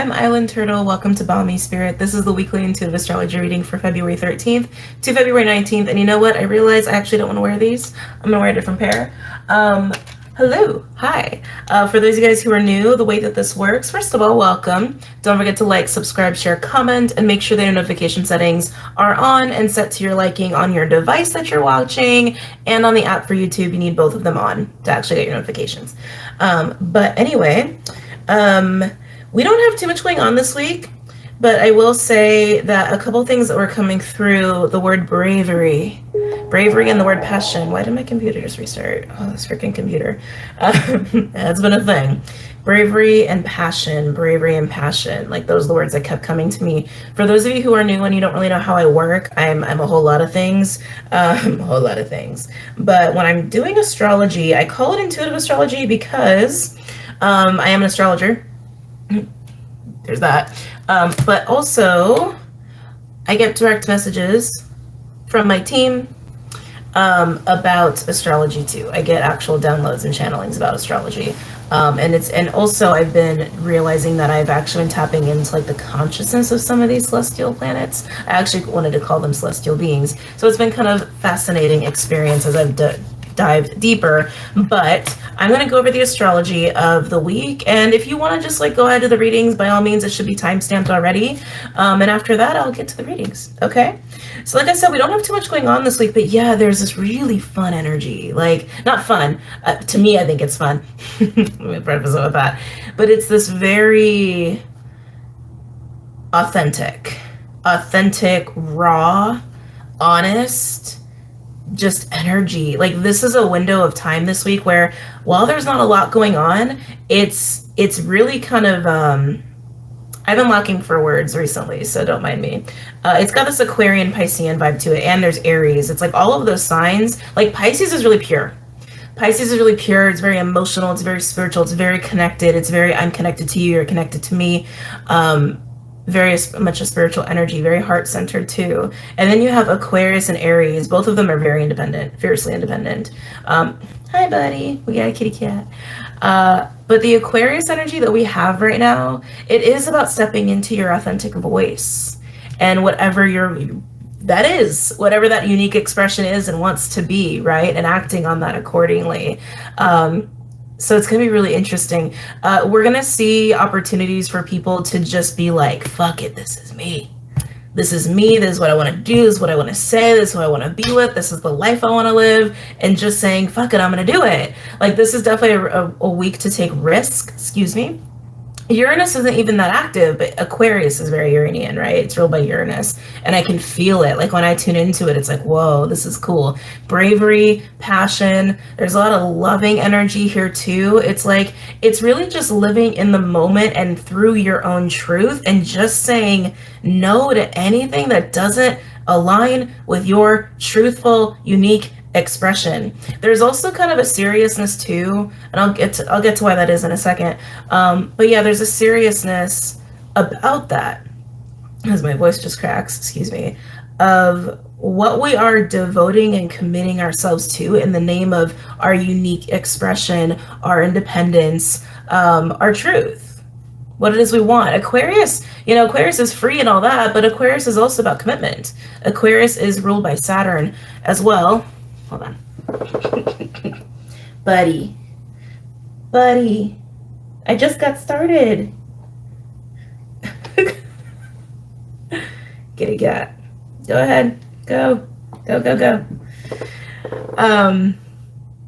I'm Island Turtle. Welcome to BOMISpirit. This is the weekly intuitive astrology reading for February 13th to February 19th. And you know what? I realize I actually don't want to wear these. I'm going to wear a different pair. Hello. Hi. For those of you guys who are new, the way that this works, first of all, welcome. Don't forget to like, subscribe, share, comment, and make sure that your notification settings are on and set to your liking on your device that you're watching, and on the app for YouTube. You need both of them on to actually get your notifications. But anyway, we don't have too much going on this week, but I will say that a couple things that were coming through: the word bravery and the word passion. Why did my computer just restart? Oh, this freaking computer. That's been a thing. Bravery and passion. Like, those are the words that kept coming to me. For those of you who are new and you don't really know how I work, I'm a whole lot of things. But when I'm doing astrology, I call it intuitive astrology because I am an astrologer. There's that. But also, I get direct messages from my team about astrology too. I get actual downloads and channelings about astrology. And also I've been realizing that I've actually been tapping into like the consciousness of some of these celestial planets. I actually wanted to call them celestial beings. So it's been kind of fascinating experience as I've dived deeper. But I'm going to go over the astrology of the week, and if you want to just like go ahead to the readings, by all means, it should be timestamped already. And after that, I'll get to the readings. Okay. So like I said, we don't have too much going on this week, but yeah, there's this really fun energy. Like, not fun. To me, I think it's fun. Let me preface it with that. But it's this very authentic, raw, honest, just energy. Like, this is a window of time this week where, while there's not a lot going on, it's really kind of I've been lacking for words recently, so don't mind me. It's got this Aquarian Piscean vibe to it, and there's Aries. It's like all of those signs. Like, Pisces is really pure. It's very emotional, it's very spiritual, it's very connected, it's very, I'm connected to you, you're connected to me. Very much a spiritual energy, very heart-centered too. And then you have Aquarius and Aries. Both of them are very independent, fiercely independent. Hi, buddy. We got a kitty cat. But the Aquarius energy that we have right now, it is about stepping into your authentic voice and whatever that unique expression is and wants to be, right? And acting on that accordingly. So it's going to be really interesting. We're going to see opportunities for people to just be like, fuck it, this is me. This is what I want to do, this is what I want to say, this is who I want to be with, this is the life I want to live, and just saying, fuck it, I'm going to do it. Like, this is definitely a week to take risk, Uranus isn't even that active, but Aquarius is very Uranian, right? It's ruled by Uranus, and I can feel it. Like, when I tune into it, it's like, whoa, this is cool. Bravery, passion, there's a lot of loving energy here too. It's like, it's really just living in the moment and through your own truth, and just saying no to anything that doesn't align with your truthful, unique expression. There's also kind of a seriousness too, and I'll get to why that is in a second. But yeah, there's a seriousness about that, as my voice just cracks, excuse me, of what we are devoting and committing ourselves to in the name of our unique expression, our independence, our truth, what it is we want. Aquarius is free and all that, but Aquarius is also about commitment. Aquarius is ruled by Saturn as well. Hold on. Buddy, I just got started. Kitty cat, go ahead, go.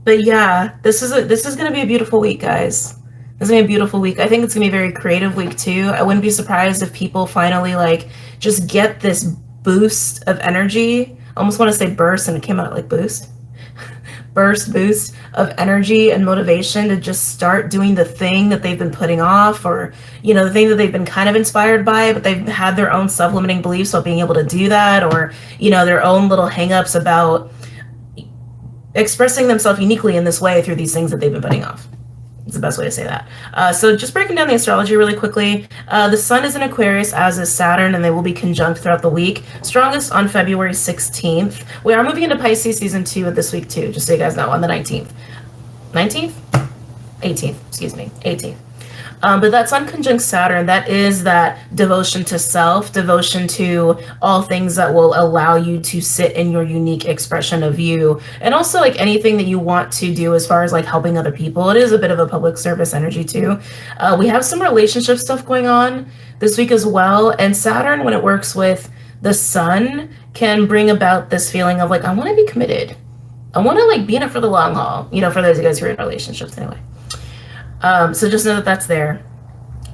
But yeah, this is gonna be a beautiful week, guys. This is gonna be a beautiful week. I think it's gonna be a very creative week too. I wouldn't be surprised if people finally like just get this boost of energy. I almost want to say burst, and it came out like boost boost of energy and motivation to just start doing the thing that they've been putting off, or the thing that they've been kind of inspired by, but they've had their own self-limiting beliefs about being able to do that, or their own little hang-ups about expressing themselves uniquely in this way through these things that they've been putting off. It's the best way to say that. So just breaking down the astrology really quickly. The sun is in Aquarius, as is Saturn, and they will be conjunct throughout the week. Strongest on February 16th. We are moving into Pisces season 2 this week too, just so you guys know, on the 19th. 19th? 18th, excuse me, 18th. But that Sun conjunct Saturn, that is that devotion to self, devotion to all things that will allow you to sit in your unique expression of you. And also like anything that you want to do as far as like helping other people. It is a bit of a public service energy too. We have some relationship stuff going on this week as well. And Saturn, when it works with the Sun, can bring about this feeling of like, I want to be committed. I want to like be in it for the long haul, you know, for those of you guys who are in relationships anyway. So just know that that's there.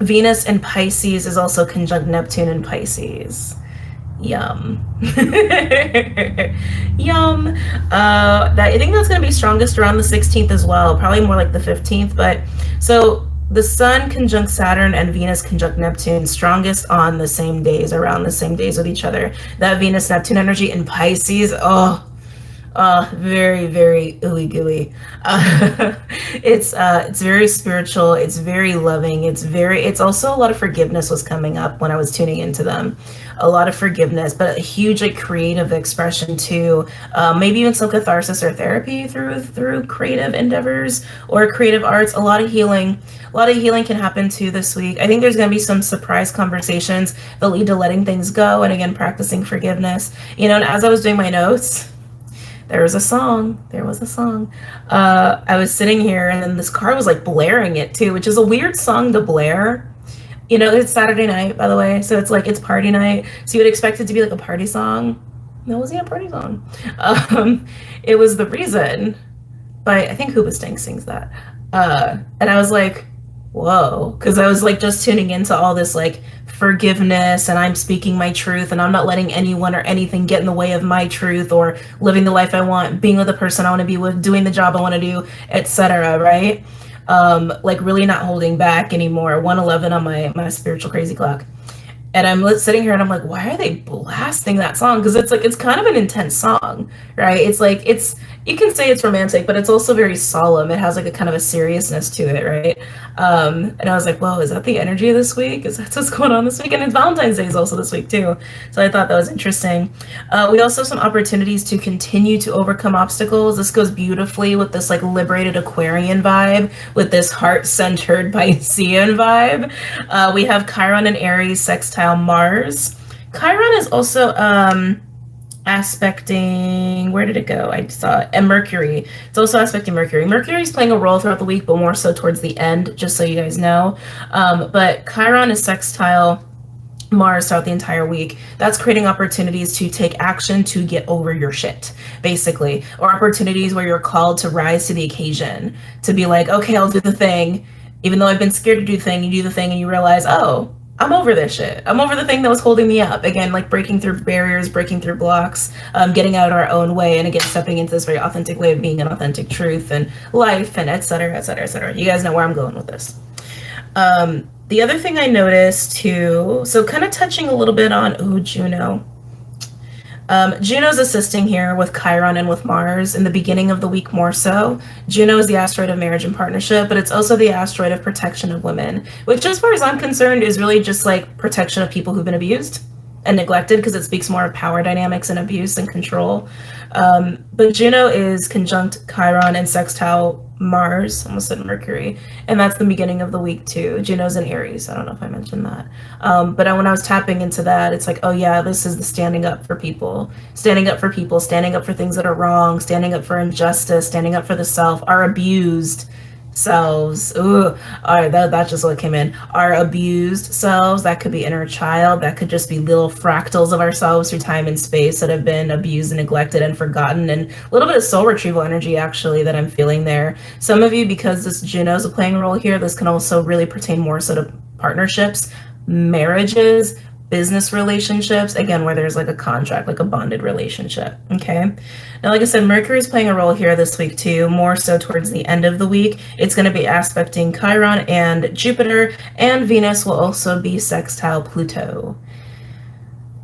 Venus in Pisces is also conjunct Neptune in Pisces. Yum. Yum. I think that's going to be strongest around the 16th as well, probably more like the 15th. But so the Sun conjunct Saturn and Venus conjunct Neptune, strongest on the same days, around the same days with each other. That Venus-Neptune energy in Pisces, very, very ooey gooey. It's very spiritual. It's very loving. It's also a lot of forgiveness was coming up when I was tuning into them. A lot of forgiveness, but a huge like creative expression too. Maybe even some catharsis or therapy through creative endeavors or creative arts. A lot of healing. A lot of healing can happen too this week. I think there's going to be some surprise conversations that lead to letting things go and again practicing forgiveness. You know, and as I was doing my notes, there was a song. I was sitting here and then this car was like blaring it too, which is a weird song to blare. You know, it's Saturday night, by the way. So it's like, it's party night. So you would expect it to be like a party song. No, it wasn't a party song. It was The Reason by, I think Hoobastank sings that. And I was like, whoa. Because I was like just tuning into all this like forgiveness and I'm speaking my truth and I'm not letting anyone or anything get in the way of my truth or living the life I want, being with the person I want to be with, doing the job I want to do, etc. Right? Like really not holding back anymore. 111 on my spiritual crazy clock. And I'm sitting here and I'm like, why are they blasting that song? Because it's like, it's kind of an intense song, right? It's like, you can say it's romantic, but it's also very solemn. It has like a kind of a seriousness to it, right? And I was like, whoa, is that the energy of this week? Is that what's going on this week? And it's Valentine's Day is also this week too. So I thought that was interesting. We also have some opportunities to continue to overcome obstacles. This goes beautifully with this like liberated Aquarian vibe, with this heart-centered Piscean vibe. We have Chiron and Aries sextile Mars. Chiron is also aspecting, where did it go? I saw it. And Mercury. It's also aspecting Mercury. Mercury is playing a role throughout the week, but more so towards the end, just so you guys know. But Chiron is sextile Mars throughout the entire week. That's creating opportunities to take action to get over your shit, basically. Or opportunities where you're called to rise to the occasion. To be like, okay, I'll do the thing. Even though I've been scared to do the thing, you do the thing and you realize, oh, I'm over this shit. I'm over the thing that was holding me up. Again, like breaking through barriers, breaking through blocks, getting out our own way, and again, stepping into this very authentic way of being an authentic truth and life and et cetera, et cetera, et cetera. You guys know where I'm going with this. The other thing I noticed too, so kind of touching a little bit on, Juno. Juno's assisting here with Chiron and with Mars in the beginning of the week more so. Juno is the asteroid of marriage and partnership, but it's also the asteroid of protection of women, which as far as I'm concerned is really just like protection of people who've been abused and neglected, because it speaks more of power dynamics and abuse and control. But Juno is conjunct Chiron and sextile Mars, almost said Mercury, and that's the beginning of the week too. Juno's in Aries. I don't know if I mentioned that. But when I was tapping into that, it's like, oh yeah, this is the standing up for people, standing up for people, standing up for things that are wrong, standing up for injustice, standing up for the self, our abused selves. Ooh, all right, that's just what came in. Our abused selves, that could be inner child, that could just be little fractals of ourselves through time and space that have been abused and neglected and forgotten, and a little bit of soul retrieval energy actually that I'm feeling there. Some of you, because this Juno's playing a role here, this can also really pertain more so to partnerships, marriages, business relationships, again, where there's like a contract, like a bonded relationship, okay? Now, like I said, Mercury is playing a role here this week too, more so towards the end of the week. It's going to be aspecting Chiron and Jupiter, and Venus will also be sextile Pluto.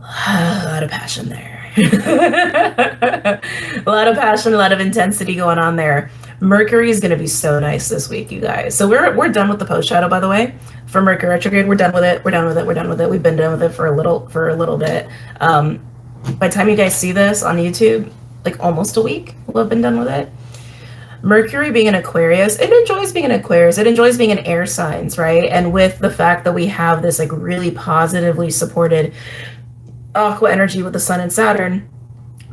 A lot of passion there. A lot of passion, a lot of intensity going on there. Mercury is going to be so nice this week, you guys. So we're done with the post shadow, by the way, for Mercury retrograde. We're done with it. We're done with it. We're done with it. We've been done with it for a little bit. By the time you guys see this on YouTube, like almost a week, we'll have been done with it. Mercury being an Aquarius, it enjoys being an Aquarius. It enjoys being in air signs, right? And with the fact that we have this like really positively supported aqua energy with the Sun and Saturn,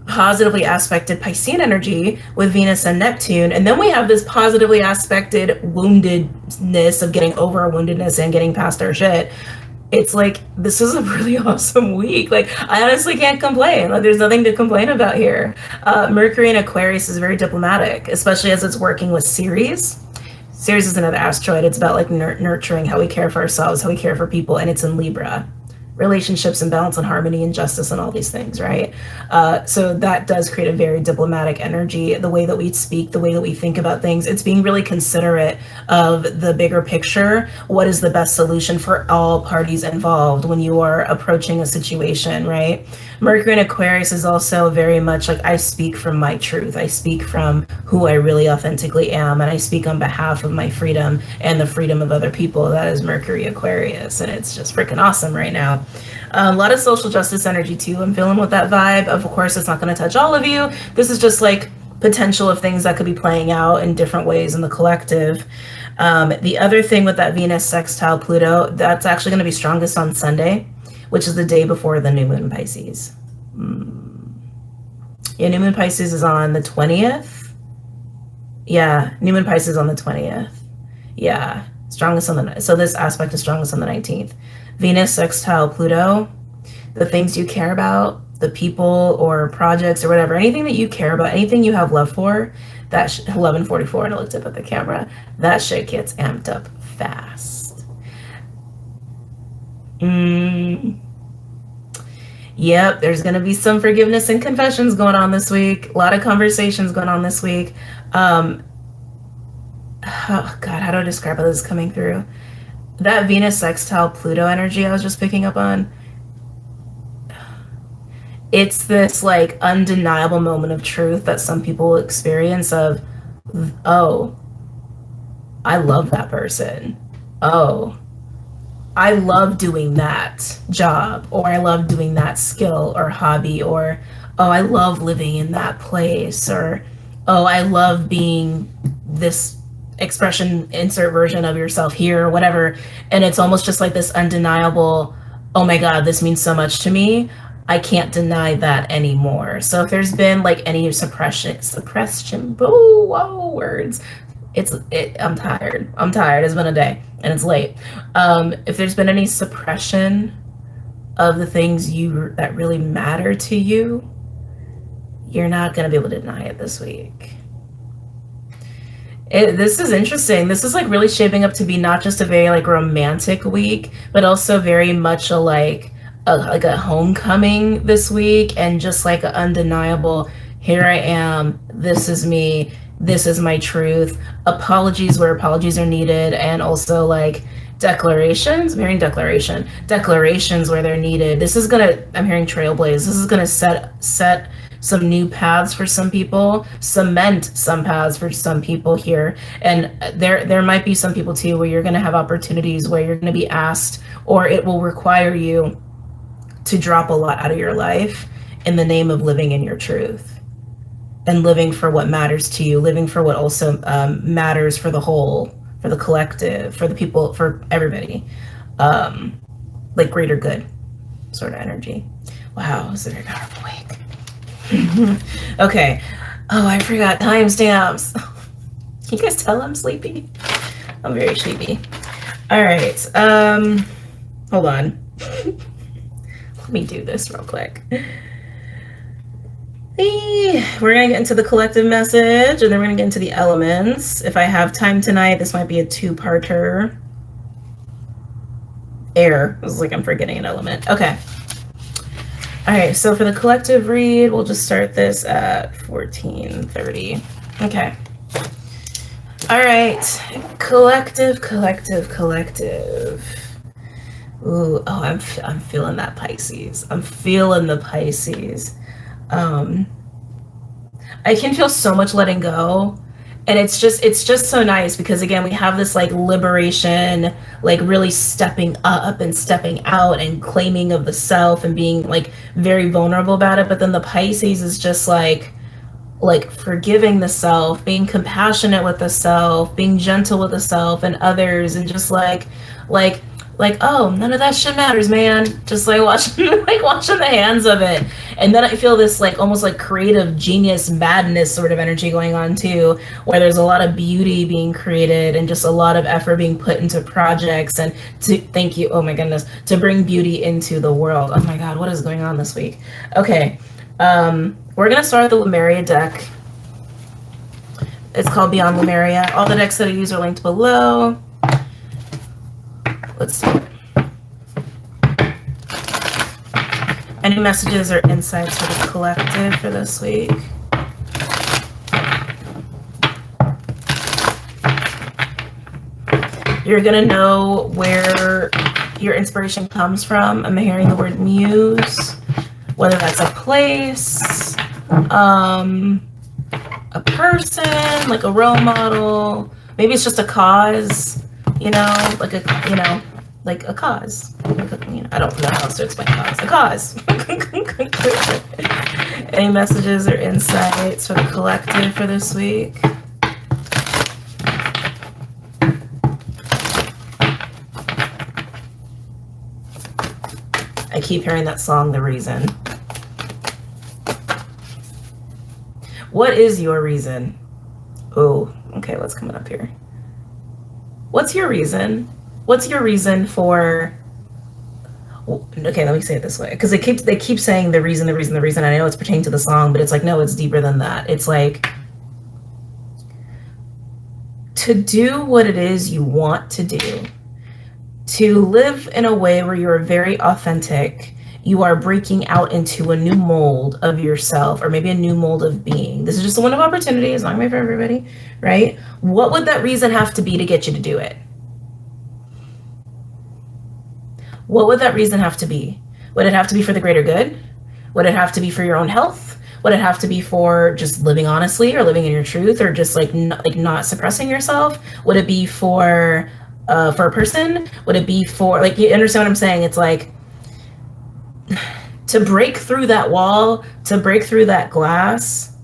positively aspected Piscean energy with Venus and Neptune, and then we have this positively aspected woundedness of getting over our woundedness and getting past our shit. It's like, this is a really awesome week. Like, I honestly can't complain. Like, there's nothing to complain about here. Mercury in Aquarius is very diplomatic, especially as it's working with Ceres. Ceres is another asteroid. It's about like nurturing, how we care for ourselves, how we care for people, and it's in Libra. Relationships and balance and harmony and justice and all these things, right? So that does create a very diplomatic energy. The way that we speak, the way that we think about things, it's being really considerate of the bigger picture. What is the best solution for all parties involved when you are approaching a situation, right? Mercury in Aquarius is also very much like, I speak from my truth. I speak from who I really authentically am, and I speak on behalf of my freedom and the freedom of other people. That is Mercury Aquarius, and it's just freaking awesome right now. A lot of social justice energy too. I'm feeling with that vibe. Of course, it's not going to touch all of you. This is just like potential of things that could be playing out in different ways in the collective. The other thing with that Venus sextile Pluto, that's actually going to be strongest on Sunday, which is the day before the new moon Pisces. Yeah, new moon Pisces is on the 20th. Yeah, new moon Pisces on the 20th. Yeah, strongest on the, so this aspect is strongest on the 19th. Venus sextile Pluto, the things you care about, the people or projects or whatever, anything that you care about, anything you have love for, that 11:44, and I looked up at the camera, that shit gets amped up fast. Yep, there's going to be some forgiveness and confessions going on this week. A lot of conversations going on this week. Oh God, how do I describe how this is coming through? That Venus sextile Pluto energy I was just picking up on, it's this like undeniable moment of truth that some people will experience of, oh, I love that person. Oh, I love doing that job, or I love doing that skill or hobby, or, oh, I love living in that place, or, oh, I love being this expression, insert version of yourself here, or whatever. And it's almost just like this undeniable, oh my God, this means so much to me. I can't deny that anymore. So if there's been like any suppression, words. I'm tired. It's been a day and it's late. If there's been any suppression of the things that really matter to you, you're not going to be able to deny it this week. This is interesting. This is like really shaping up to be not just a very like romantic week, but also very much a homecoming this week, and just like an undeniable, here I am, this is me, this is my truth. Apologies where apologies are needed, and also like declarations. I'm hearing declarations where they're needed. This is gonna, I'm hearing trailblaze. This is gonna set some new paths for some people, cement some paths for some people here. And there might be some people too where you're gonna have opportunities where you're gonna be asked, or it will require you to drop a lot out of your life in the name of living in your truth and living for what matters to you, living for what also matters for the whole, for the collective, for the people, for everybody, like greater good sort of energy. Wow, this is a very powerful week. Okay. Oh, I forgot timestamps. Can you guys tell I'm sleepy? I'm very sleepy. All right. Hold on. Let me do this real quick. We're going to get into the collective message, and then we're going to get into the elements. If I have time tonight, this might be a two-parter. Air. This is like I'm forgetting an element. Okay. All right, so for the collective read, we'll just start this at 14:30. Okay. All right, collective. Ooh, oh, I'm feeling that Pisces. I'm feeling the Pisces. I can feel so much letting go. And it's just so nice because, again, we have this like liberation, like really stepping up and stepping out and claiming of the self and being like very vulnerable about it. But then the Pisces is just like, like forgiving the self, being compassionate with the self, being gentle with the self and others, and just like oh, none of that shit matters, man. Just like watching the hands of it. And then I feel this like almost like creative genius madness sort of energy going on too, where there's a lot of beauty being created and just a lot of effort being put into projects and to thank you, oh my goodness, to bring beauty into the world. Oh my god, what is going on this week? Okay. We're gonna start with the Lemuria deck. It's called Beyond Lemuria. All the decks that I use are linked below. Let's see. Any messages or insights for the collective for this week? You're gonna know where your inspiration comes from. I'm hearing the word muse, whether that's a place, a person, like a role model. Maybe it's just a cause, you know, like a cause. I don't know how else to explain cause. A cause. Any messages or insights for the collective for this week? I keep hearing that song, The Reason. What is your reason? Oh, okay, what's coming up here? What's your reason? What's your reason for... Okay, let me say it this way, because they keep saying the reason. I know it's pertaining to the song, but it's like, no, it's deeper than that. It's like to do what it is you want to do, to live in a way where you're very authentic. You are breaking out into a new mold of yourself, or maybe a new mold of being. This is just a window of opportunity. It's not going to be for everybody, right? What would that reason have to be to get you to do it? What would that reason have to be? Would it have to be for the greater good? Would it have to be for your own health? Would it have to be for just living honestly or living in your truth, or just like not suppressing yourself? Would it be for a person? Would it be for, like, you understand what I'm saying? It's like, to break through that wall, to break through that glass,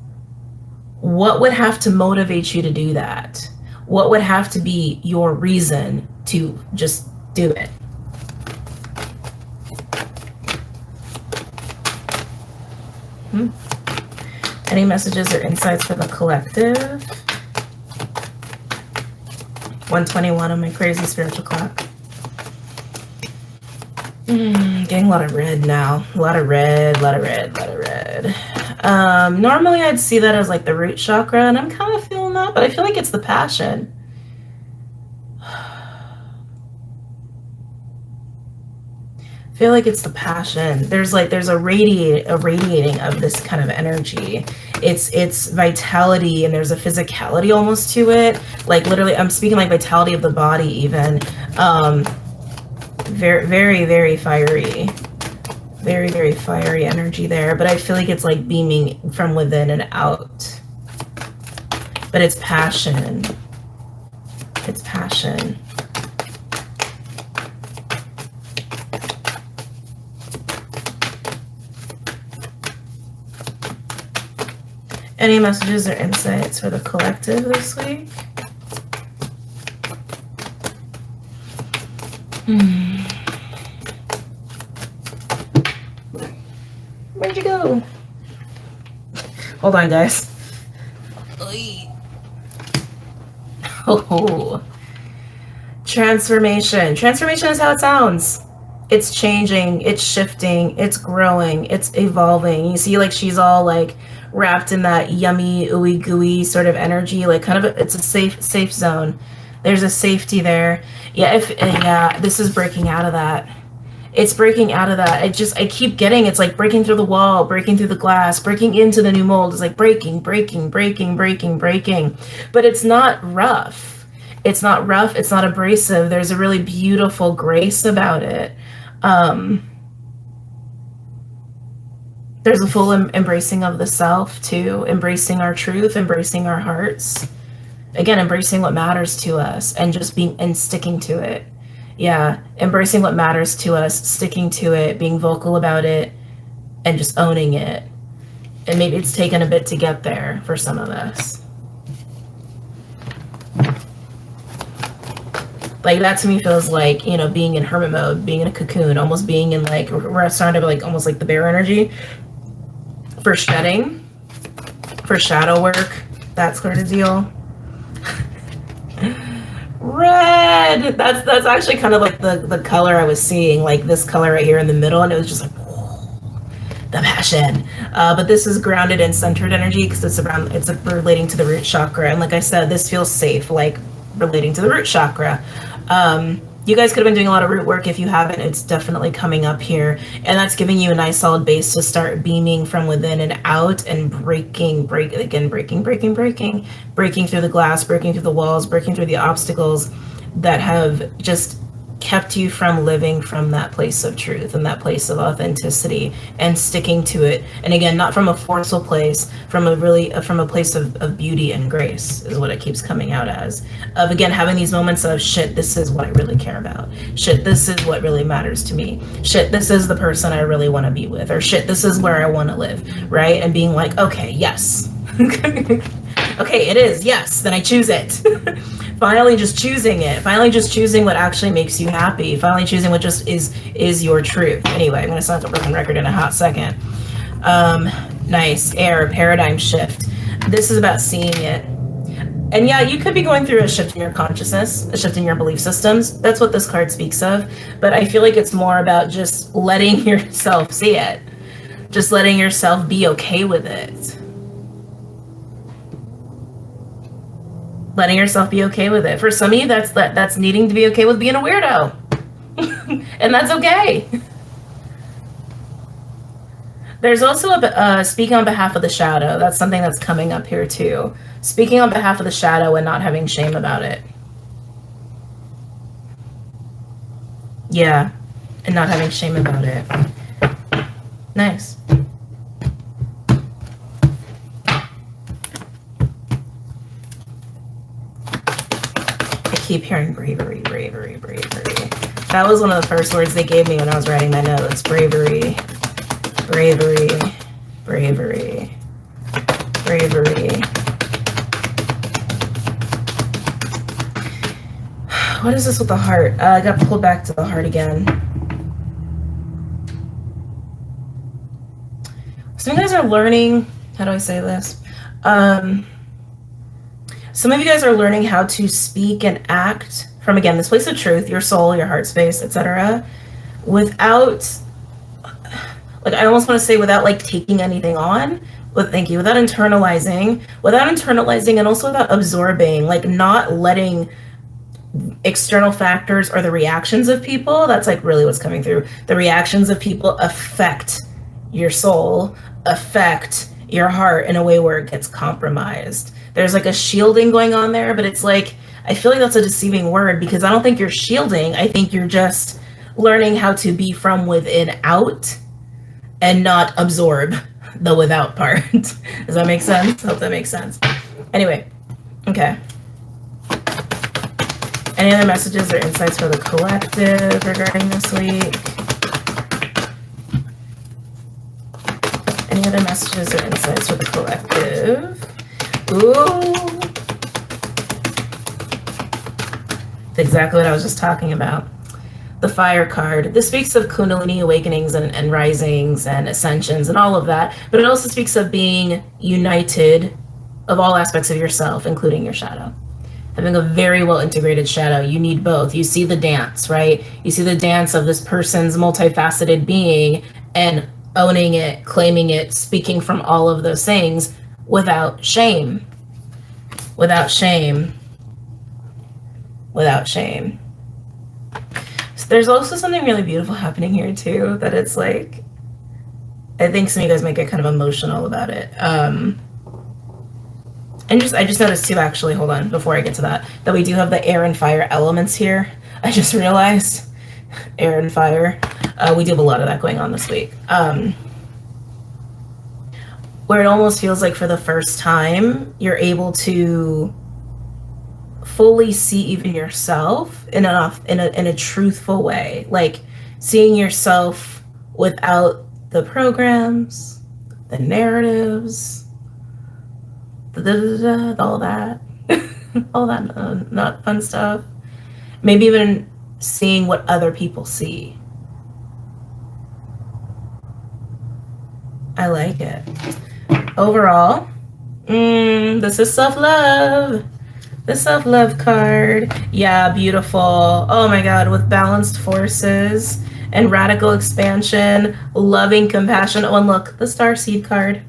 what would have to motivate you to do that? What would have to be your reason to just do it? Any messages or insights for the collective? 121 on my crazy spiritual clock. Getting a lot of red now. A lot of red. Normally I'd see that as like the root chakra, and I'm kind of feeling that, but I feel like it's the passion. Feel like it's the passion. There's a radiating of this kind of energy. It's vitality, and there's a physicality almost to it. Like literally, I'm speaking like vitality of the body even. Very, very, very fiery. Very, very fiery energy there. But I feel like it's like beaming from within and out. But it's passion. It's passion. Any messages or insights for the collective this week? Where'd you go? Hold on, guys. Oh. Transformation. Transformation is how it sounds. It's changing, it's shifting, it's growing, it's evolving. You see, like, she's all like wrapped in that yummy, ooey gooey sort of energy, like kind of it's a safe zone. There's a safety there. Yeah, this is breaking out of that. It's breaking out of that. I keep getting, it's like breaking through the wall, breaking through the glass, breaking into the new mold. It's like breaking. But it's not rough. It's not rough. It's not abrasive. There's a really beautiful grace about it. There's a full embracing of the self too, embracing our truth, embracing our hearts. Again, embracing what matters to us and just being and sticking to it. Yeah, embracing what matters to us, sticking to it, being vocal about it, and just owning it. And maybe it's taken a bit to get there for some of us. Like that to me feels like, you know, being in hermit mode, being in a cocoon, almost being in like, we're starting to like almost like the bear energy for shedding, for shadow work, that sort of deal. Red, that's actually kind of like the color I was seeing, like this color right here in the middle, and it was just like, the passion. But this is grounded and centered energy because it's relating to the root chakra. And like I said, this feels safe, like relating to the root chakra. You guys could have been doing a lot of root work. If you haven't, it's definitely coming up here. And that's giving you a nice solid base to start beaming from within and out and breaking through the glass, breaking through the walls, breaking through the obstacles that have just kept you from living from that place of truth and that place of authenticity and sticking to it. And again, not from a forceful place, from a place of beauty and grace is what it keeps coming out as. Of again, having these moments of shit, this is what I really care about. Shit, this is what really matters to me. Shit, this is the person I really want to be with. Or shit, this is where I want to live, right? And being like, okay, yes. Okay, it is, yes, then I choose it. Finally just choosing it. Finally just choosing what actually makes you happy. Finally choosing what just is your truth. Anyway, I'm going to start the broken record in a hot second. Nice. Air, paradigm shift. This is about seeing it. And yeah, you could be going through a shift in your consciousness, a shift in your belief systems. That's what this card speaks of. But I feel like it's more about just letting yourself see it. Just letting yourself be okay with it. Letting yourself be okay with it. For some of you, that's needing to be okay with being a weirdo. And that's okay. There's also speaking on behalf of the shadow. That's something that's coming up here too. Speaking on behalf of the shadow and not having shame about it. Yeah, and not having shame about it. Nice. Keep hearing bravery. That was one of the first words they gave me when I was writing my notes. Bravery. What is this with the heart? I got pulled back to the heart again. Some of you guys are learning, how do I say this? Some of you guys are learning how to speak and act from, again, this place of truth, your soul, your heart space, etc., without, like, I almost want to say without, like, taking anything on, but thank you, without internalizing, and also without absorbing, like, not letting external factors or the reactions of people, that's, like, really what's coming through. The reactions of people affect your soul, affect your heart in a way where it gets compromised. There's like a shielding going on there, but it's like, I feel like that's a deceiving word because I don't think you're shielding. I think you're just learning how to be from within out and not absorb the without part. Does that make sense? Hope that makes sense. Anyway, okay. Any other messages or insights for the collective regarding this week? Any other messages or insights for the collective? Ooh. That's exactly what I was just talking about. The fire card. This speaks of Kundalini awakenings and risings and ascensions and all of that. But it also speaks of being united of all aspects of yourself, including your shadow. Having a very well integrated shadow. You need both. You see the dance, right? You see the dance of this person's multifaceted being and owning it, claiming it, speaking from all of those things without shame. Without shame. So there's also something really beautiful happening here too, that it's like, I think some of you guys might get kind of emotional about it. And I just noticed too, actually, hold on, before I get to that we do have the air and fire elements here. I just realized, air and fire. We do have a lot of that going on this week. Where it almost feels like for the first time, you're able to fully see even yourself in a truthful way. Like seeing yourself without the programs, the narratives, all that, all that not fun stuff. Maybe even seeing what other people see. I like it. Overall, this is self-love. The self-love card. Yeah, beautiful. Oh my God, with balanced forces and radical expansion, loving compassion. Oh, and look, the Starseed card.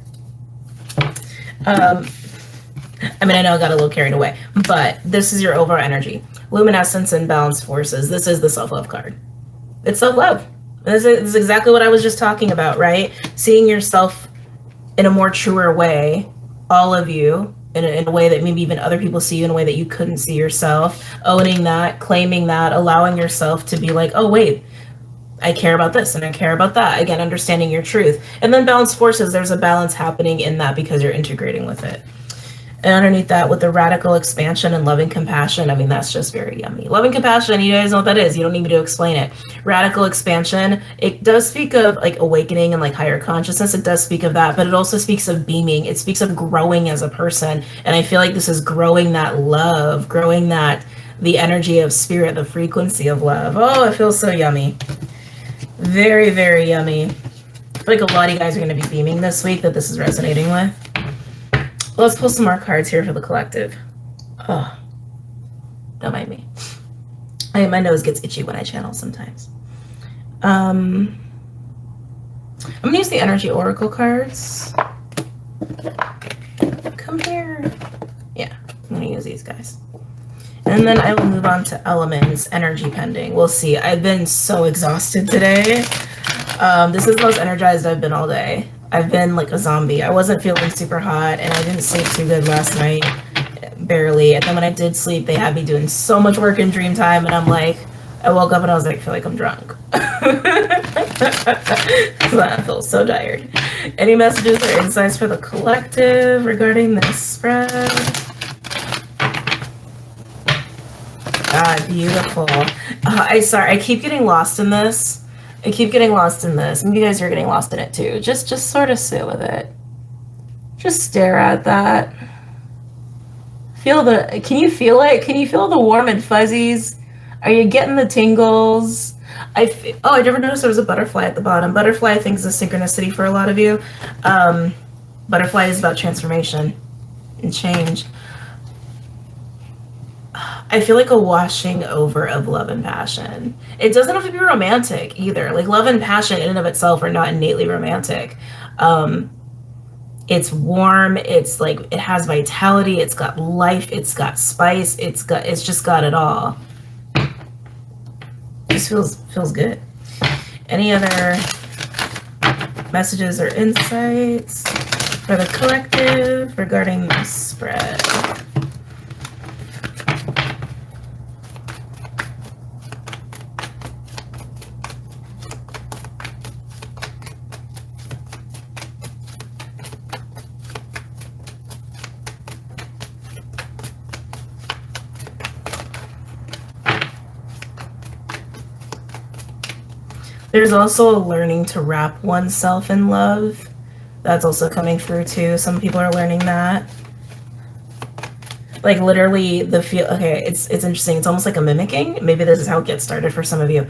I mean, I know I got a little carried away, but this is your overall energy. Luminescence and balanced forces. This is the self-love card. It's self-love. This is exactly what I was just talking about, right? Seeing yourself in a more truer way, all of you, in a way that maybe even other people see you in a way that you couldn't see yourself, owning that, claiming that, allowing yourself to be like, oh, wait, I care about this and I care about that. Again, understanding your truth. And then balanced forces, there's a balance happening in that because you're integrating with it. And underneath that, with the radical expansion and loving compassion, I mean, that's just very yummy. Loving compassion, you guys know what that is. You don't need me to explain it. Radical expansion, it does speak of like awakening and like higher consciousness. It does speak of that, but it also speaks of beaming. It speaks of growing as a person. And I feel like this is growing that love, growing that, the energy of spirit, the frequency of love. Oh, it feels so yummy. Very, very yummy. I feel like a lot of you guys are going to be beaming this week that this is resonating with. Let's pull some more cards here for the collective. Oh, don't mind me. My nose gets itchy when I channel sometimes. I'm going to use the energy oracle cards. Come here. Yeah, I'm going to use these guys. And then I will move on to elements, energy pending. We'll see. I've been so exhausted today. This is the most energized I've been all day. I've been like a zombie. I wasn't feeling super hot and I didn't sleep too good last night, barely. And then when I did sleep, they had me doing so much work in dream time and I'm like, I woke up and I was like, I feel like I'm drunk. I feel so tired. Any messages or insights for the collective regarding this spread? God, beautiful. I keep getting lost in this. I keep getting lost in this. Maybe you guys are getting lost in it too. Just sort of sit with it. Just stare at that. Can you feel it? Can you feel the warm and fuzzies? Are you getting the tingles? I never noticed there was a butterfly at the bottom. Butterfly, I think, is a synchronicity for a lot of you. Butterfly is about transformation and change. I feel like a washing over of love and passion. It doesn't have to be romantic either. Like love and passion in and of itself are not innately romantic. It's warm. It's like, it has vitality. It's got life. It's got spice. It's just got it all. Just feels good. Any other messages or insights for the collective regarding this spread? There's also a learning to wrap oneself in love. That's also coming through too. Some people are learning that. Like literally the feel, okay, it's interesting. It's almost like a mimicking. Maybe this is how it gets started for some of you.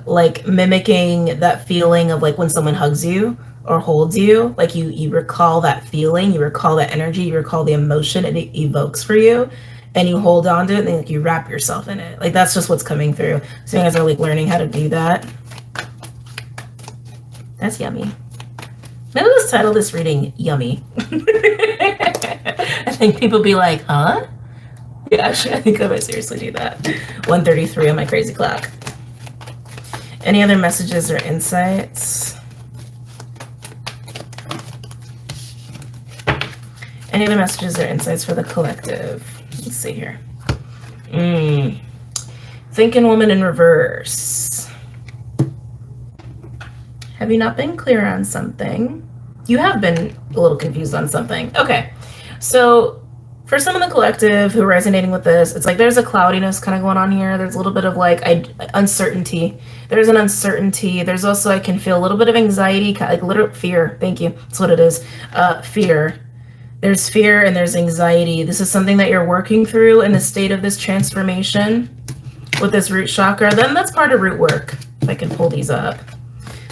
Like mimicking that feeling of like when someone hugs you or holds you, like you recall that feeling, you recall that energy, you recall the emotion it evokes for you. And you hold on to it and then like, you wrap yourself in it. Like that's just what's coming through. So you guys are like learning how to do that. That's yummy. Maybe let's title this reading Yummy. I think people be like, huh? Yeah, actually, I think I might seriously do that. 1:33 on my crazy clock. Any other messages or insights? Any other messages or insights for the collective? Let's see here. Thinking woman in reverse. Have you not been clear on something? You have been a little confused on something. Okay, so for some in the collective who are resonating with this, it's like there's a cloudiness kind of going on here. There's a little bit of like uncertainty. There's an uncertainty. There's also, I can feel a little bit of anxiety, like literal fear. Thank you. That's what it is. Fear. There's fear and there's anxiety. This is something that you're working through in the state of this transformation with this root chakra. Then that's part of root work. If I can pull these up.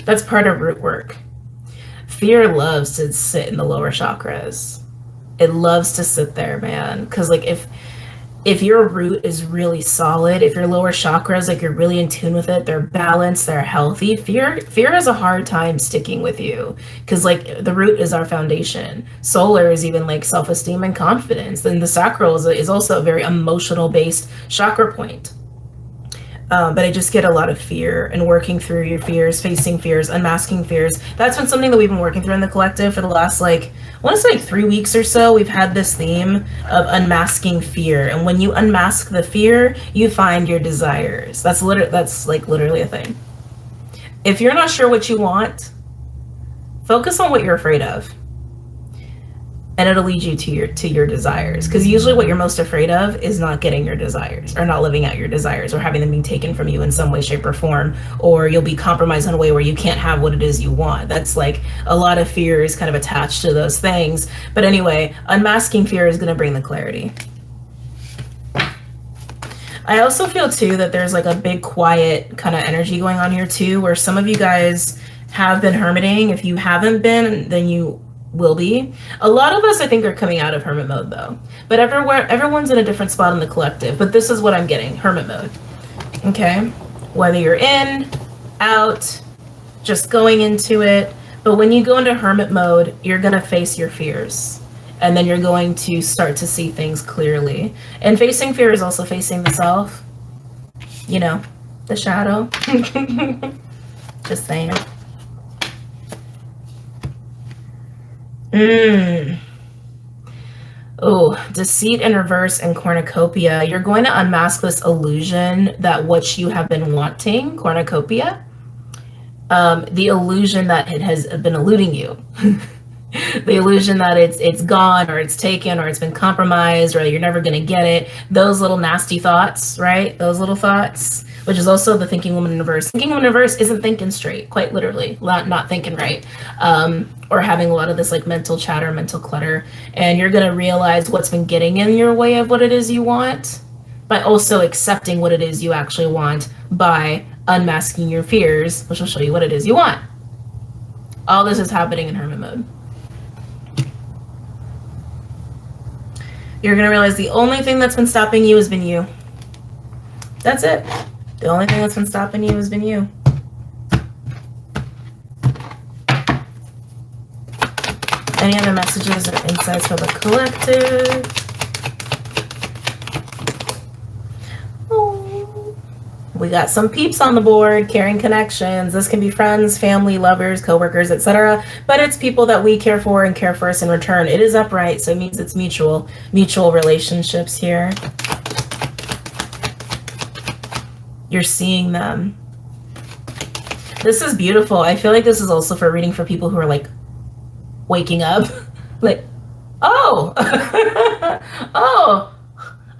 That's part of root work. Fear loves to sit in the lower chakras. It loves to sit there, man. Because like if your root is really solid, if your lower chakras, like you're really in tune with it, they're balanced, they're healthy, fear has a hard time sticking with you. Because like the root is our foundation. Solar is even like self-esteem and confidence. Then the sacral is also a very emotional based chakra point. But I just get a lot of fear and working through your fears, facing fears, unmasking fears. That's been something that we've been working through in the collective for the last, like, I want to say like 3 weeks or so. We've had this theme of unmasking fear. And when you unmask the fear, you find your desires. That's like literally a thing. If you're not sure what you want, focus on what you're afraid of. And it'll lead you to your desires. Because usually what you're most afraid of is not getting your desires, or not living out your desires, or having them be taken from you in some way, shape, or form, or you'll be compromised in a way where you can't have what it is you want. That's like a lot of fear is kind of attached to those things. But anyway, unmasking fear is going to bring the clarity. I also feel too that there's like a big quiet kind of energy going on here too, where some of you guys have been hermiting. If you haven't been, then you will be. A lot of us, I think, are coming out of hermit mode though, but everyone's in a different spot in the collective. But this is what I'm getting: hermit mode. Okay, whether you're in, out, just going into it. But when you go into hermit mode, you're gonna face your fears, and then you're going to start to see things clearly. And facing fear is also facing the self, you know, the shadow. Just saying. Oh, deceit in reverse and cornucopia. You're going to unmask this illusion that what you have been wanting, cornucopia, the illusion that it has been eluding you. The illusion that it's gone, or it's taken, or it's been compromised, or you're never going to get it. Those little nasty thoughts, right? Those little thoughts, which is also the thinking woman in reverse. Thinking woman in reverse isn't thinking straight, quite literally, not thinking right, or having a lot of this like mental chatter, mental clutter. And you're going to realize what's been getting in your way of what it is you want, by also accepting what it is you actually want by unmasking your fears, which will show you what it is you want. All this is happening in hermit mode. You're going to realize the only thing that's been stopping you has been you. That's it. The only thing that's been stopping you has been you. Any other messages or insights for the collective? Oh. We got some peeps on the board, caring connections. This can be friends, family, lovers, coworkers, etc. But it's people that we care for and care for us in return. It is upright, so it means it's mutual relationships here. You're seeing them. This is beautiful. I feel like this is also for reading for people who are like waking up. Like, oh, oh,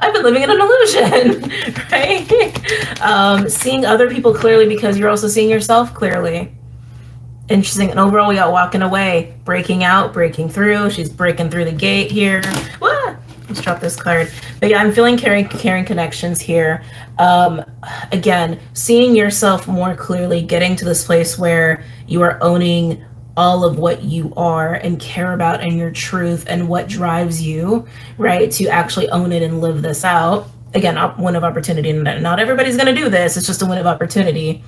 I've been living in an illusion, right? Seeing other people clearly because you're also seeing yourself clearly. Interesting. And overall, we got walking away, breaking out, breaking through. She's breaking through the gate here. Wah! Let's drop this card. But yeah, I'm feeling caring connections here. Again, seeing yourself more clearly, getting to this place where you are owning all of what you are and care about and your truth and what drives you, right? To actually own it and live this out. Again, win of opportunity. Not everybody's going to do this. It's just a win of opportunity.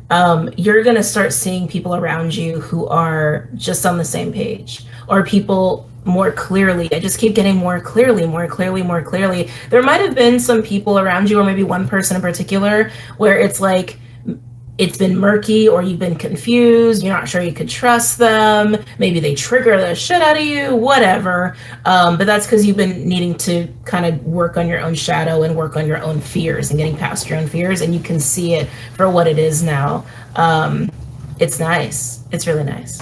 You're going to start seeing people around you who are just on the same page, or people more clearly. I just keep getting more clearly. There might have been some people around you, or maybe one person in particular, where it's like, it's been murky, or you've been confused, you're not sure you could trust them, maybe they trigger the shit out of you, whatever. But that's because you've been needing to kind of work on your own shadow and work on your own fears and getting past your own fears, and you can see it for what it is now. It's nice. It's really nice.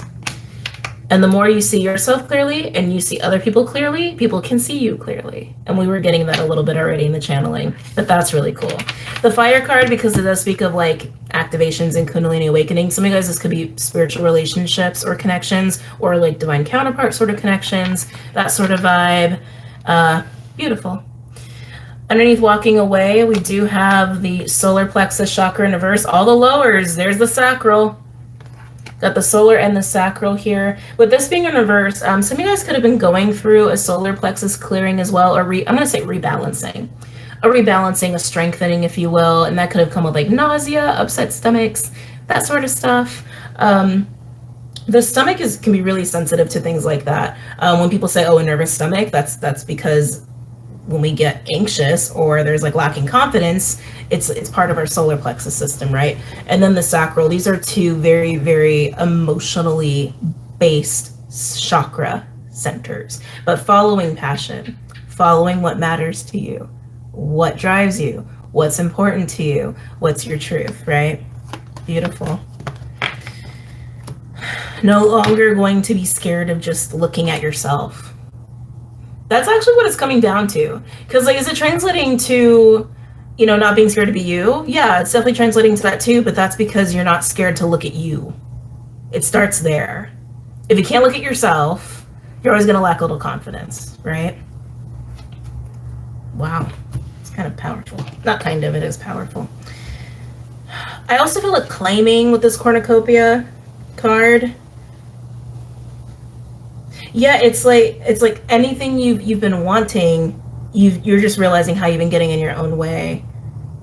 And the more you see yourself clearly and you see other people clearly, people can see you clearly. And we were getting that a little bit already in the channeling, but that's really cool. The fire card, because it does speak of like activations and Kundalini awakening. Some of you guys, this could be spiritual relationships or connections, or like divine counterpart sort of connections, that sort of vibe. Beautiful. Underneath walking away, we do have the solar plexus chakra in reverse, all the lowers. There's the sacral. Got the solar and the sacral here. With this being in reverse, some of you guys could have been going through a solar plexus clearing as well, or I'm going to say rebalancing. A rebalancing, a strengthening, if you will, and that could have come with like nausea, upset stomachs, that sort of stuff. The stomach can be really sensitive to things like that. When people say, oh, a nervous stomach, that's because when we get anxious or there's like lacking confidence, it's part of our solar plexus system, right? And then the sacral, these are two very, very emotionally based chakra centers, but following passion, following what matters to you, what drives you, what's important to you, what's your truth, right? Beautiful. No longer going to be scared of just looking at yourself. That's actually what it's coming down to. Because like, is it translating to, you know, not being scared to be you? Yeah, it's definitely translating to that too, but that's because you're not scared to look at you. It starts there. If you can't look at yourself, you're always gonna lack a little confidence, right? Wow, it's kind of powerful. Not kind of, it is powerful. I also feel like claiming with this cornucopia card. Yeah, it's like anything you've been wanting, you're just realizing how you've been getting in your own way,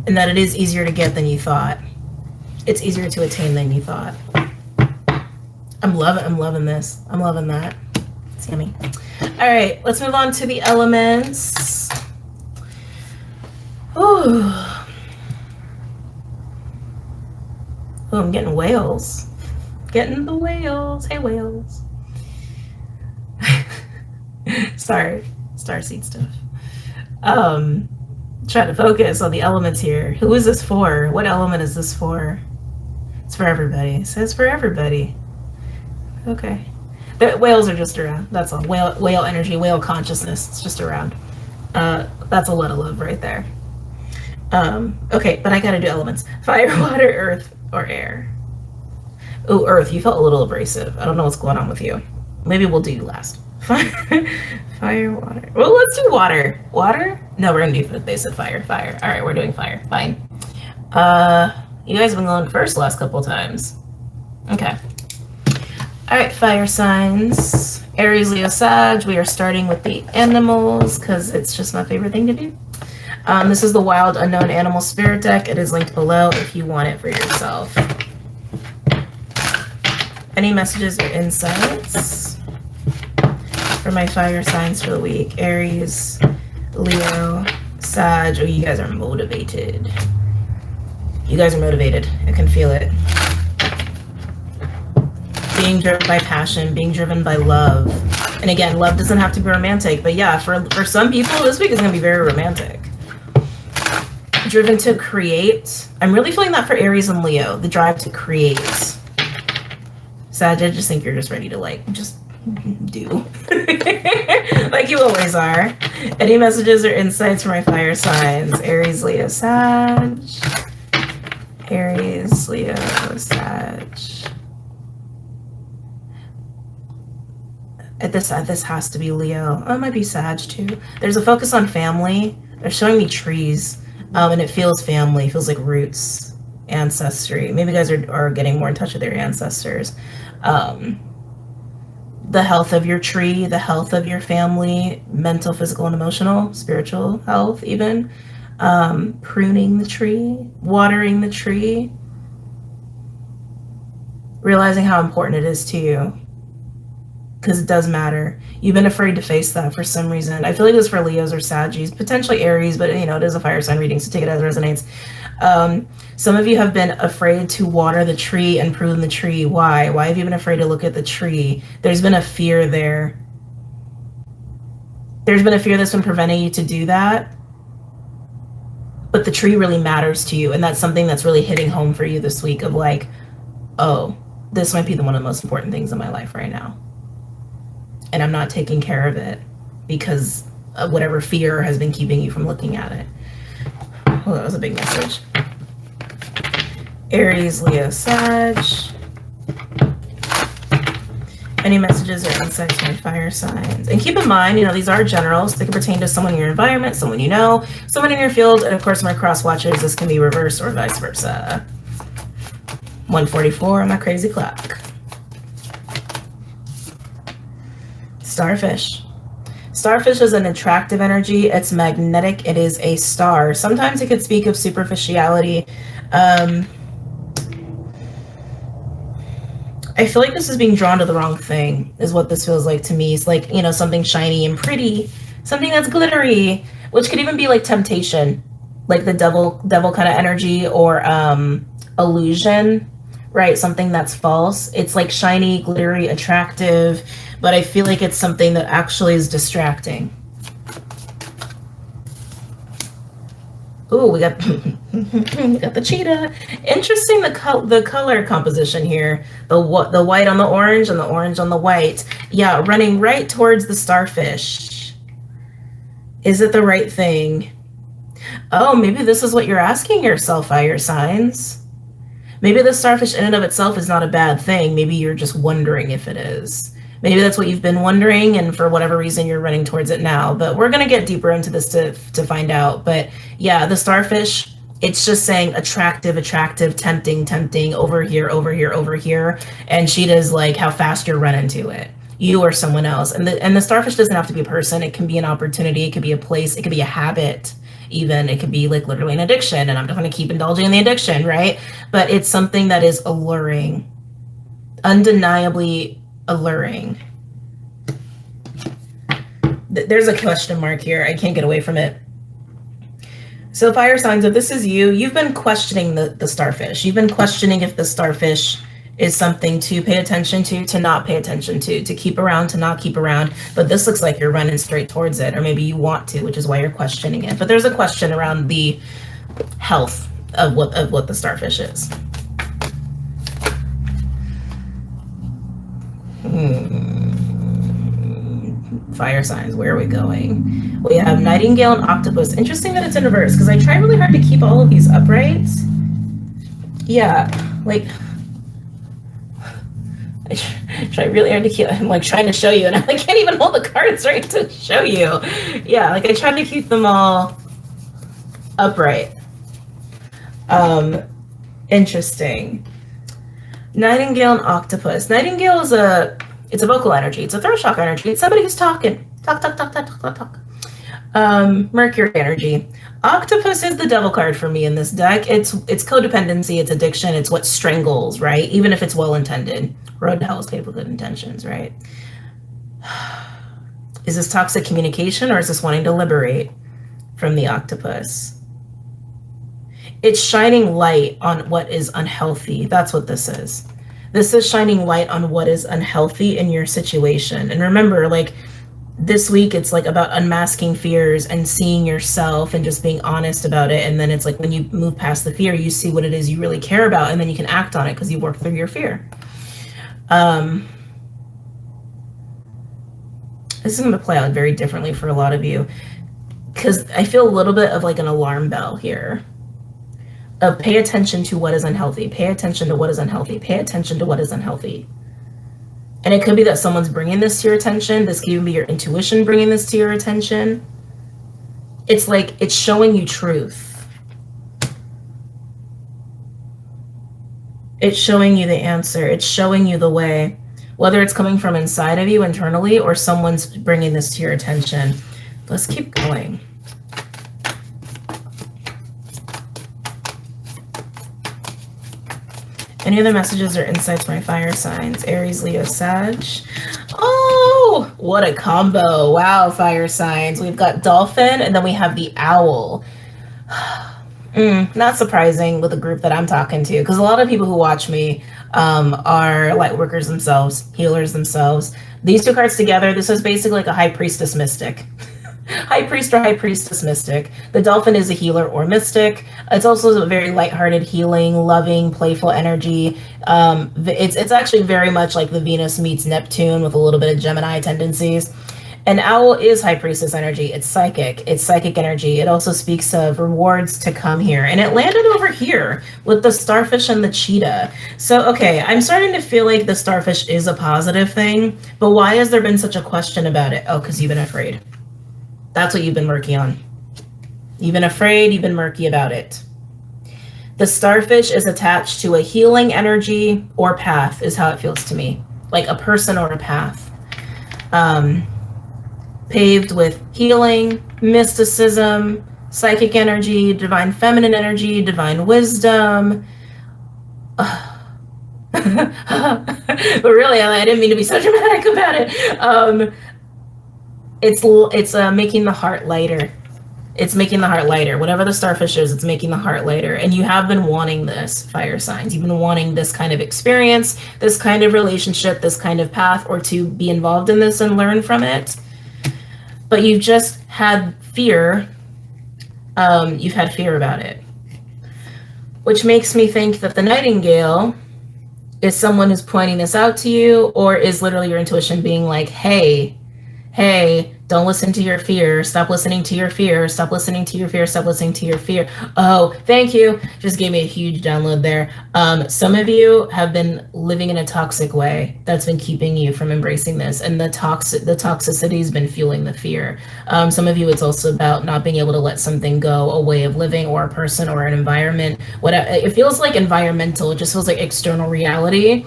and that it is easier to get than you thought. It's easier to attain than you thought. I'm loving this. I'm loving that. It's yummy. All right, let's move on to the elements. Ooh, I'm getting whales. Getting the whales. Hey, whales. Sorry, starseed stuff. Trying to focus on the elements here. Who is this for? What element is this for? It's for everybody. It says for everybody. Okay. The whales are just around. That's all. Whale energy, whale consciousness. It's just around. That's a lot of love right there. Okay, but I gotta do elements. Fire, water, earth, or air. Oh, earth. You felt a little abrasive. I don't know what's going on with you. Maybe we'll do you last. Fire, water. Well, let's do water. Water? No, we're gonna do, they said fire. All right, we're doing fire. Fine. You guys have been going first the last couple of times. Okay. All right, fire signs. Aries, Leo, Sag. We are starting with the animals because it's just my favorite thing to do. This is the Wild Unknown Animal Spirit deck. It is linked below if you want it for yourself. Any messages or insights for my fire signs for the week? Aries, Leo, Sag. Oh, you guys are motivated. You guys are motivated. I can feel it. Being driven by passion, being driven by love. And again, love doesn't have to be romantic, but yeah, for some people, this week is going to be very romantic. Driven to create. I'm really feeling that for Aries and Leo, the drive to create. Sag, I just think you're just ready to like, just do. Like you always are. Any messages or insights for my fire signs? Aries, Leo, Sag. Aries, Leo, Sag. This has to be Leo. Oh, it might be Sag too. There's a focus on family. They're showing me trees, and it feels family. It feels like roots, ancestry. Maybe you guys are getting more in touch with your ancestors. The health of your tree, the health of your family, mental, physical, and emotional, spiritual health even. Pruning the tree, watering the tree, realizing how important it is to you. Because it does matter. You've been afraid to face that for some reason. I feel like this is for Leos or Saggies, potentially Aries, but you know, it is a fire sign reading, so take it as it resonates. Some of you have been afraid to water the tree and prune the tree. Why? Why have you been afraid to look at the tree? There's been a fear there. There's been a fear that's been preventing you to do that. But the tree really matters to you, and that's something that's really hitting home for you this week of like, oh, this might be one of the most important things in my life right now. and I'm not taking care of it because of whatever fear has been keeping you from looking at it. Oh, that was a big message. Aries, Leo, Sag. Any messages or insights from fire signs? And keep in mind, these are generals. They can pertain to someone in your environment, someone you know, someone in your field, and of course my cross watchers, this can be reversed or vice versa. 1:44 on my crazy clock. Starfish. Starfish is an attractive energy. It's magnetic. It is a star. Sometimes it could speak of superficiality. I feel like this is being drawn to the wrong thing, is what this feels like to me. It's like, something shiny and pretty, something that's glittery, which could even be like temptation, like the devil kind of energy, or illusion, right? Something that's false. It's like shiny, glittery, attractive, but I feel like it's something that actually is distracting. Ooh, we got the cheetah. Interesting, the color composition here. The white on the orange and the orange on the white. Yeah, running right towards the starfish. Is it the right thing? Oh, maybe this is what you're asking yourself, fire signs. Maybe the starfish in and of itself is not a bad thing. Maybe you're just wondering if it is. Maybe that's what you've been wondering, and for whatever reason you're running towards it now. But we're going to get deeper into this to find out. But yeah, the starfish, it's just saying attractive, tempting, over here. And Cheetah's like how fast you're running to it. You or someone else. And the starfish doesn't have to be a person. It can be an opportunity. It could be a place. It could be a habit. Even it could be like literally an addiction. And I'm going to keep indulging in the addiction, right? But it's something that is alluring. Undeniably alluring. There's a question mark here. I can't get away from it. So fire signs, if this is you, you've been questioning the starfish. You've been questioning if the starfish is something to pay attention to not pay attention to keep around, to not keep around. But this looks like you're running straight towards it, or maybe you want to, which is why you're questioning it. But there's a question around the health of what the starfish is. Fire signs, where are we going? We have Nightingale and Octopus. Interesting that it's in reverse, because I try really hard to keep all of these upright. Yeah, like I try really hard to keep, I'm like trying to show you, and I can't even hold the cards right to show you. Yeah, like I tried to keep them all upright. Interesting. Nightingale and Octopus. Nightingale is it's a vocal energy. It's a throat chakra energy. It's somebody who's talking. Talk. Mercury energy. Octopus is the devil card for me in this deck. It's codependency, it's addiction, it's what strangles, right? Even if it's well-intended. Road to hell is paved with good intentions, right? Is this toxic communication, or is this wanting to liberate from the octopus? It's shining light on what is unhealthy. That's what this is. This is shining light on what is unhealthy in your situation. And remember, like, this week, it's like about unmasking fears and seeing yourself and just being honest about it. And then it's like when you move past the fear, you see what it is you really care about, and then you can act on it because you work through your fear. This is going to play out very differently for a lot of you, because I feel a little bit of like an alarm bell here. Pay attention to what is unhealthy. Pay attention to what is unhealthy. Pay attention to what is unhealthy. And it could be that someone's bringing this to your attention. This could even be your intuition bringing this to your attention. It's like it's showing you truth. It's showing you the answer. It's showing you the way. Whether it's coming from inside of you internally or someone's bringing this to your attention. Let's keep going. Any other messages or insights for my fire signs? Aries, Leo, Sag. Oh, what a combo. Wow, fire signs. We've got dolphin, and then we have the owl. Not surprising with the group that I'm talking to, because a lot of people who watch me are light workers themselves, healers themselves. These two cards together, this is basically like a high priestess mystic. High priest or high priestess mystic. The dolphin is a healer or mystic. It's also a very lighthearted, healing, loving, playful energy. It's actually very much like the Venus meets Neptune with a little bit of Gemini tendencies. An owl is high priestess energy. It's psychic energy. It also speaks of rewards to come here. And it landed over here with the starfish and the cheetah. So, okay, I'm starting to feel like the starfish is a positive thing, but why has there been such a question about it? Oh, because you've been afraid. That's what you've been working on. You've been afraid, you've been murky about it. The starfish is attached to a healing energy or path is how it feels to me. Like a person or a path. Paved with healing, mysticism, psychic energy, divine feminine energy, divine wisdom. But really, I didn't mean to be so dramatic about it. It's making the heart lighter. It's making the heart lighter. Whatever the starfish is, it's making the heart lighter. And you have been wanting this, fire signs. You've been wanting this kind of experience, this kind of relationship, this kind of path, or to be involved in this and learn from it. But you've just had fear. You've had fear about it. Which makes me think that the nightingale is someone who's pointing this out to you, or is literally your intuition being like, hey, don't listen to your fear. Stop listening to your fear. Stop listening to your fear. Stop listening to your fear. Oh, thank you. Just gave me a huge download there. Some of you have been living in a toxic way that's been keeping you from embracing this. And the toxicity has been fueling the fear. Some of you, it's also about not being able to let something go, a way of living or a person or an environment. It feels like environmental. It just feels like external reality.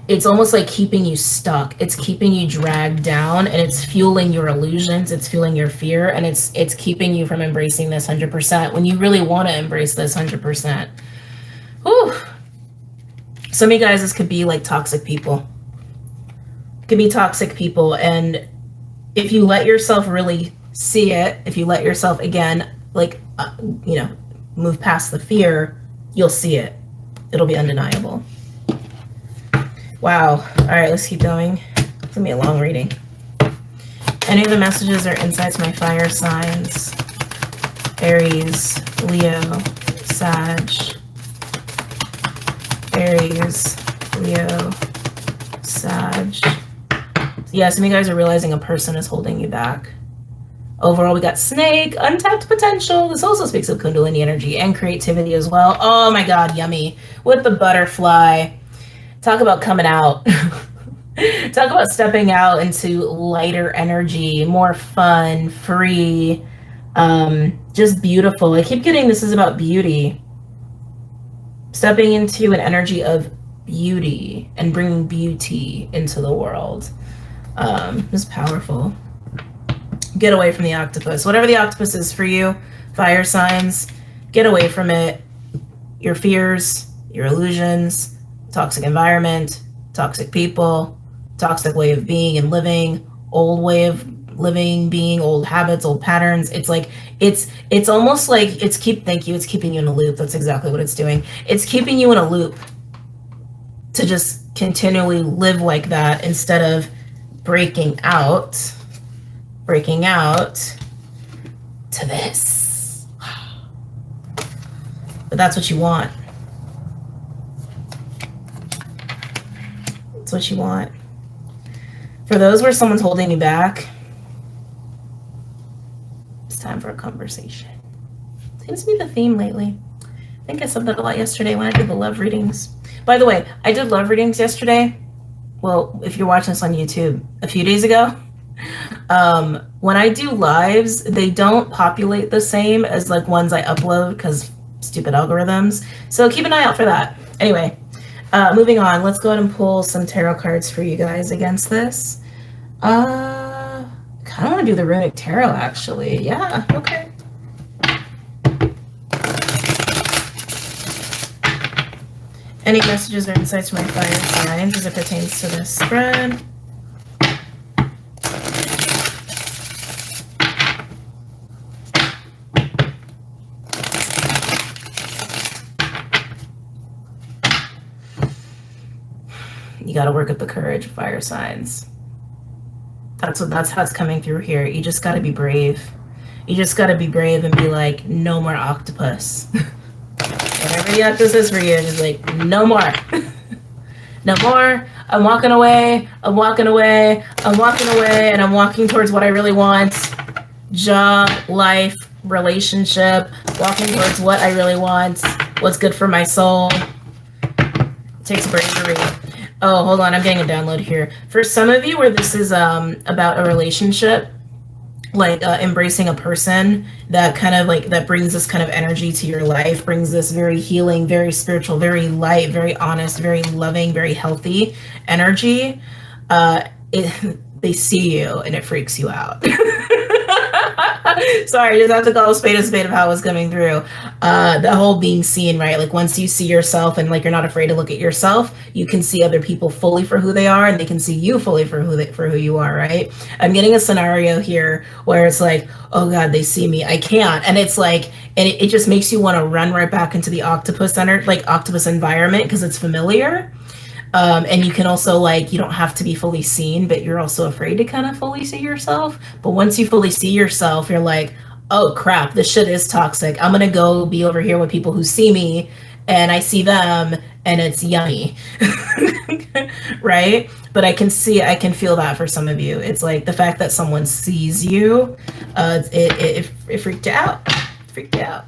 It's almost like keeping you stuck. It's keeping you dragged down, and it's fueling your illusions. It's fueling your fear, and it's keeping you from embracing this 100% when you really want to embrace this 100%. Whew. Some of you guys, this could be like toxic people. It could be toxic people, and if you let yourself really see it, if you let yourself, again, like, move past the fear, you'll see it. It'll be undeniable. Wow. All right, let's keep going. It's gonna be a long reading. Any of the messages or insights, my fire signs? Aries, Leo, Sag. Aries, Leo, Sag. Yeah, some of you guys are realizing a person is holding you back. Overall, we got snake, untapped potential. This also speaks of Kundalini energy and creativity as well. Oh my God, yummy. With the butterfly. Talk about coming out. Talk about stepping out into lighter energy, more fun, free, just beautiful. I keep getting this is about beauty. Stepping into an energy of beauty and bringing beauty into the world. This is powerful. Get away from the octopus. Whatever the octopus is for you, fire signs, get away from it. Your fears, your illusions, toxic environment, toxic people, toxic way of being and living, old way of living, being, old habits, old patterns. It's like, it's almost like thank you, it's keeping you in a loop. That's exactly what it's doing. It's keeping you in a loop to just continually live like that instead of breaking out to this. But that's what you want. It's what you want. For those where someone's holding you back, it's time for a conversation. Seems to be the theme lately. I think I said that a lot yesterday when I did the love readings. By the way, I did love readings yesterday. Well, if you're watching this on YouTube, a few days ago. When I do lives, they don't populate the same as like ones I upload because stupid algorithms. So keep an eye out for that. Anyway, moving on. Let's go ahead and pull some tarot cards for you guys against this. I kind of want to do the runic tarot, actually. Yeah, okay. Any messages or insights from my fire signs as it pertains to this spread? You got to work up the courage, fire signs. That's how it's coming through here. You just got to be brave. You just got to be brave and be like, no more octopus. Whatever the octopus is for you, just like, no more. No more. I'm walking away. I'm walking away. I'm walking away. And I'm walking towards what I really want. Job, life, relationship. Walking towards what I really want. What's good for my soul. It takes bravery. Oh, hold on. I'm getting a download here. For some of you where this is about a relationship, like embracing a person that kind of like that brings this kind of energy to your life, brings this very healing, very spiritual, very light, very honest, very loving, very healthy energy, they see you and it freaks you out. Sorry, just have to call a spade of how it was coming through. The whole being seen, right? Like once you see yourself and like you're not afraid to look at yourself, you can see other people fully for who they are, and they can see you fully for who you are, right? I'm getting a scenario here where it's like, oh God, they see me, I can't, and it's like, and it just makes you want to run right back into the octopus environment because it's familiar. And you can also like, you don't have to be fully seen, but you're also afraid to kind of fully see yourself. But once you fully see yourself, you're like, oh crap, this shit is toxic. I'm going to go be over here with people who see me and I see them and it's yummy. Right? But I can feel that for some of you. It's like the fact that someone sees you, it freaked you out. Freaked you out.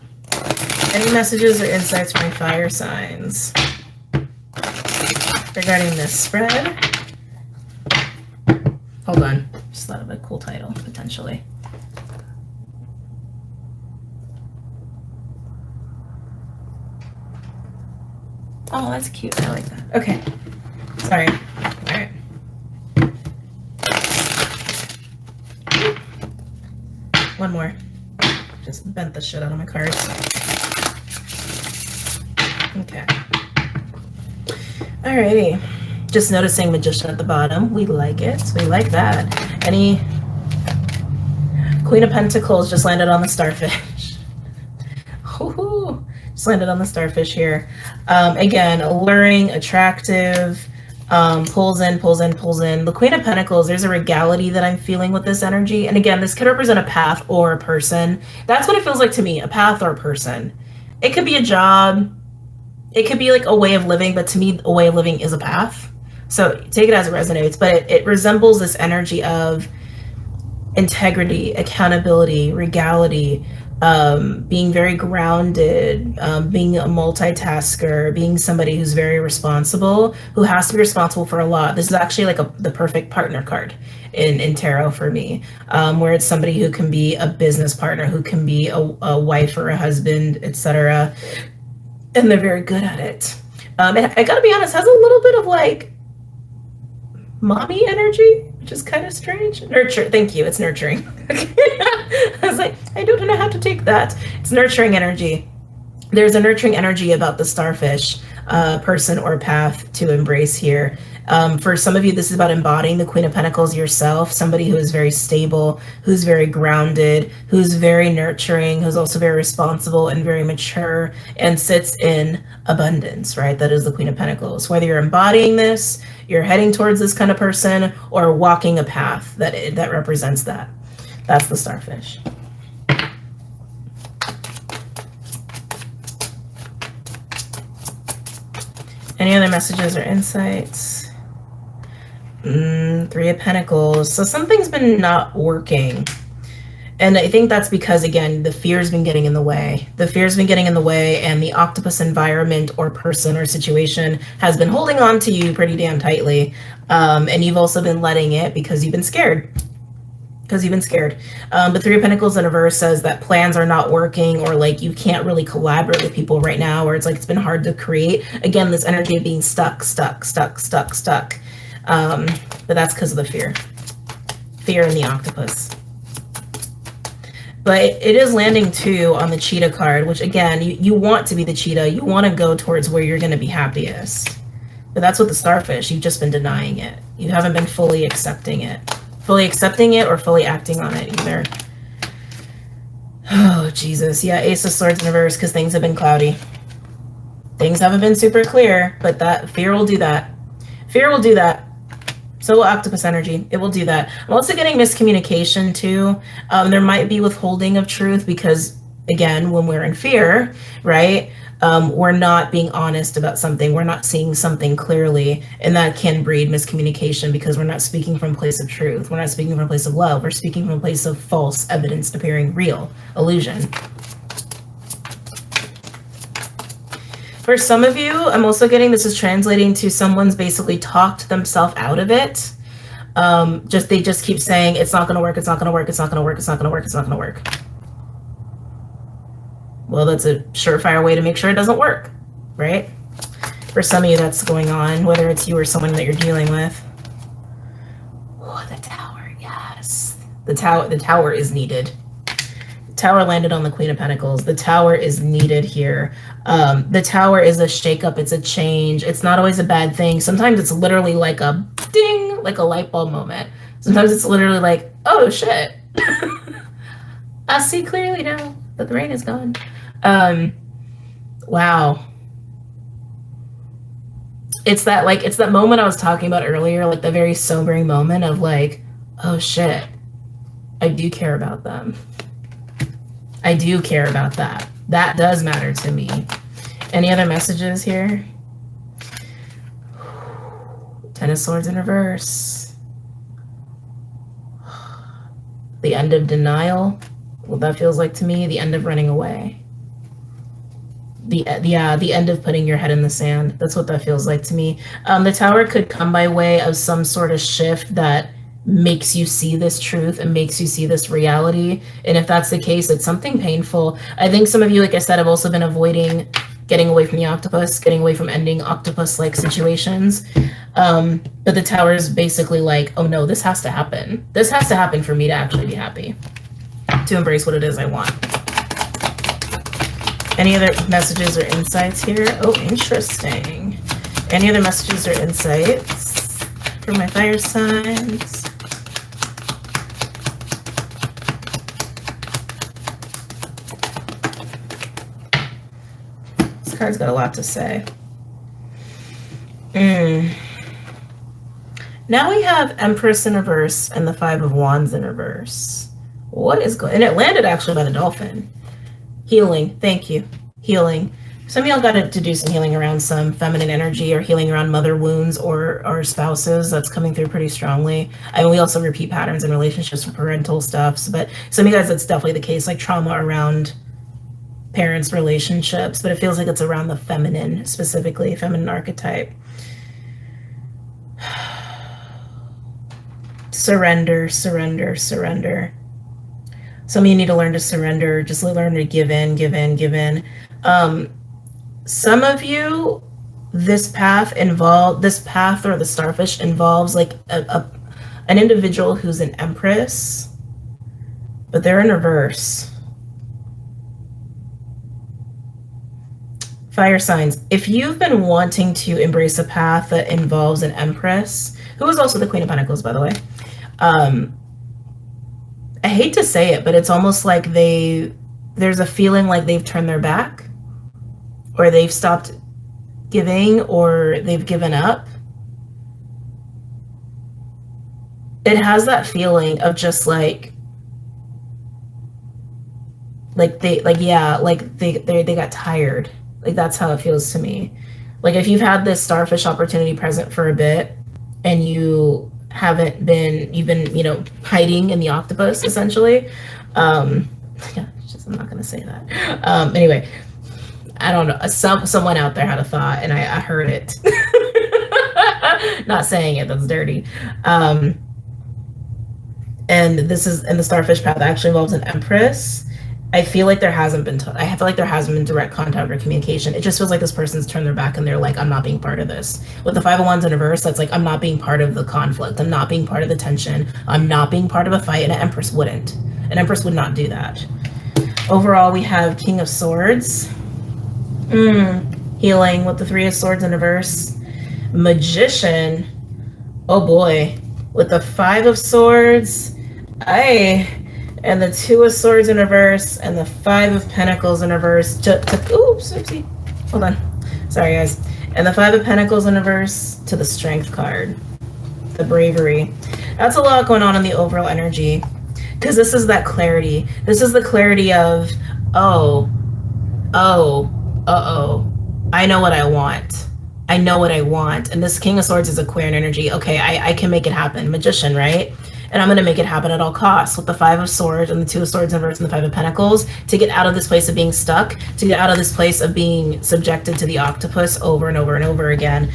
Any messages or insights from my fire signs regarding this spread? Hold on, just thought of a cool title, potentially. Oh, that's cute, I like that. Okay, sorry, all right. One more, just bent the shit out of my cards. Okay. Alrighty, just noticing Magician at the bottom. We like it. We like that. Any Queen of Pentacles just landed on the starfish. Woohoo! Just landed on the starfish here. Again, alluring, attractive, pulls in, pulls in, pulls in. The Queen of Pentacles, there's a regality that I'm feeling with this energy. And again, this could represent a path or a person. That's what it feels like to me, a path or a person. It could be a job. It could be like a way of living, but to me, a way of living is a path. So take it as it resonates, but it resembles this energy of integrity, accountability, regality, being very grounded, being a multitasker, being somebody who's very responsible, who has to be responsible for a lot. This is actually like the perfect partner card in tarot for me, where it's somebody who can be a business partner, who can be a wife or a husband, etc. And they're very good at it. And I gotta be honest, has a little bit of like mommy energy, which is kind of strange. Nurture, thank you, it's nurturing. I was like, I don't know how to take that. It's nurturing energy. There's a nurturing energy about the starfish person or path to embrace here. For some of you, this is about embodying the Queen of Pentacles yourself, somebody who is very stable, who's very grounded, who's very nurturing, who's also very responsible and very mature and sits in abundance, right? That is the Queen of Pentacles. Whether you're embodying this, you're heading towards this kind of person, or walking a path that represents that. That's the starfish. Any other messages or insights? Three of Pentacles. So something's been not working. And I think that's because, again, the fear's been getting in the way. The fear's been getting in the way, and the octopus environment or person or situation has been holding on to you pretty damn tightly. And you've also been letting it because you've been scared. But Three of Pentacles in reverse says that plans are not working, or like you can't really collaborate with people right now, or it's like it's been hard to create. Again, this energy of being stuck. But that's because of the fear in the octopus. But it is landing too on the cheetah card, which again, you want to be the cheetah. You want to go towards where you're going to be happiest. But that's with the starfish. You've just been denying it. You haven't been fully accepting it. Fully accepting it or fully acting on it either. Oh, Jesus. Yeah, Ace of Swords in reverse because things have been cloudy. Things haven't been super clear, but that fear will do that. Fear will do that. So will octopus energy. It will do that. I'm also getting miscommunication too. There might be withholding of truth because, again, when we're in fear, right, we're not being honest about something. We're not seeing something clearly. And that can breed miscommunication because we're not speaking from a place of truth. We're not speaking from a place of love. We're speaking from a place of false evidence appearing real, illusion. For some of you, I'm also getting this is translating to someone's basically talked themselves out of it. They just keep saying it's not going to work, it's not going to work, it's not going to work, it's not going to work, it's not going to work. Well, that's a surefire way to make sure it doesn't work, right? For some of you, that's going on, whether it's you or someone that you're dealing with. Oh, the tower, yes. The tower is needed. Tower landed on the Queen of Pentacles. The tower is needed here. The tower is a shakeup. It's a change. It's not always a bad thing. Sometimes it's literally like a ding, like a light bulb moment. Sometimes it's literally like, oh shit. I see clearly now that the rain is gone. Wow. It's that moment I was talking about earlier, like the very sobering moment of like, oh shit, I do care about them. I do care about that. That does matter to me. Any other messages here? Ten of Swords in reverse. The end of denial. What that feels like to me, the end of running away. The end of putting your head in the sand. That's what that feels like to me. The tower could come by way of some sort of shift that makes you see this truth and makes you see this reality. And if that's the case, it's something painful. I think some of you, like I said, have also been avoiding getting away from the octopus, getting away from ending octopus-like situations. But the tower is basically like, oh no, this has to happen. This has to happen for me to actually be happy, to embrace what it is I want. Any other messages or insights here? Oh, interesting. Any other messages or insights for my fire signs? This card's got a lot to say. Now we have Empress in reverse and the Five of Wands in reverse. What is going on? And it landed actually by the dolphin. Healing. Thank you. Healing. Some of y'all got to do some healing around some feminine energy or healing around mother wounds or spouses. That's coming through pretty strongly. I mean, we also repeat patterns in relationships with parental stuff. But some of you guys, that's definitely the case, like trauma around parents' relationships. But it feels like it's around the feminine, specifically, feminine archetype. Surrender, surrender, surrender. Some of you need to learn to surrender, just learn to give in, give in, give in. Some of you, this path or the starfish involves like an individual who's an empress, but they're in reverse. Fire signs. If you've been wanting to embrace a path that involves an empress, who is also the Queen of Pentacles, by the way, I hate to say it, but it's almost like there's a feeling like they've turned their back, or they've stopped giving, or they've given up. It has that feeling of just they got tired. Like that's how it feels to me. Like if you've had this starfish opportunity present for a bit and you've been hiding in the octopus essentially. I'm not gonna say that. Anyway, I don't know. Someone out there had a thought and I heard it. Not saying it, that's dirty. And the starfish path actually involves an empress. I feel like there hasn't been direct contact or communication. It just feels like this person's turned their back and they're like, I'm not being part of this. With the Five of Wands in reverse, that's like, I'm not being part of the conflict. I'm not being part of the tension. I'm not being part of a fight. And an empress wouldn't. An empress would not do that. Overall, we have King of Swords. Healing with the Three of Swords in reverse. Magician. Oh boy. With the Five of Swords. And the Two of Swords in reverse and the Five of Pentacles in reverse. Oops, oopsie. Hold on. Sorry, guys. And the Five of Pentacles in reverse to the Strength card. the bravery. That's a lot going on in the overall energy, because this is that clarity. This is the clarity of, oh, I know what I want. I know what I want. And this King of Swords is Aquarian energy. Okay, I can make it happen. Magician, right? And I'm going to make it happen at all costs, with the Five of Swords and the Two of Swords inverse and the Five of Pentacles, to get out of this place of being stuck, to get out of this place of being subjected to the octopus over and over and over again.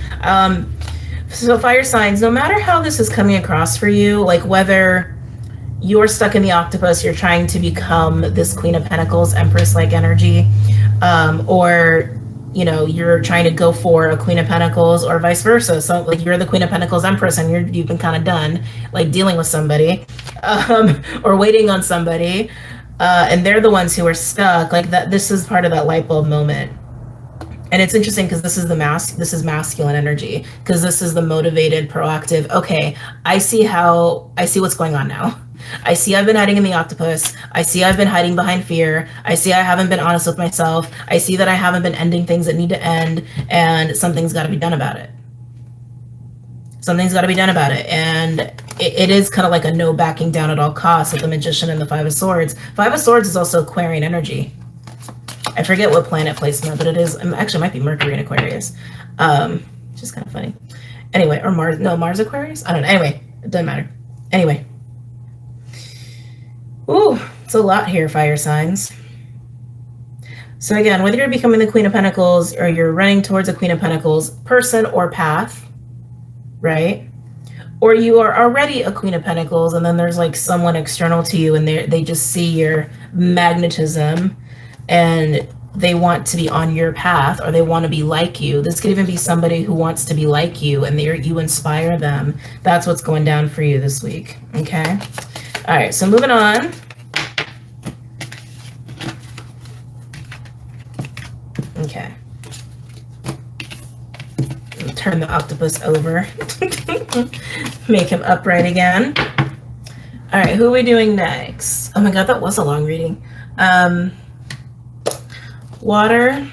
So fire signs, no matter how this is coming across for you, like whether you're stuck in the octopus, you're trying to become this Queen of Pentacles, Empress-like energy, or you know, you're trying to go for a Queen of Pentacles, or vice versa. So like you're the Queen of Pentacles Empress and you've been kind of done like dealing with somebody, or waiting on somebody, and they're the ones who are stuck. Like that, this is part of that light bulb moment. And it's interesting because this is masculine energy, because this is the motivated, proactive. Okay, I see what's going on now. I see I've been hiding in the octopus. I see I've been hiding behind fear. I see I haven't been honest with myself. I see that I haven't been ending things that need to end, and something's got to be done about it. Something's got to be done about it. And it is kind of like a no backing down at all costs with the Magician and the Five of Swords. Five of Swords is also Aquarian energy. I forget what planet placement, but it is, actually it might be Mercury in Aquarius. Which is kind of funny. Anyway, or Mars, no, Mars Aquarius? I don't know. Anyway, it doesn't matter. Anyway. Ooh, it's a lot here, fire signs. So again, whether you're becoming the Queen of Pentacles or you're running towards a Queen of Pentacles person or path, right? Or you are already a Queen of Pentacles and then there's like someone external to you and they just see your magnetism and they want to be on your path, or they want to be like you. This could even be somebody who wants to be like you and you inspire them. That's what's going down for you this week, okay? All right, so moving on. Okay. Turn the octopus over. Make him upright again. All right, who are we doing next? Oh my God, that was a long reading. Water,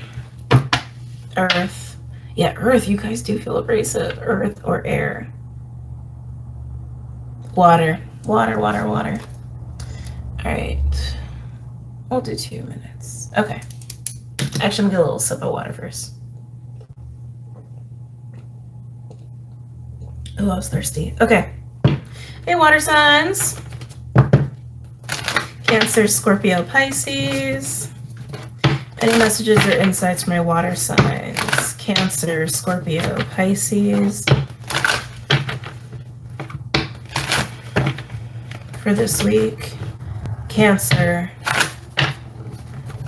earth. Yeah, earth, you guys do feel abrasive. Earth or air. Water. Water. All right. We'll do 2 minutes. Okay. Actually, I'm gonna get a little sip of water first. Oh, I was thirsty. Okay. Hey, water signs. Cancer, Scorpio, Pisces. Any messages or insights from my water signs? Cancer, Scorpio, Pisces. For this week. Cancer,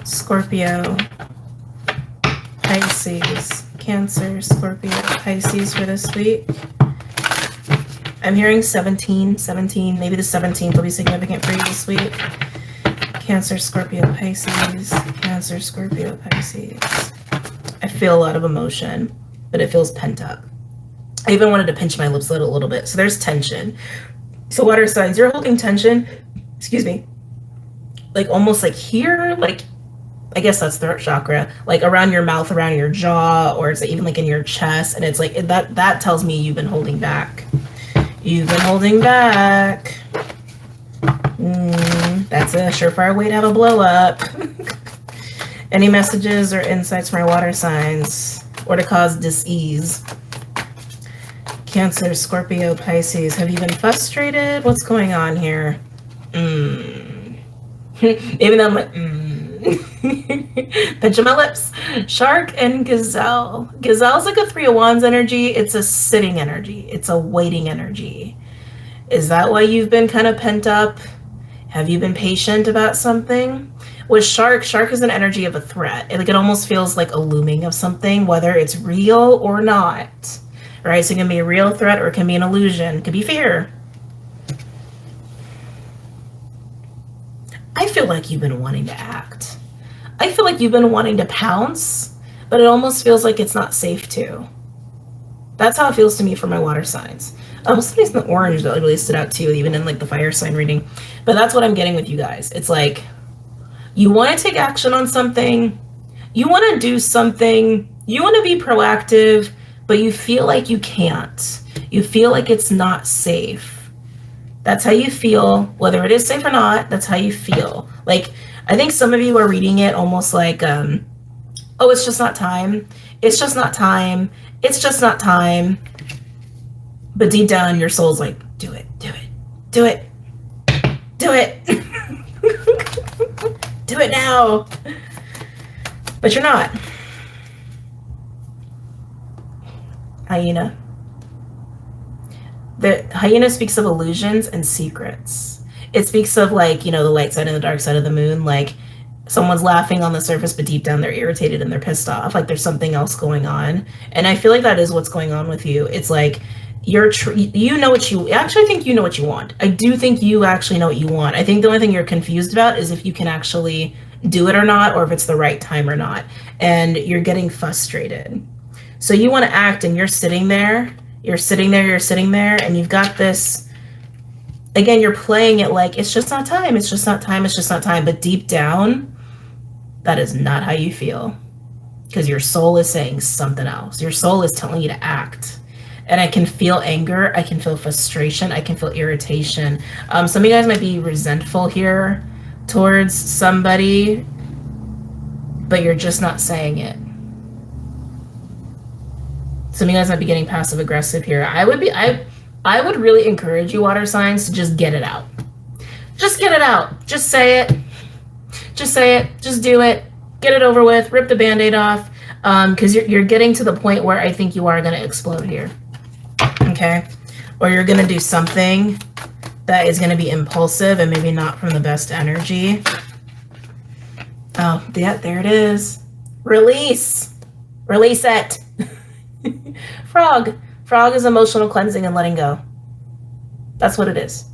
Scorpio, Pisces. Cancer, Scorpio, Pisces for this week. I'm hearing 17, maybe the 17th will be significant for you this week. Cancer, Scorpio, Pisces. Cancer, Scorpio, Pisces. I feel a lot of emotion, but it feels pent up. I even wanted to pinch my lips a little bit. So there's tension. So water signs, you're holding tension, excuse me, like almost like here, like, I guess that's throat chakra, like around your mouth, around your jaw, or it's even like in your chest. And it's like, that tells me you've been holding back. You've been holding back. That's a surefire way to have a blow up. Any messages or insights from our water signs, or to cause dis-ease? Cancer, Scorpio, Pisces. Have you been frustrated? What's going on here? Even though I'm like, pinching my lips. Shark and Gazelle. Gazelle's like a Three of Wands energy. It's a sitting energy. It's a waiting energy. Is that why you've been kind of pent up? Have you been patient about something? With Shark is an energy of a threat. It almost feels like a looming of something, whether it's real or not. Right? So it can be a real threat or it can be an illusion. It could be fear. I feel like you've been wanting to act. I feel like you've been wanting to pounce, but it almost feels like it's not safe to. That's how it feels to me for my water signs. Somebody's in the orange that really stood out too, even in like the fire sign reading. But that's what I'm getting with you guys. It's like, you want to take action on something, you want to do something, you want to be proactive, but you feel like you can't. You feel like it's not safe. That's how you feel, whether it is safe or not. That's how you feel. Like, I think some of you are reading it almost like, oh, it's just not time. It's just not time. It's just not time. But deep down, your soul's like, do it, do it, do it, do it. Do it now. But you're not. Hyena. The hyena speaks of illusions and secrets. It speaks of, like, you know, the light side and the dark side of the moon. Like, someone's laughing on the surface, but deep down they're irritated and they're pissed off. Like, there's something else going on. And I feel like that is what's going on with you. It's like, you know what you actually think you know what you want. I do think you actually know what you want. I think the only thing you're confused about is if you can actually do it or not, or if it's the right time or not. And you're getting frustrated. So you want to act, and you're sitting there, and you've got this, again, you're playing it like, it's just not time, it's just not time, it's just not time. But deep down, that is not how you feel, because your soul is saying something else. Your soul is telling you to act. And I can feel anger, I can feel frustration, I can feel irritation. Some of you guys might be resentful here towards somebody, but you're just not saying it. Some of you guys might be getting passive aggressive here. I would really encourage you, water signs, to just get it out. Just get it out. Just say it. Just say it. Just do it. Get it over with. Rip the Band-Aid off. Because you're getting to the point where I think you are going to explode here. Okay? Or you're going to do something that is going to be impulsive and maybe not from the best energy. Oh, yeah, there it is. Release. Release it. Frog. Frog is emotional cleansing and letting go. That's what it is.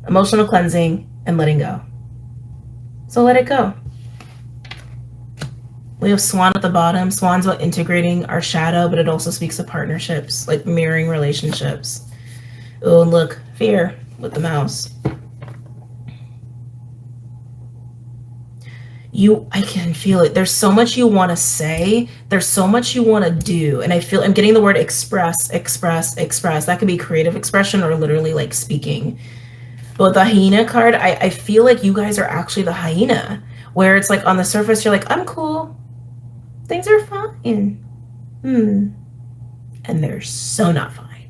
Emotional cleansing and letting go. So let it go. We have Swan at the bottom. Swan's about integrating our shadow, but it also speaks of partnerships, like mirroring relationships. Oh, and look, fear with the mouse. I can feel it. There's so much you want to say. There's so much you want to do. And I'm getting the word express. That could be creative expression or literally like speaking. But with the hyena card, I feel like you guys are actually the hyena, where it's like on the surface, you're like, I'm cool. Things are fine. And they're so not fine.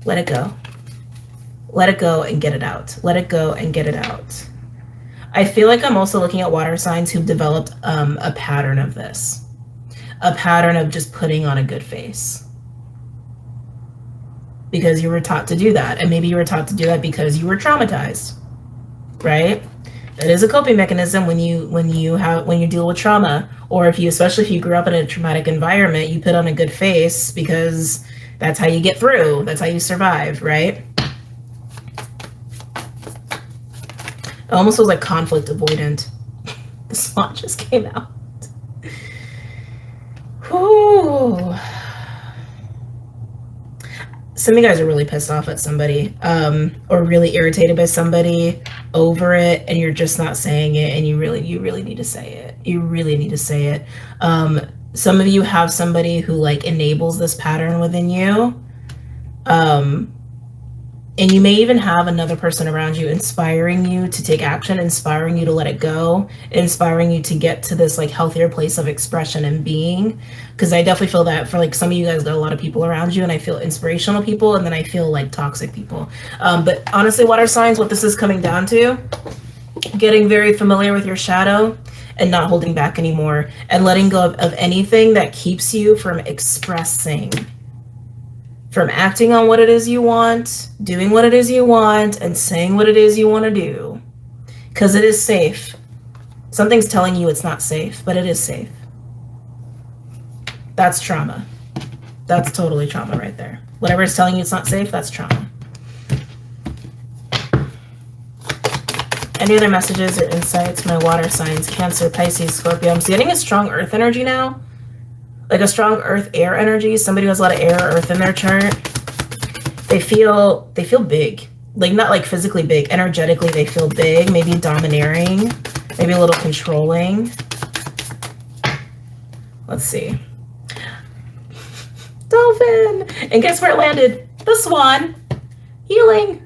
Let it go. Let it go and get it out. Let it go and get it out. I feel like I'm also looking at water signs who've developed a pattern of this. A pattern of just putting on a good face. Because you were taught to do that. And maybe you were taught to do that because you were traumatized. Right? It is a coping mechanism when you deal with trauma, or especially if you grew up in a traumatic environment, you put on a good face because that's how you get through. That's how you survive, right? It almost feels like conflict avoidant. The swan just came out. Whew. Some of you guys are really pissed off at somebody, or really irritated by somebody over it, and you're just not saying it, and you really need to say it. You really need to say it. Some of you have somebody who like enables this pattern within you. And you may even have another person around you inspiring you to take action, inspiring you to let it go, inspiring you to get to this like healthier place of expression and being. Because I definitely feel that for like some of you guys got a lot of people around you, and I feel inspirational people, and then I feel like toxic people. But honestly, water signs, what this is coming down to, getting very familiar with your shadow and not holding back anymore, and letting go of anything that keeps you from expressing, from acting on what it is you want, doing what it is you want, and saying what it is you want to do. Because it is safe. Something's telling you it's not safe, but it is safe. That's trauma. That's totally trauma right there. Whatever is telling you it's not safe, that's trauma. Any other messages or insights? My water signs, Cancer, Pisces, Scorpio. I'm getting a strong earth energy now. Like a strong earth air energy. Somebody who has a lot of air or earth in their chart. They feel big. Like not like physically big. Energetically they feel big. Maybe domineering. Maybe a little controlling. Let's see. Dolphin. And guess where it landed? The swan. Healing.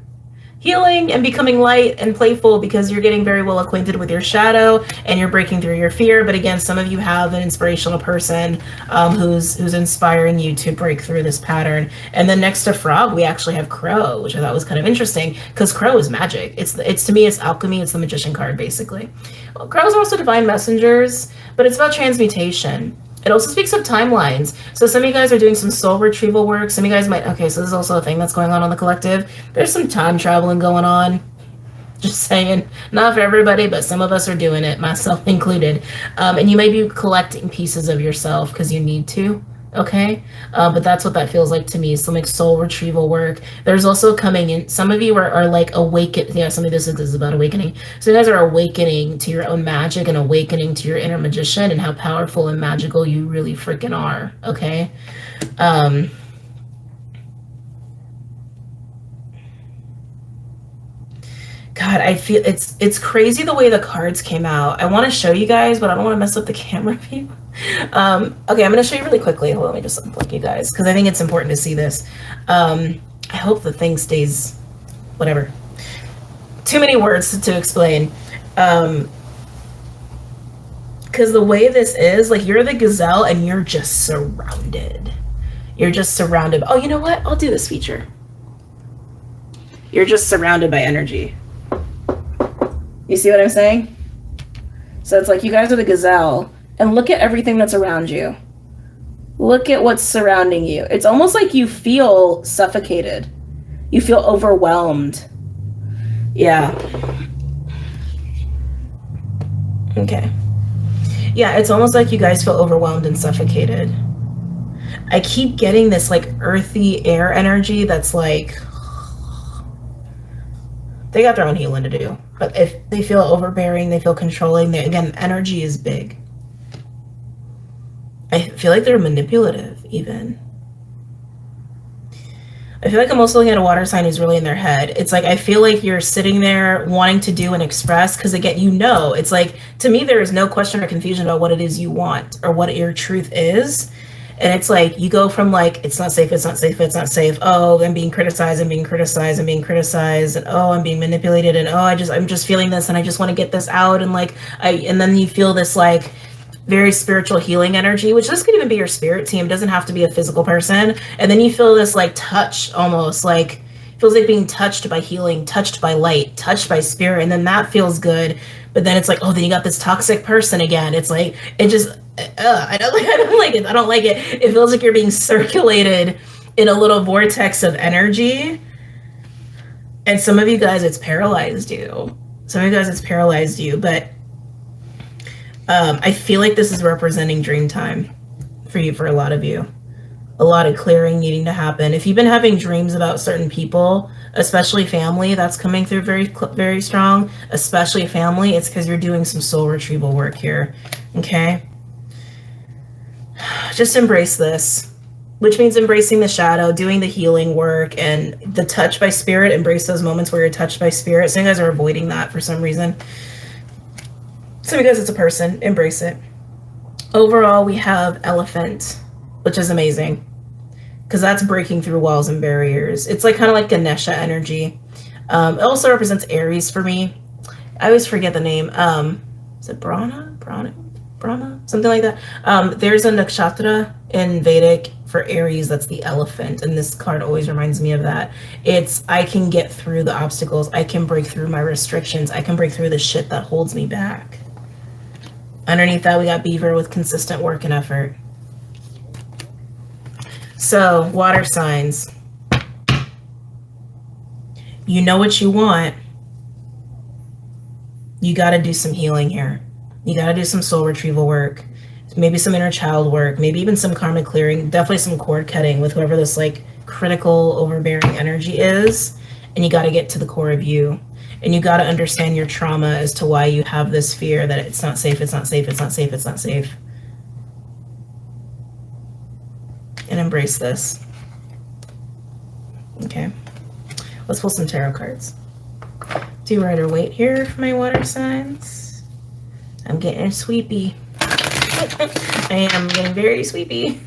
Healing and becoming light and playful because you're getting very well acquainted with your shadow and you're breaking through your fear. But again, some of you have an inspirational person who's inspiring you to break through this pattern. And then next to frog, we actually have crow, which I thought was kind of interesting because crow is magic. It's to me, it's alchemy. It's the magician card, basically. Well, crows are also divine messengers, but it's about transmutation. It also speaks of timelines. So some of you guys are doing some soul retrieval work. Some of you guys might, okay, so this is also a thing that's going on the collective. There's some time traveling going on. Just saying, not for everybody, but some of us are doing it, myself included. And you may be collecting pieces of yourself because you need to, okay? But that's what that feels like to me, some like soul retrieval work. There's also coming in, some of you are like awakened, yeah, some of this is about awakening. So you guys are awakening to your own magic and awakening to your inner magician and how powerful and magical you really freaking are, okay? God, I feel it's crazy the way the cards came out. I want to show you guys, but I don't want to mess up the camera view. Okay, I'm going to show you really quickly. Hold on, let me just unplug you guys because I think it's important to see this. I hope the thing stays, whatever. Too many words to explain. Because the way this is, like you're the gazelle and you're just surrounded. You're just surrounded. Oh, you know what? I'll do this feature. You're just surrounded by energy. You see what I'm saying? So it's like you guys are the gazelle and look at everything that's around you. Look at what's surrounding you. It's almost like you feel suffocated. You feel overwhelmed. Yeah. Okay. Yeah, it's almost like you guys feel overwhelmed and suffocated. I keep getting this like earthy air energy that's like, they got their own healing to do. But if they feel overbearing, they feel controlling, again, energy is big. I feel like they're manipulative, even. I feel like I'm also looking at a water sign who's really in their head. It's like, I feel like you're sitting there wanting to do and express, because again, you know, it's like, to me, there is no question or confusion about what it is you want or what your truth is. And it's like, you go from like, it's not safe, it's not safe, it's not safe. Oh, I'm being criticized, I'm being criticized, I'm being criticized. And oh, I'm being manipulated. And oh, I'm just feeling this and I just want to get this out. And like, and then you feel this like very spiritual healing energy, which this could even be your spirit team. It doesn't have to be a physical person. And then you feel this like touch, almost like, feels like being touched by healing, touched by light, touched by spirit. And then that feels good. But then it's like, oh, then you got this toxic person again. It's like, it just, I don't like it. I don't like it. It feels like you're being circulated in a little vortex of energy. And some of you guys, it's paralyzed you. Some of you guys, it's paralyzed you. But I feel like this is representing dream time for you, for a lot of you. A lot of clearing needing to happen. If you've been having dreams about certain people, especially family, that's coming through very, very strong, especially family, it's because you're doing some soul retrieval work here, okay? Just embrace this, which means embracing the shadow, doing the healing work, and the touch by spirit. Embrace those moments where you're touched by spirit. Some of you guys are avoiding that for some reason. Some of you guys, it's a person. Embrace it. Overall, we have elephant, which is amazing because that's breaking through walls and barriers. It's like kind of like Ganesha energy. It also represents Aries for me. I always forget the name. Is it Brahma, something like that. There's a nakshatra in Vedic for Aries that's the elephant, and this card always reminds me of that. It's, I can get through the obstacles, I can break through my restrictions, I can break through the shit that holds me back. Underneath that, we got Beaver with consistent work and effort. So, water signs. You know what you want. You got to do some healing here. You got to do some soul retrieval work. Maybe some inner child work. Maybe even some karmic clearing. Definitely some cord cutting with whoever this like critical, overbearing energy is. And you got to get to the core of you. And you got to understand your trauma as to why you have this fear that it's not safe, it's not safe, it's not safe, it's not safe. And embrace this. Okay. Let's pull some tarot cards. Do Rider Waite here for my water signs. I'm getting sweepy. I am getting very sweepy.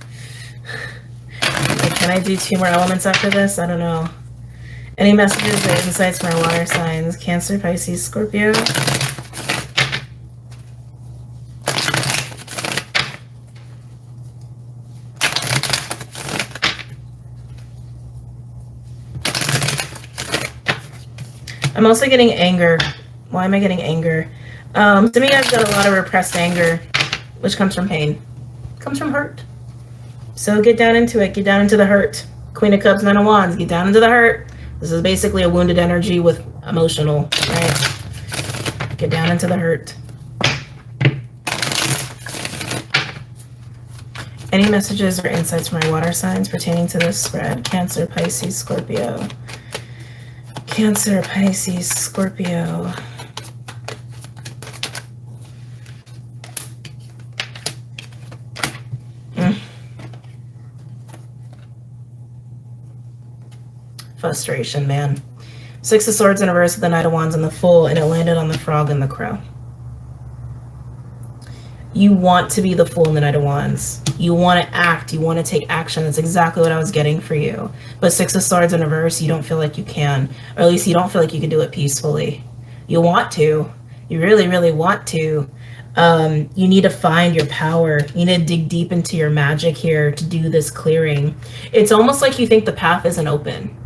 Can I do 2 more elements after this? I don't know. Any messages or insights for my water signs? Cancer, Pisces, Scorpio. I'm also getting anger. Why am I getting anger? Some of you guys got a lot of repressed anger, which comes from pain. Comes from hurt. So get down into it. Get down into the hurt. Queen of Cups, Nine of Wands. Get down into the hurt. This is basically a wounded energy with emotional, right? Get down into the hurt. Any messages or insights for my water signs pertaining to this spread? Cancer, Pisces, Scorpio. Cancer, Pisces, Scorpio. Frustration, man. 6 of Swords in reverse with the Knight of Wands and the Fool, and it landed on the Frog and the Crow. You want to be the Fool and the Knight of Wands. You want to act. You want to take action. That's exactly what I was getting for you. But 6 of Swords in reverse, you don't feel like you can. Or at least you don't feel like you can do it peacefully. You want to. You really, really want to. You need to find your power. You need to dig deep into your magic here to do this clearing. It's almost like you think the path isn't open.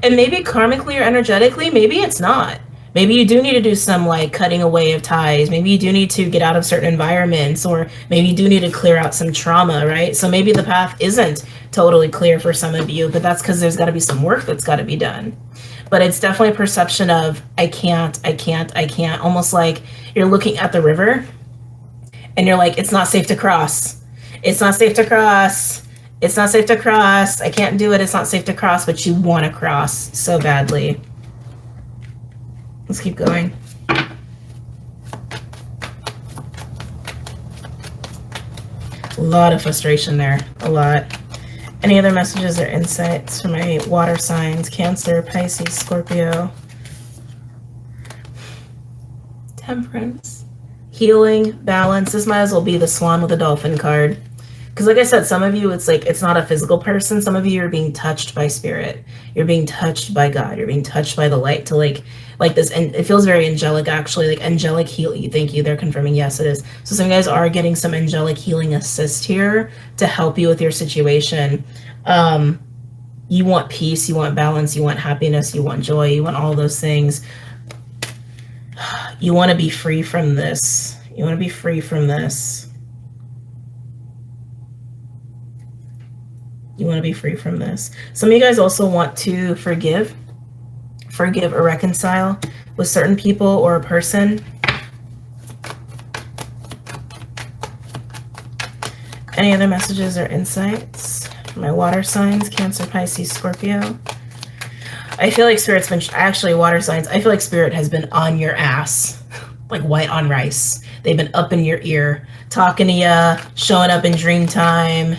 And maybe karmically or energetically, maybe it's not. Maybe you do need to do some like cutting away of ties. Maybe you do need to get out of certain environments, or maybe you do need to clear out some trauma, right? So maybe the path isn't totally clear for some of you, but that's because there's got to be some work that's got to be done. But it's definitely a perception of I can't, almost like you're looking at the river and you're like, it's not safe to cross. It's not safe to cross. It's not safe to cross. I can't do it. It's not safe to cross, but you want to cross so badly. Let's keep going. A lot of frustration there. A lot. Any other messages or insights for my water signs? Cancer, Pisces, Scorpio. Temperance. Healing, balance. This might as well be the Swan with a Dolphin card. Because like I said, some of you, it's like, it's not a physical person. Some of you are being touched by spirit. You're being touched by God. You're being touched by the light to like this. And it feels very angelic, actually, like angelic healing. Thank you. They're confirming. Yes, it is. So some of you guys are getting some angelic healing assist here to help you with your situation. You want peace. You want balance. You want happiness. You want joy. You want all those things. You want to be free from this. You want to be free from this. You want to be free from this. Some of you guys also want to forgive or reconcile with certain people or a person. Any other messages or insights for my water signs? Cancer, Pisces, Scorpio. I feel like Spirit's been, actually water signs, I feel like Spirit has been on your ass, like white on rice. They've been up in your ear, talking to you, showing up in dream time.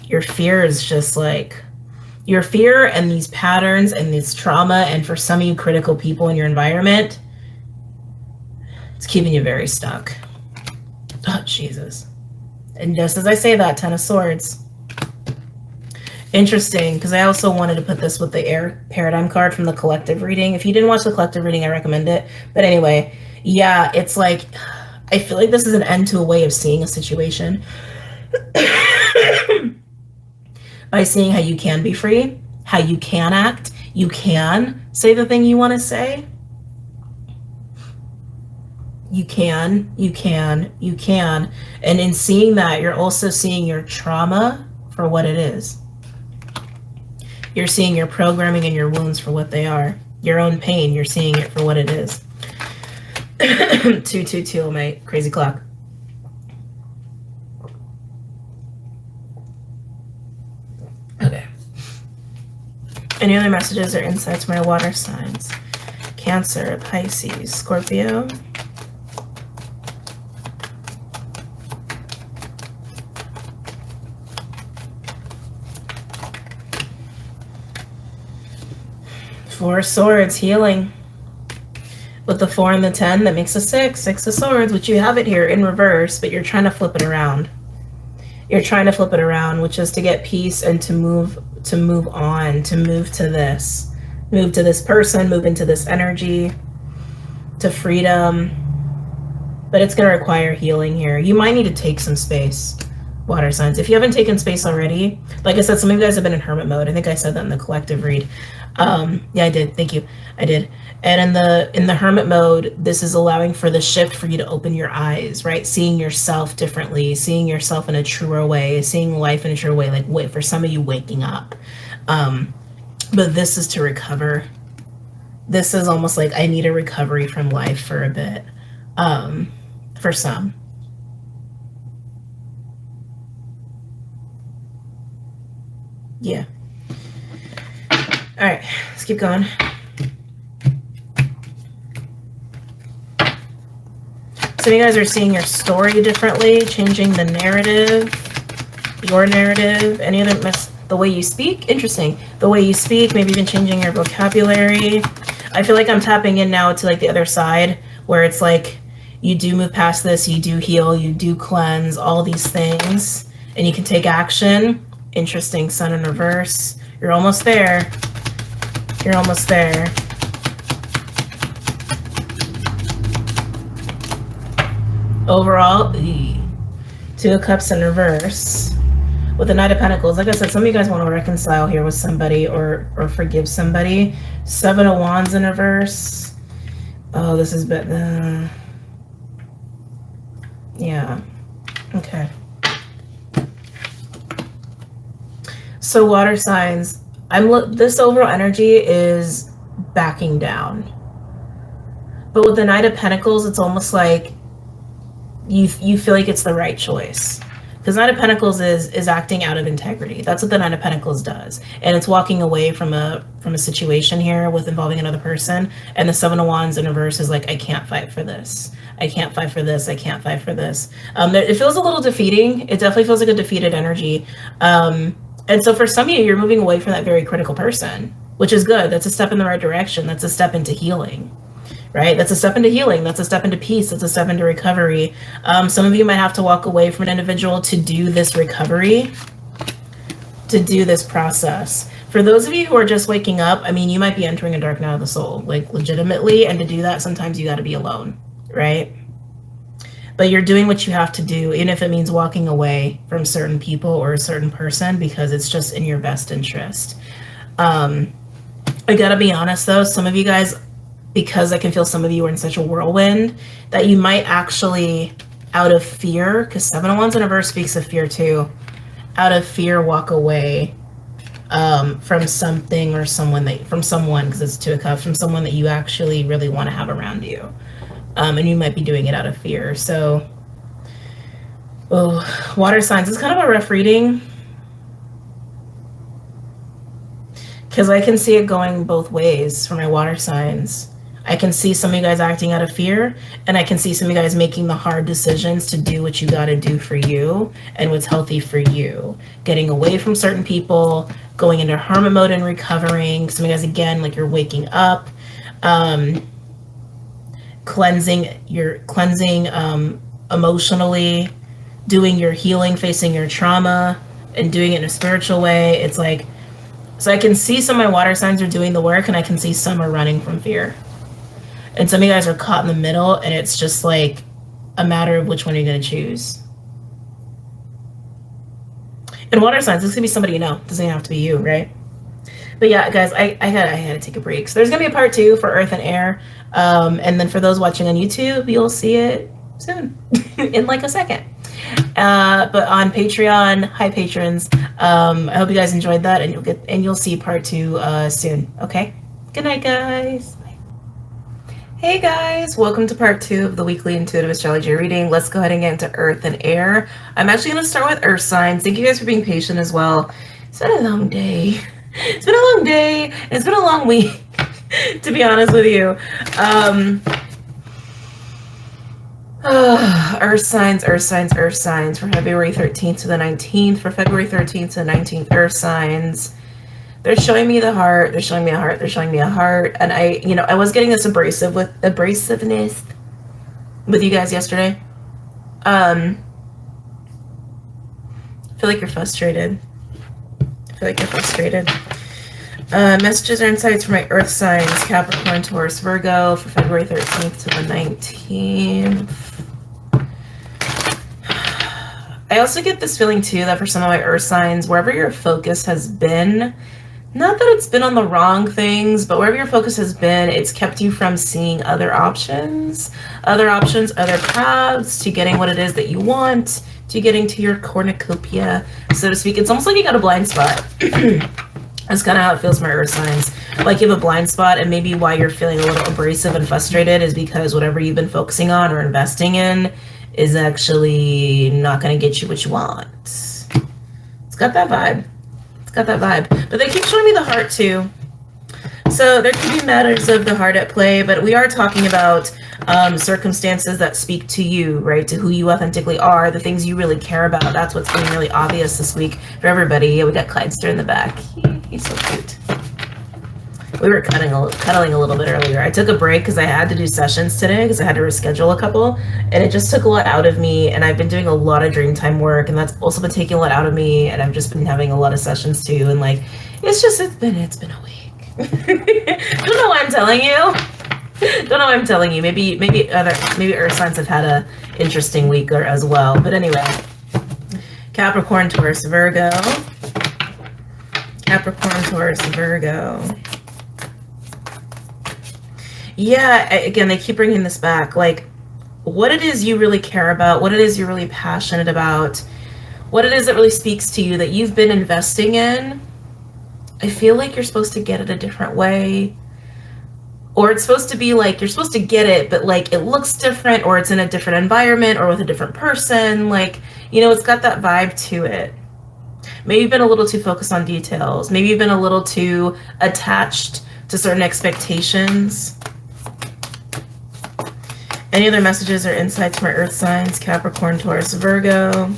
Your fear is just like, your fear and these patterns and this trauma, and for some of you critical people in your environment, it's keeping you very stuck. Oh, Jesus. And just as I say that, 10 of Swords. Interesting, because I also wanted to put this with the Air Paradigm card from the collective reading. If you didn't watch the collective reading, I recommend it. But anyway, yeah, it's like, I feel like this is an end to a way of seeing a situation. By seeing how you can be free, how you can act, you can say the thing you want to say. You can. And in seeing that, you're also seeing your trauma for what it is. You're seeing your programming and your wounds for what they are. Your own pain, you're seeing it for what it is. 222 on my crazy clock. Okay. Any other messages or insights from my water signs? Cancer, Pisces, Scorpio. Four of Swords, healing. With the 4 and the 10, that makes a 6. 6 of Swords, which you have it here in reverse, but you're trying to flip it around. You're trying to flip it around, which is to get peace and to move on, to move to this person, move into this energy, to freedom. But it's going to require healing here. You might need to take some space, water signs. If you haven't taken space already, like I said, some of you guys have been in hermit mode. I think I said that in the collective read. Yeah, I did. Thank you. I did. And in the hermit mode, this is allowing for the shift for you to open your eyes, right? Seeing yourself differently, seeing yourself in a truer way, seeing life in a truer way, like for some of you waking up. But this is to recover. This is almost like I need a recovery from life for a bit. For some. Yeah. All right, let's keep going. Some of you guys are seeing your story differently, changing the narrative, your narrative, any other the way you speak. Interesting. The way you speak, maybe even changing your vocabulary. I feel like I'm tapping in now to like the other side where it's like you do move past this, you do heal, you do cleanse, all these things, and you can take action. Interesting. Sun in reverse. You're almost there. You're almost there. Overall, Two of Cups in reverse. With the Knight of Pentacles, like I said, some of you guys want to reconcile here with somebody or forgive somebody. Seven of Wands in reverse. Oh, this is bit. Yeah. Okay. So water signs, this overall energy is backing down. But with the Knight of Pentacles, it's almost like you feel like it's the right choice. Because Knight of Pentacles is acting out of integrity. That's what the Knight of Pentacles does. And it's walking away from a situation here with involving another person. And the Seven of Wands in reverse is like, I can't fight for this. I can't fight for this. I can't fight for this. It feels a little defeating. It definitely feels like a defeated energy. And so for some of you, you're moving away from that very critical person, which is good. That's a step in the right direction. That's a step into healing, right? That's a step into healing. That's a step into peace. That's a step into recovery. Some of you might have to walk away from an individual to do this recovery, to do this process. For those of you who are just waking up, I mean, you might be entering a dark night of the soul, like legitimately. And to do that, sometimes you got to be alone, right? But you're doing what you have to do, even if it means walking away from certain people or a certain person, because it's just in your best interest. I gotta be honest though, some of you guys, because I can feel some of you are in such a whirlwind, that you might actually, out of fear, because Seven of Wands in reverse speaks of fear too, out of fear walk away from something or someone, because it's Two of Cups, from someone that you actually really want to have around you. And you might be doing it out of fear. So, water signs. It's kind of a rough reading because I can see it going both ways for my water signs. I can see some of you guys acting out of fear, and I can see some of you guys making the hard decisions to do what you got to do for you and what's healthy for you. Getting away from certain people, going into hermit mode and recovering. Some of you guys, again, like you're waking up. Cleansing emotionally, doing your healing, facing your trauma, and doing it in a spiritual way. It's like, so I can see some of my water signs are doing the work, and I can see some are running from fear. And some of you guys are caught in the middle, and it's just like a matter of which one you're going to choose. And water signs, this could be somebody you know. It doesn't have to be you, right? But yeah, guys, I had to take a break. So there's going to be a part 2 for Earth and Air. And then for those watching on YouTube, you'll see it soon, in like a second. But on Patreon, hi patrons. I hope you guys enjoyed that, and you'll see part 2 soon. Okay. Good night, guys. Bye. Hey guys, welcome to part 2 of the weekly intuitive astrology reading. Let's go ahead and get into Earth and Air. I'm actually going to start with Earth signs. Thank you guys for being patient as well. It's been a long day. It's been a long day. It's been a long week, to be honest with you. Earth signs for February 13th to the 19th. For February 13th to the 19th, Earth signs. They're showing me the heart. They're showing me a heart. They're showing me a heart. And I was getting this abrasiveness with you guys yesterday. feel like you're frustrated. I feel like you're frustrated. Messages or insights for my earth signs, Capricorn, Taurus, Virgo, for February 13th to the 19th. I also get this feeling too that for some of my earth signs, wherever your focus has been, not that it's been on the wrong things, but wherever your focus has been, it's kept you from seeing other options, other paths to getting what it is that you want, to getting to your cornucopia, so to speak. It's almost like you got a blind spot. That's kind of how it feels for my earth signs. Like you have a blind spot, and maybe why you're feeling a little abrasive and frustrated is because whatever you've been focusing on or investing in is actually not going to get you what you want. It's got that vibe. Got that vibe. But they keep showing me the heart too. So there could be matters of the heart at play, but we are talking about circumstances that speak to you, right? To who you authentically are, the things you really care about. That's what's being really obvious this week for everybody. Yeah, we got Clydester in the back. He's so cute. We were cuddling a little bit earlier. I took a break because I had to do sessions today because I had to reschedule a couple, and it just took a lot out of me. And I've been doing a lot of dream time work, and that's also been taking a lot out of me. And I've just been having a lot of sessions too. And like, it's been a week. Don't know why I'm telling you. Don't know why I'm telling you. Maybe earth signs have had a interesting week as well. But anyway, Capricorn, Taurus, Virgo. Capricorn, Taurus, Virgo. Yeah, again, they keep bringing this back. Like, what it is you really care about, what it is you're really passionate about, what it is that really speaks to you that you've been investing in. I feel like you're supposed to get it a different way. Or it's supposed to be like, you're supposed to get it, but like it looks different, or it's in a different environment or with a different person. Like, you know, it's got that vibe to it. Maybe you've been a little too focused on details. Maybe you've been a little too attached to certain expectations. Any other messages or insights from our earth signs? Capricorn, Taurus, Virgo.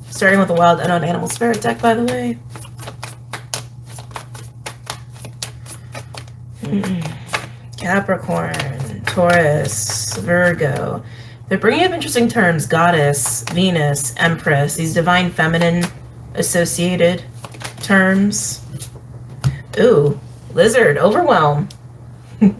Starting with the Wild Unknown Animal Spirit deck, by the way. Capricorn, Taurus, Virgo. They're bringing up interesting terms. Goddess, Venus, Empress. These divine feminine associated terms. Ooh, Lizard, Overwhelm.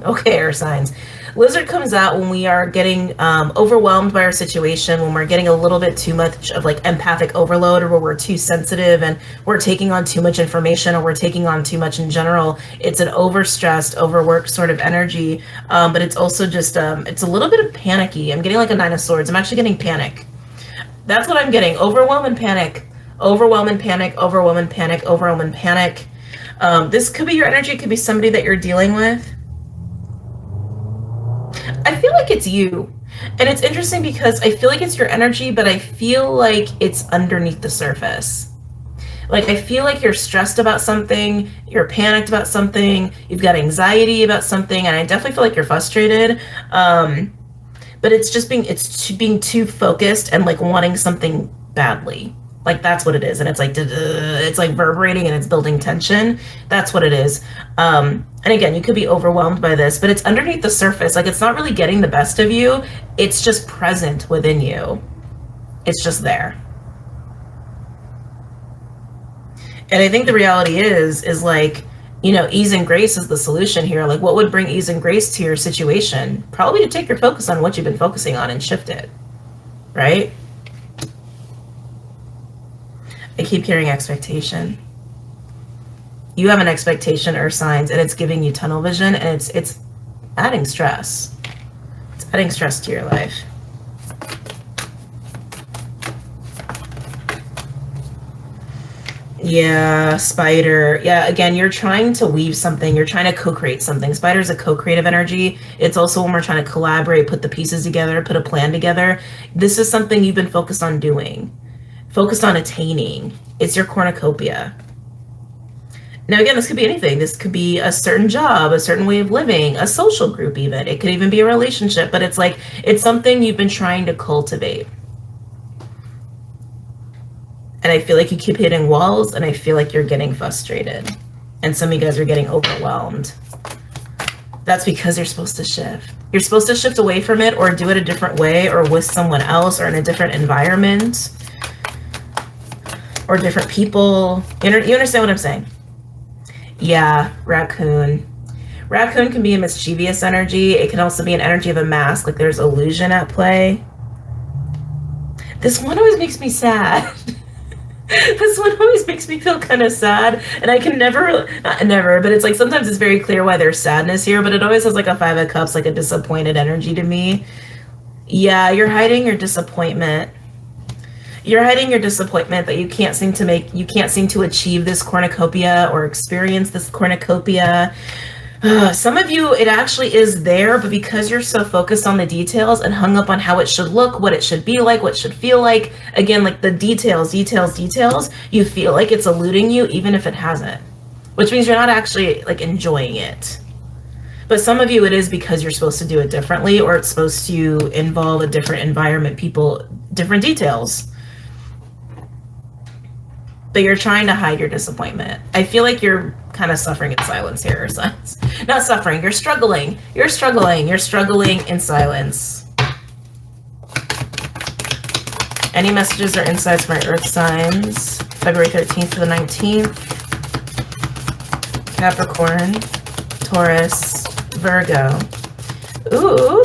Okay, our signs. Lizard comes out when we are getting overwhelmed by our situation, when we're getting a little bit too much of like empathic overload, or where we're too sensitive and we're taking on too much information, or we're taking on too much in general. It's an overstressed, overworked sort of energy, but it's also just, it's a little bit of panicky. I'm getting like a 9 of Swords. I'm actually getting panic. That's what I'm getting. Overwhelm and panic. Overwhelm and panic. Overwhelm and panic. Overwhelm and panic. This could be your energy. It could be somebody that you're dealing with. I feel like it's you. And it's interesting because I feel like it's your energy, but I feel like it's underneath the surface. Like, I feel like you're stressed about something, you're panicked about something, you've got anxiety about something, and I definitely feel like you're frustrated. But it's just being too focused and like wanting something badly. Like, that's what it is. And it's like vibrating and it's building tension. That's what it is. And again, you could be overwhelmed by this, but it's underneath the surface. Like, it's not really getting the best of you. It's just present within you. It's just there. And I think the reality is like, you know, ease and grace is the solution here. Like, what would bring ease and grace to your situation? Probably to take your focus on what you've been focusing on and shift it, right? I keep hearing expectation. You have an expectation, earth signs, and it's giving you tunnel vision, and it's adding stress. It's adding stress to your life. Yeah, spider. Yeah, again, you're trying to weave something. You're trying to co-create something. Spider's a co-creative energy. It's also when we're trying to collaborate, put the pieces together, put a plan together. This is something you've been focused on doing. Focused on attaining. It's your cornucopia. Now, again, this could be anything. This could be a certain job, a certain way of living, a social group even. It could even be a relationship, but it's like, it's something you've been trying to cultivate. And I feel like you keep hitting walls, and I feel like you're getting frustrated. And some of you guys are getting overwhelmed. That's because you're supposed to shift. You're supposed to shift away from it, or do it a different way, or with someone else, or in a different environment. or different people. You understand what I'm saying? Yeah, raccoon. Raccoon can be a mischievous energy. It can also be an energy of a mask, like there's illusion at play. This one always makes me sad. This one always makes me feel kind of sad, and I can never, not never, but it's like sometimes it's very clear why there's sadness here, but it always has like a 5 of Cups, like a disappointed energy to me. Yeah, you're hiding your disappointment. You're hiding your disappointment that you can't seem to achieve this cornucopia or experience this cornucopia. Some of you, it actually is there, but because you're so focused on the details and hung up on how it should look, what it should be like, what it should feel like, again, like the details, you feel like it's eluding you, even if it hasn't, which means you're not actually like enjoying it. But some of you, it is because you're supposed to do it differently, or it's supposed to involve a different environment, people, different details. But you're trying to hide your disappointment. I feel like you're kind of suffering in silence here, or sons. Not suffering, you're struggling. You're struggling in silence. Any messages or insights from my earth signs? February 13th to the 19th. Capricorn, Taurus, Virgo. Ooh,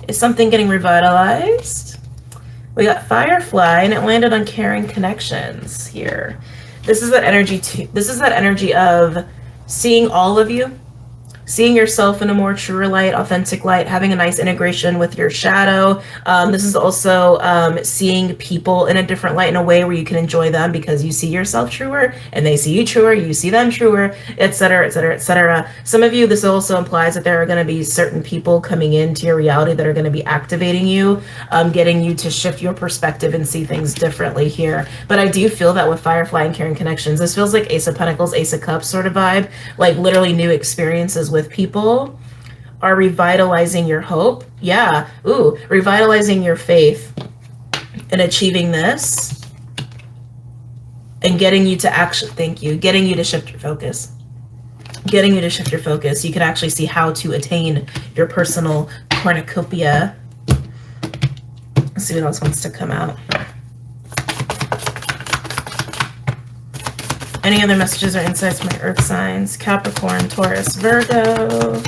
is something getting revitalized? We got Firefly, and it landed on caring connections here. This is that energy too. This is that energy of seeing all of you, seeing yourself in a more truer light, authentic light, having a nice integration with your shadow. This is also seeing people in a different light, in a way where you can enjoy them because you see yourself truer and they see you truer, you see them truer, etc., etc., etc. Some of you, this also implies that there are going to be certain people coming into your reality that are going to be activating you, getting you to shift your perspective and see things differently here. But I do feel that with Firefly and Caring Connections, this feels like Ace of Pentacles, Ace of Cups sort of vibe, like literally new experiences with people are revitalizing your hope. Yeah. Ooh, revitalizing your faith and achieving this and getting you to actually, thank you, getting you to shift your focus. Getting you to shift your focus. You can actually see how to attain your personal cornucopia. Let's see what else wants to come out. Any other messages or insights from my earth signs? Capricorn, Taurus, Virgo.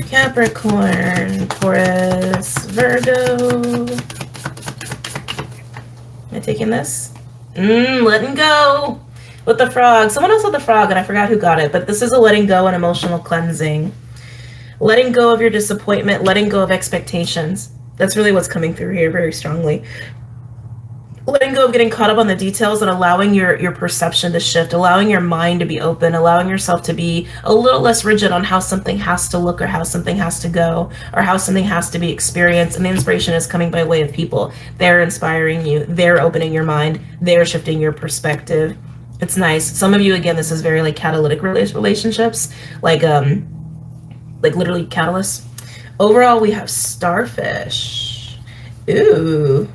Capricorn, Taurus, Virgo. Am I taking this? Letting go with the frog. Someone else had the frog and I forgot who got it, but this is a letting go and emotional cleansing. Letting go of your disappointment, letting go of expectations. That's really what's coming through here very strongly. Letting go of getting caught up on the details and allowing your perception to shift, allowing your mind to be open, allowing yourself to be a little less rigid on how something has to look or how something has to go or how something has to be experienced. And the inspiration is coming by way of people. They're inspiring you. They're opening your mind. They're shifting your perspective. It's nice. Some of you, again, this is very like catalytic relationships, like literally catalysts. Overall, we have starfish. Ooh.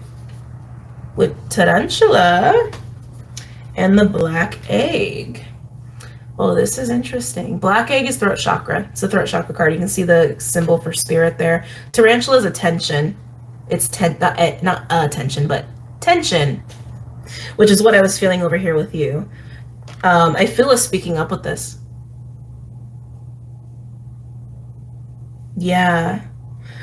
With tarantula and the black egg. Oh, this is interesting. Black egg is throat chakra. It's a throat chakra card. You can see the symbol for spirit there. Tarantula is attention. It's not attention, but tension, which is what I was feeling over here with you. I feel us speaking up with this. Yeah.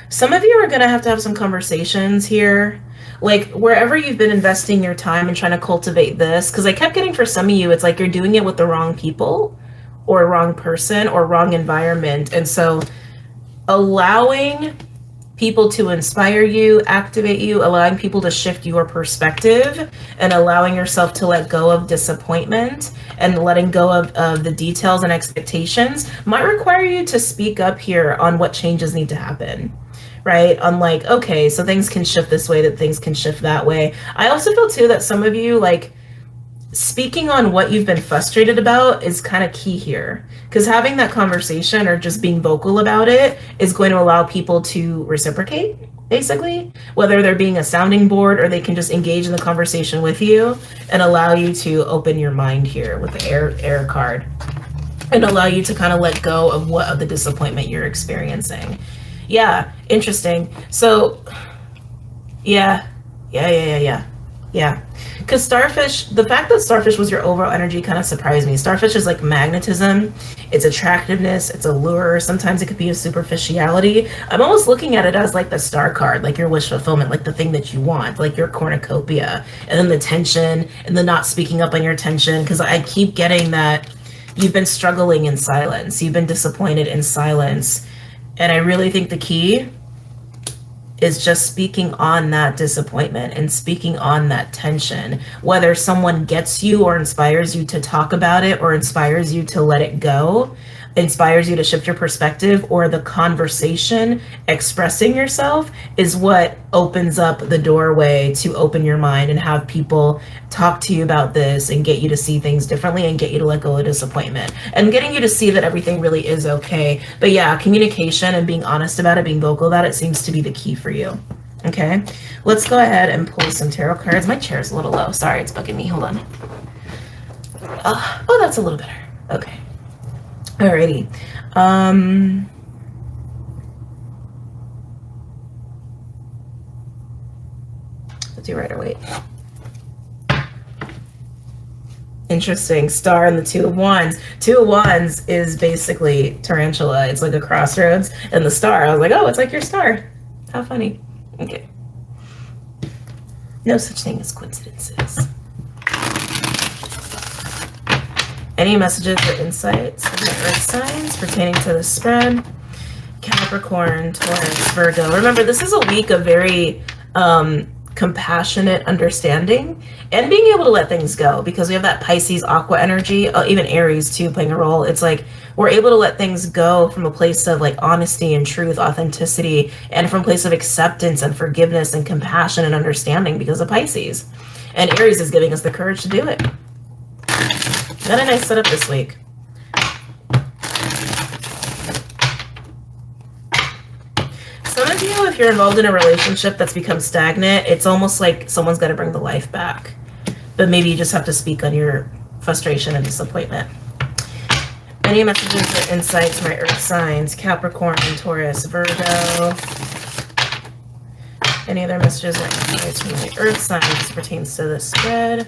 Some of you are going to have some conversations here. Like wherever you've been investing your time and trying to cultivate this, because I kept getting for some of you, it's like you're doing it with the wrong people or wrong person or wrong environment. And so allowing people to inspire you, activate you, allowing people to shift your perspective and allowing yourself to let go of disappointment and letting go of the details and expectations might require you to speak up here on what changes need to happen. Right? On like, okay, so things can shift this way, that things can shift that way. I also feel too that some of you, like, speaking on what you've been frustrated about is kind of key here. Because having that conversation or just being vocal about it is going to allow people to reciprocate, basically. Whether they're being a sounding board or they can just engage in the conversation with you and allow you to open your mind here with the air card. And allow you to kind of let go of the disappointment you're experiencing. Yeah, interesting. So, yeah. Yeah. Because starfish, the fact that starfish was your overall energy kind of surprised me. Starfish is like magnetism, it's attractiveness, it's allure. Sometimes it could be a superficiality. I'm almost looking at it as like the star card, like your wish fulfillment, like the thing that you want, like your cornucopia. And then the tension and the not speaking up on your tension. Because I keep getting that you've been struggling in silence. You've been disappointed in silence. And I really think the key is just speaking on that disappointment and speaking on that tension. Whether someone gets you or inspires you to talk about it or inspires you to let it go, inspires you to shift your perspective, or the conversation expressing yourself is what opens up the doorway to open your mind and have people talk to you about this and get you to see things differently and get you to let go of disappointment and getting you to see that everything really is okay. But yeah, communication and being honest about it, being vocal about it seems to be the key for you. Okay, let's go ahead and pull some tarot cards. My chair's a little low. Sorry, it's bugging me. Hold on. Oh, that's a little better. Okay. Alrighty. Let's do Rider-Waite. Interesting. Star and the Two of Wands. Two of Wands is basically tarantula. It's like a crossroads. And the star, I was like, oh, it's like your star. How funny. Okay. No such thing as coincidences. Any messages or insights from the earth signs pertaining to the spread? Capricorn, Taurus, Virgo. Remember, this is a week of very compassionate understanding and being able to let things go, because we have that Pisces aqua energy, even Aries too playing a role. It's like we're able to let things go from a place of like honesty and truth, authenticity, and from a place of acceptance and forgiveness and compassion and understanding because of Pisces. And Aries is giving us the courage to do it. Got a nice setup this week. Some of you, if you're involved in a relationship that's become stagnant, it's almost like someone's got to bring the life back. But maybe you just have to speak on your frustration and disappointment. Any messages or insights from my earth signs? Capricorn, Taurus, Virgo. Any other messages or insights from my earth signs as pertains to the spread?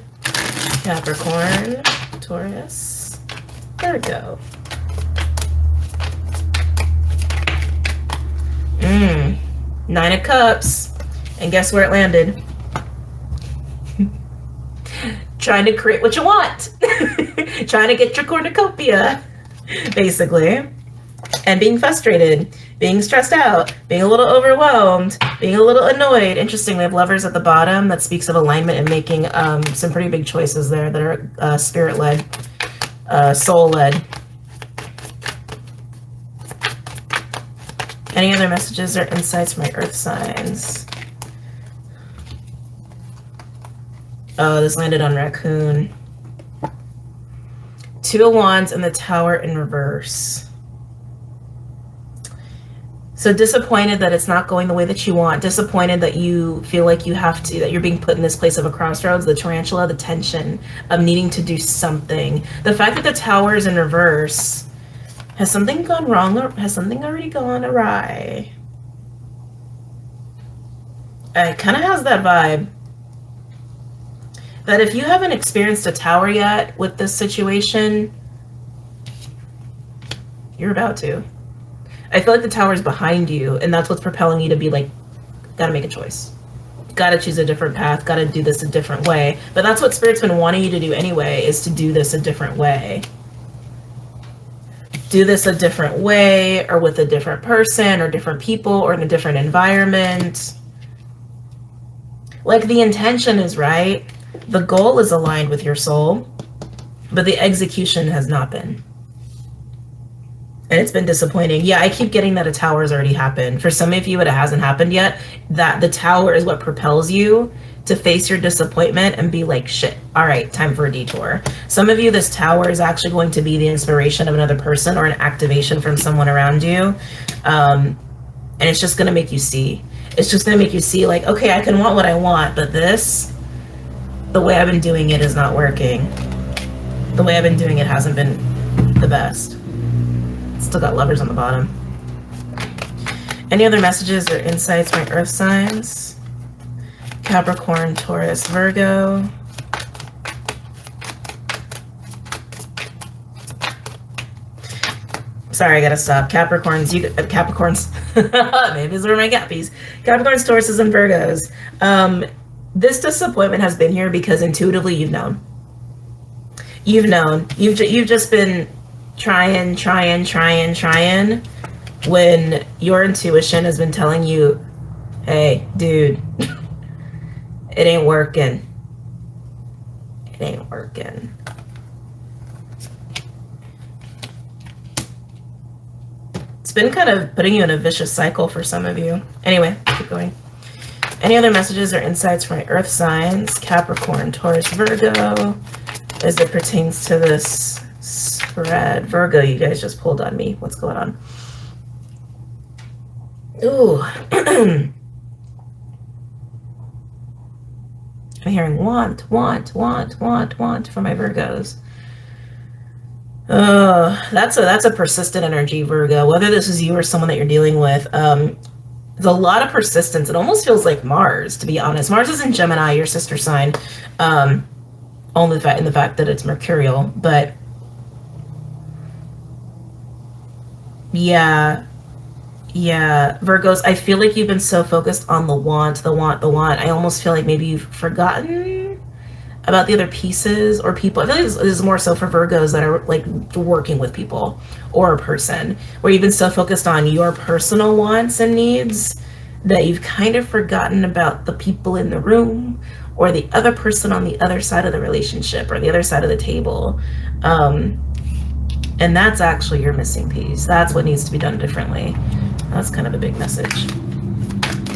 Capricorn, Taurus, Virgo. Nine of Cups. And guess where it landed? Trying to create what you want. Trying to get your cornucopia, basically. And being frustrated, being stressed out, being a little overwhelmed, being a little annoyed. Interesting, we have Lovers at the bottom. That speaks of alignment and making some pretty big choices there that are spirit-led, soul-led. Any other messages or insights from my earth signs? Oh, this landed on Raccoon. Two of Wands and the Tower in reverse. So disappointed that it's not going the way that you want. Disappointed that you feel like you have to, that you're being put in this place of a crossroads. The tarantula, the tension of needing to do something. The fact that the Tower is in reverse. Has something gone wrong, or has something already gone awry? It kind of has that vibe. That if you haven't experienced a tower yet with this situation, you're about to. I feel like the tower is behind you, and that's what's propelling you to be like, gotta make a choice. Gotta choose a different path, gotta do this a different way. But that's what Spirit's been wanting you to do anyway, is to do this a different way. Do this a different way, or with a different person, or different people, or in a different environment. Like, the intention is right. The goal is aligned with your soul, but the execution has not been. And it's been disappointing. Yeah, I keep getting that a tower has already happened. For some of you, it hasn't happened yet. That the tower is what propels you to face your disappointment and be like, shit, all right, time for a detour. Some of you, this tower is actually going to be the inspiration of another person or an activation from someone around you. And it's just going to make you see. It's just going to make you see, like, okay, I can want what I want, but this, the way I've been doing it is not working. The way I've been doing it hasn't been the best. Still got Lovers on the bottom. Any other messages or insights from Earth signs? Capricorn, Taurus, Virgo. Sorry, I gotta stop. Capricorns, Capricorns. Maybe these are my Cappies. Capricorns, Tauruses, and Virgos. This disappointment has been here because intuitively you've known. You've known. You've just been trying, when your intuition has been telling you, hey, dude, it ain't working. It ain't working. It's been kind of putting you in a vicious cycle for some of you. Anyway, keep going. Any other messages or insights for my earth signs, Capricorn, Taurus, Virgo, as it pertains to this spread? Virgo, you guys just pulled on me. What's going on? Ooh. I'm hearing want for my Virgos. That's a persistent energy, Virgo. Whether this is you or someone that you're dealing with, there's a lot of persistence. It almost feels like Mars, to be honest. Mars is in Gemini, your sister sign. Only in the fact that it's mercurial, but yeah, Virgos, I feel like you've been so focused on the want. I almost feel like maybe you've forgotten about the other pieces or people. I feel like this is more so for Virgos that are like working with people or a person, where you've been so focused on your personal wants and needs that you've kind of forgotten about the people in the room or the other person on the other side of the relationship or the other side of the table. And that's actually your missing piece. That's what needs to be done differently. That's kind of a big message.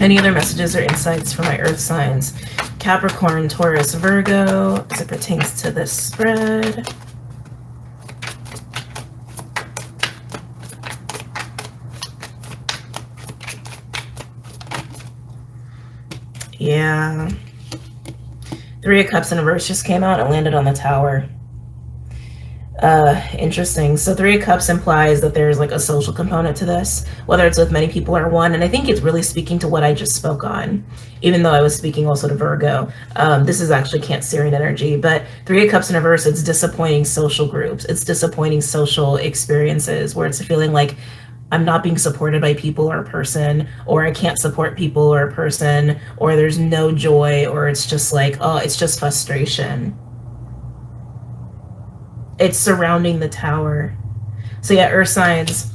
Any other messages or insights for my earth signs? Capricorn, Taurus, Virgo, as it pertains to this spread. Yeah. Three of Cups in reverse just came out and landed on the Tower. Interesting. So Three of Cups implies that there's like a social component to this, whether it's with many people or one. And I think it's really speaking to what I just spoke on, even though I was speaking also to Virgo. This is actually Cancerian energy, but Three of Cups in reverse, it's disappointing social groups. It's disappointing social experiences where it's feeling like I'm not being supported by people or a person, or I can't support people or a person, or there's no joy, or it's just like, oh, it's just frustration. It's surrounding the Tower. So yeah, earth signs,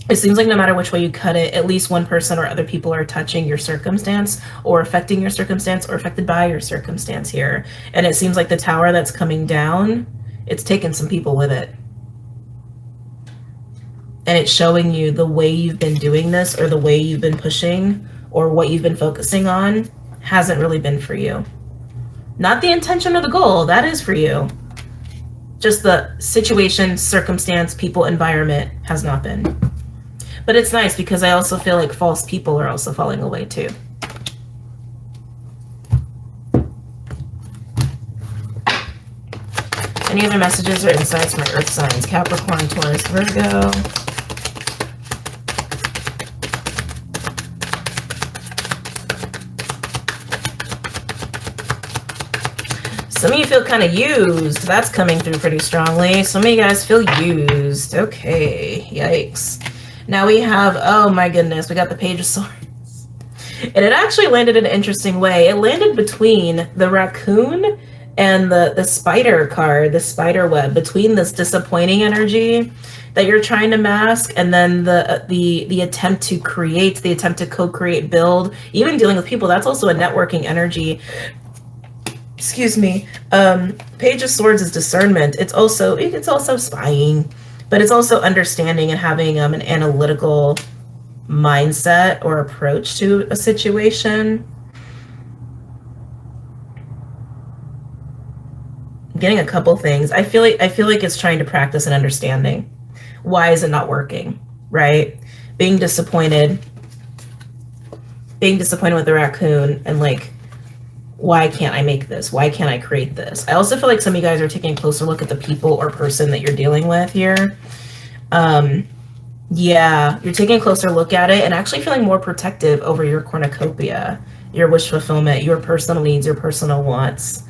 it seems like no matter which way you cut it, at least one person or other people are touching your circumstance or affecting your circumstance or affected by your circumstance here. And it seems like the Tower that's coming down, it's taken some people with it. And it's showing you the way you've been doing this or the way you've been pushing or what you've been focusing on hasn't really been for you. Not the intention or the goal, that is for you. Just the situation, circumstance, people, environment has not been. But it's nice because I also feel like false people are also falling away too. Any other messages or insights from my earth signs? Capricorn, Taurus, Virgo. Some of you feel kind of used. That's coming through pretty strongly. Some of you guys feel used. Okay, yikes. Now we have, oh my goodness, we got the Page of Swords. And it actually landed in an interesting way. It landed between the raccoon and the spider card, the spider web, between this disappointing energy that you're trying to mask and then the attempt to create, the attempt to co-create, build, even dealing with people. That's also a networking energy. Excuse me. Page of Swords is discernment. It's also spying, but it's also understanding and having an analytical mindset or approach to a situation. I'm getting a couple things. I feel like it's trying to practice an understanding. Why is it not working? Right? Being disappointed with the raccoon and like, why can't I make this? Why can't I create this? I also feel like some of you guys are taking a closer look at the people or person that you're dealing with here. Yeah, you're taking a closer look at it and actually feeling more protective over your cornucopia, your wish fulfillment, your personal needs, your personal wants.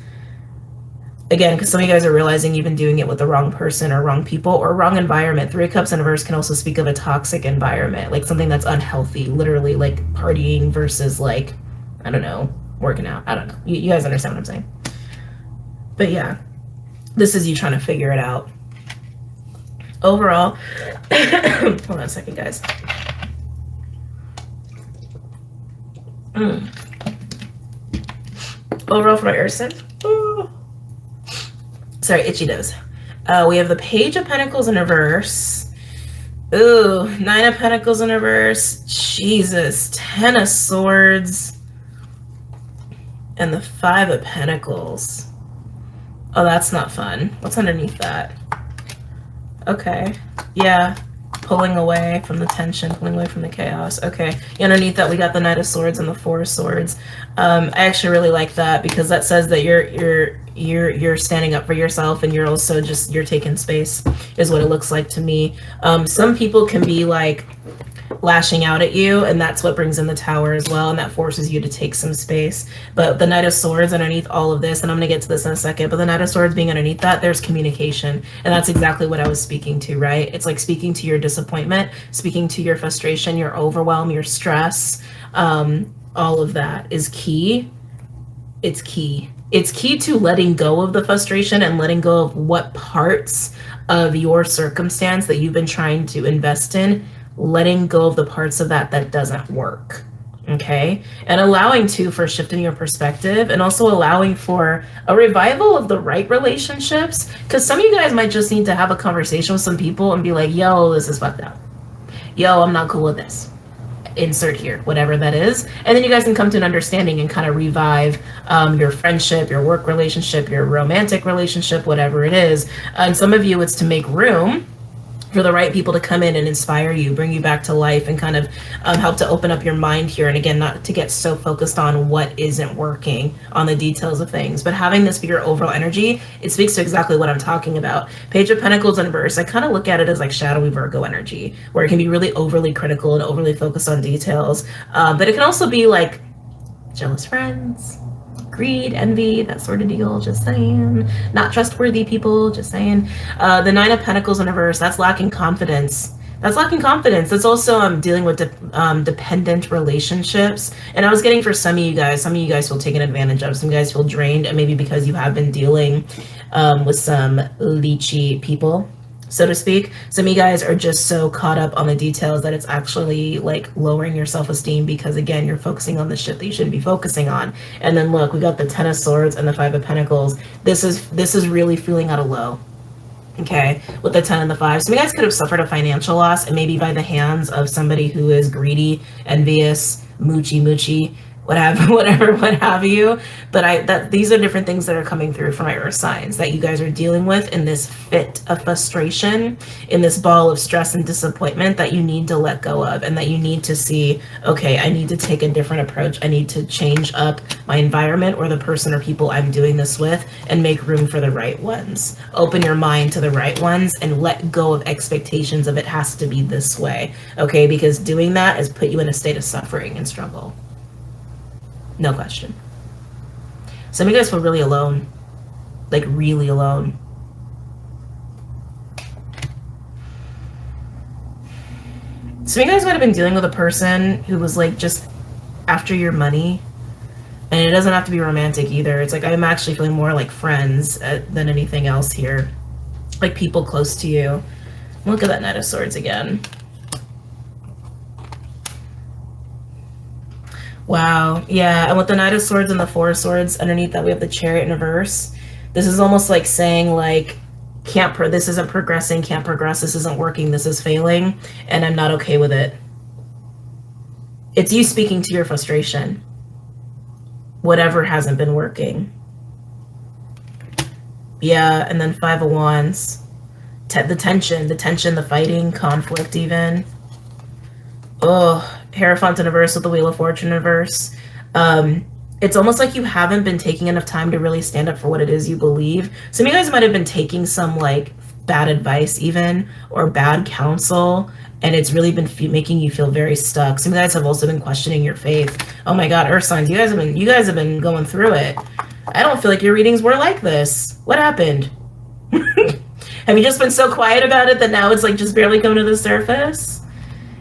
Again, because some of you guys are realizing you've been doing it with the wrong person or wrong people or wrong environment. 3 of Cups in reverse can also speak of a toxic environment, like something that's unhealthy, literally like partying versus like, I don't know, working out. I don't know. You guys understand what I'm saying? But yeah, this is you trying to figure it out. Overall, hold on a second, guys. Overall for my earth sign. Sorry, itchy nose. We have the Page of Pentacles in reverse. Ooh, 9 of Pentacles in reverse. Jesus, 10 of Swords. And the 5 of Pentacles. Oh, that's not fun. What's underneath that? Okay, yeah. Pulling away from the tension, pulling away from the chaos. Okay, underneath that we got the Knight of Swords and the 4 of Swords. I actually really like that because that says that you're standing up for yourself, and you're also just, you're taking space is what it looks like to me. Some people can be like lashing out at you, and that's what brings in the Tower as well, and that forces you to take some space. But the Knight of Swords underneath all of this, and I'm going to get to this in a second, but the Knight of Swords being underneath that, there's communication, and that's exactly what I was speaking to, right? It's like speaking to your disappointment, speaking to your frustration, your overwhelm, your stress. All of that is key. It's key. It's key to letting go of the frustration and letting go of what parts of your circumstance that you've been trying to invest in, letting go of the parts of that that doesn't work. Okay, and allowing for shifting your perspective, and also allowing for a revival of the right relationships, because some of you guys might just need to have a conversation with some people and be like, yo, this is fucked up. Yo, I'm not cool with this. Insert here, whatever that is. And then you guys can come to an understanding and kind of revive your friendship, your work relationship, your romantic relationship, whatever it is. And some of you, it's to make room for the right people to come in and inspire you, bring you back to life, and kind of help to open up your mind here. And again, not to get so focused on what isn't working, on the details of things, but having this be your overall energy, it speaks to exactly what I'm talking about. Page of Pentacles in reverse, I kind of look at it as like shadowy Virgo energy, where it can be really overly critical and overly focused on details. But it can also be like jealous friends, greed, envy, that sort of deal, just saying. Not trustworthy people, just saying. The 9 of Pentacles in reverse, that's lacking confidence. That's lacking confidence. That's also dealing with dependent relationships. And I was getting for some of you guys feel taken advantage of. Some guys feel drained, and maybe because you have been dealing with some leechy people, so to speak. Some of you guys are just so caught up on the details that it's actually like lowering your self-esteem, because again, you're focusing on the shit that you shouldn't be focusing on. And then look, we got the 10 of Swords and the 5 of Pentacles. This is really feeling at a low. Okay, with the 10 and the 5. So you guys could have suffered a financial loss, and maybe by the hands of somebody who is greedy, envious, moochy, what have you. But these are different things that are coming through for my earth signs that you guys are dealing with in this fit of frustration, in this ball of stress and disappointment that you need to let go of, and that you need to see, okay, I need to take a different approach. I need to change up my environment or the person or people I'm doing this with, and make room for the right ones. Open your mind to the right ones and let go of expectations of it has to be this way. Okay, because doing that has put you in a state of suffering and struggle. No question. Some of you guys feel really alone. Like really alone. Some of you guys might have been dealing with a person who was like just after your money. And it doesn't have to be romantic either. It's like I'm actually feeling more like friends than anything else here. Like people close to you. Look at that Knight of Swords again. Wow, yeah, and with the Knight of Swords and the 4 of Swords underneath that, we have the Chariot in reverse. This is almost like saying, like, this isn't progressing, can't progress, this isn't working, this is failing, and I'm not okay with it. It's you speaking to your frustration. Whatever hasn't been working. Yeah, and then 5 of Wands. The tension, the fighting, conflict even. Oh, Hierophant in reverse with the Wheel of Fortune in reverse. It's almost like you haven't been taking enough time to really stand up for what it is you believe. Some of you guys might have been taking some like bad advice even, or bad counsel, and it's really been making you feel very stuck. Some guys have also been questioning your faith. Oh my God, earth signs, you guys have been going through it. I don't feel like your readings were like this. What happened? Have you just been so quiet about it that now it's like just barely coming to the surface?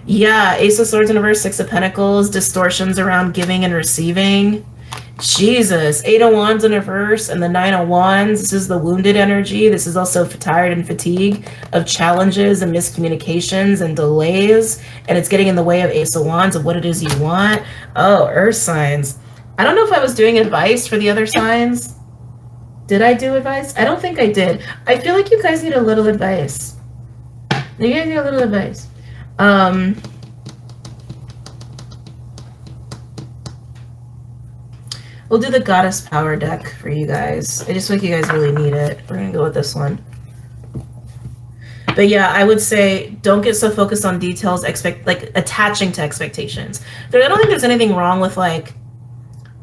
Yeah, Ace of Swords in reverse, Six of Pentacles, distortions around giving and receiving. Jesus, 8 of Wands in reverse and the 9 of Wands. This is the wounded energy. This is also tired and fatigue of challenges and miscommunications and delays. And it's getting in the way of Ace of Wands of what it is you want. Oh, earth signs. I don't know if I was doing advice for the other signs. Did I do advice? I don't think I did. I feel like you guys need a little advice. You guys need a little advice. We'll do the Goddess Power deck for you guys. I just think you guys really need it. We're going to go with this one. But yeah, I would say don't get so focused on details, like attaching to expectations. I don't think there's anything wrong with like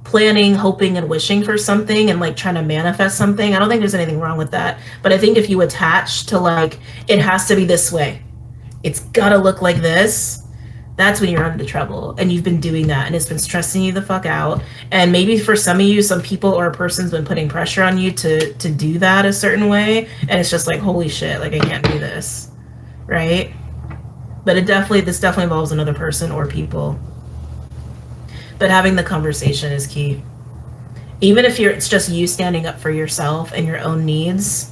planning, hoping, and wishing for something and like trying to manifest something. I don't think there's anything wrong with that. But I think if you attach to like, it has to be this way, it's got to look like this, that's when you're into trouble. And you've been doing that and it's been stressing you the fuck out. And maybe for some of you, some people or a person's been putting pressure on you to do that a certain way. And it's just like, holy shit, like I can't do this, right? But this definitely involves another person or people. But having the conversation is key. Even if it's just you standing up for yourself and your own needs.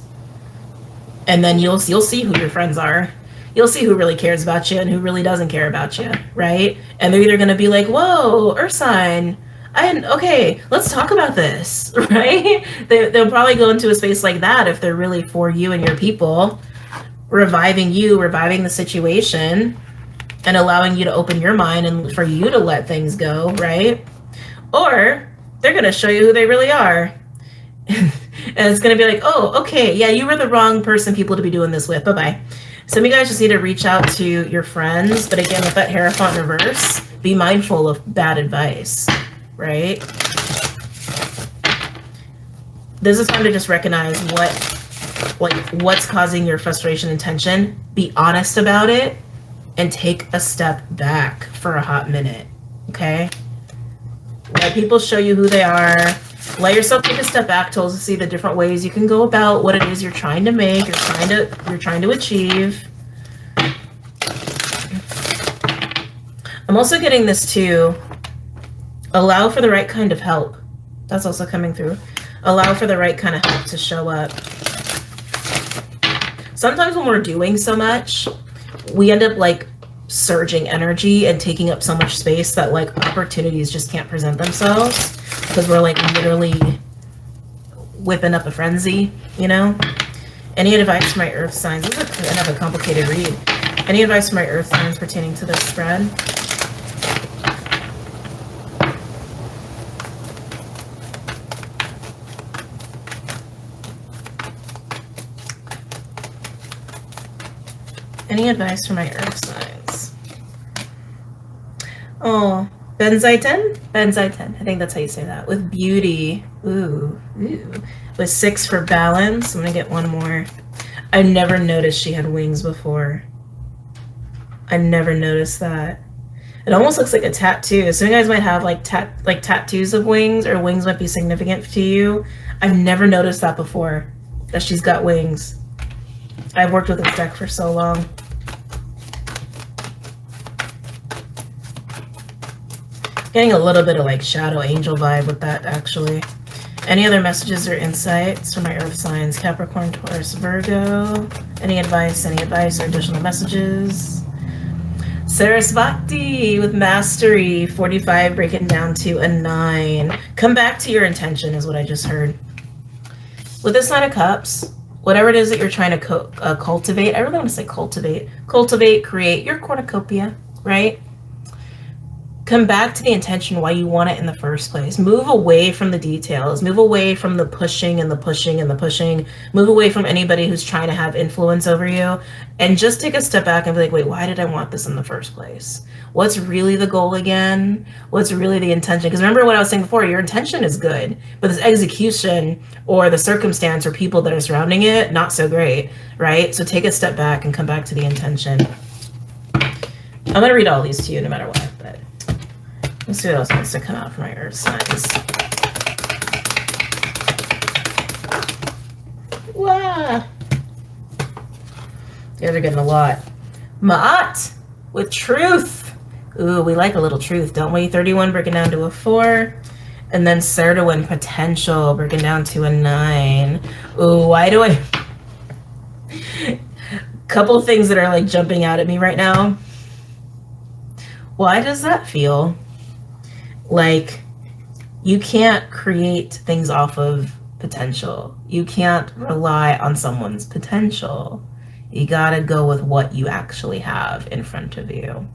And then you'll see who your friends are. You'll see who really cares about you and who really doesn't care about you, right? And they're either going to be like, whoa, earth sign, okay, let's talk about this, right? They'll probably go into a space like that if they're really for you and your people, reviving the situation, and allowing you to open your mind and for you to let things go, right? Or they're going to show you who they really are. And it's going to be like, oh, okay, yeah, you were the wrong people to be doing this with. Bye-bye. Some of you guys just need to reach out to your friends. But again, with that Hierophant in reverse, be mindful of bad advice, right? This is time to just recognize what's causing your frustration and tension. Be honest about it and take a step back for a hot minute, okay? Let people show you who they are. Let yourself take a step back to see the different ways you can go about what it is you're trying to make, you're trying to achieve. I'm also getting this too. Allow for the right kind of help. That's also coming through. Allow for the right kind of help to show up. Sometimes when we're doing so much, we end up like surging energy and taking up so much space that like opportunities just can't present themselves because we're like literally whipping up a frenzy, you know? Any advice for my earth signs? This is kind of a complicated read. Any advice for my earth signs pertaining to this spread? Any advice for my earth signs? Oh, Benzaiten? Benzaiten. I think that's how you say that. With beauty. Ooh. With 6 for balance. I'm going to get one more. I never noticed she had wings before. I never noticed that. It almost looks like a tattoo. Some guys might have like tattoos of wings, or wings might be significant to you. I've never noticed that before, that she's got wings. I've worked with this deck for so long. Getting a little bit of like shadow angel vibe with that, actually. Any other messages or insights for my earth signs? Capricorn, Taurus, Virgo. Any advice or additional messages? Sarasvati with mastery, 45, breaking down to a 9. Come back to your intention is what I just heard. With this 9 of cups, whatever it is that you're trying to cultivate, I really want to say cultivate, create your cornucopia, right? Come back to the intention why you want it in the first place. Move away from the details. Move away from the pushing and the pushing and the pushing. Move away from anybody who's trying to have influence over you. And just take a step back and be like, wait, why did I want this in the first place? What's really the goal again? What's really the intention? Because remember what I was saying before, your intention is good, but this execution or the circumstance or people that are surrounding it, not so great, right? So take a step back and come back to the intention. I'm going to read all these to you no matter what, but let's see what else wants to come out for my earth signs. Wow. You guys are getting a lot. Ma'at with truth. Ooh, we like a little truth, don't we? 31 breaking down to a 4. And then Serdowin potential breaking down to a 9. Ooh, why do I... Couple things that are like jumping out at me right now. Why does that feel like you can't create things off of potential? You can't rely on someone's potential. You gotta go with what you actually have in front of you.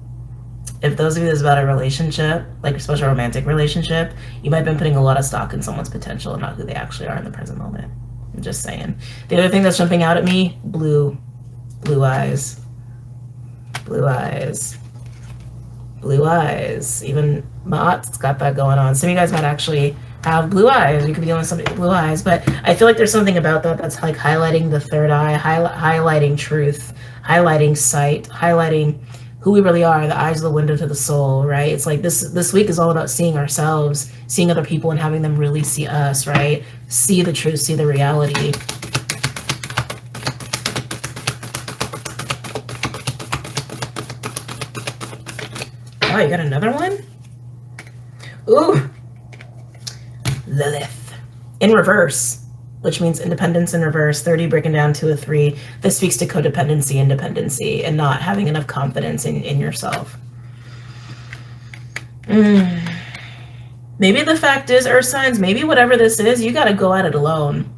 If those of you that's about a relationship, like especially a romantic relationship, you might have been putting a lot of stock in someone's potential and not who they actually are in the present moment. I'm just saying. The other thing that's jumping out at me, blue eyes. Blue eyes. Blue eyes. Even Ma'at's got that going on. Some of you guys might actually have blue eyes. You could be dealing with somebody with blue eyes, but I feel like there's something about that that's like highlighting the third eye, highlighting truth, highlighting sight, highlighting who we really are. The eyes are the window to the soul, right? It's like this week is all about seeing ourselves, seeing other people, and having them really see us, right? See the truth, see the reality. Oh, you got another one? Ooh. Lilith. In reverse, which means independence in reverse, 30 breaking down to a 3. This speaks to codependency, independency, and not having enough confidence in yourself. Maybe the fact is, earth signs, maybe whatever this is, you got to go at it alone.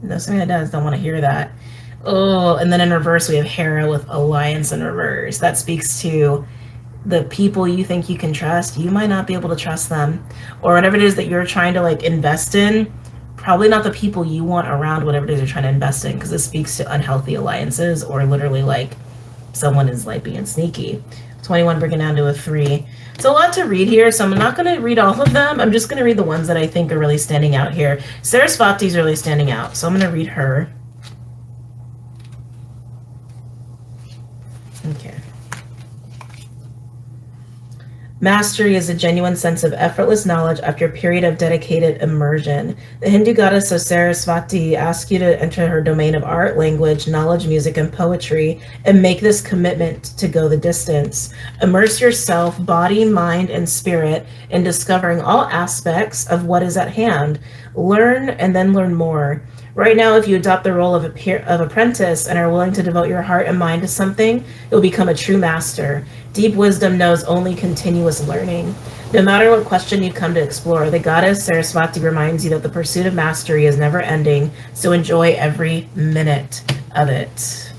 No, some of you don't want to hear that. Oh, and then in reverse, we have Hera with alliance in reverse. That speaks to the people you think you can trust. You might not be able to trust them, or whatever it is that you're trying to like invest in, probably not the people you want around whatever it is you're trying to invest in, because it speaks to unhealthy alliances, or literally like someone is like being sneaky. 21 breaking down to a 3. It's a lot to read here, so I'm not going to read all of them. I'm just going to read the ones that I think are really standing out here. Sarasvati is really standing out, so I'm going to read her. Okay. Mastery is a genuine sense of effortless knowledge after a period of dedicated immersion. The Hindu goddess of Sarasvati asks you to enter her domain of art, language, knowledge, music, and poetry, and make this commitment to go the distance. Immerse yourself, body, mind, and spirit, in discovering all aspects of what is at hand. Learn and then learn more. Right now, if you adopt the role of apprentice and are willing to devote your heart and mind to something, you'll become a true master. Deep wisdom knows only continuous learning. No matter what question you come to explore, the goddess Sarasvati reminds you that the pursuit of mastery is never ending, so enjoy every minute of it.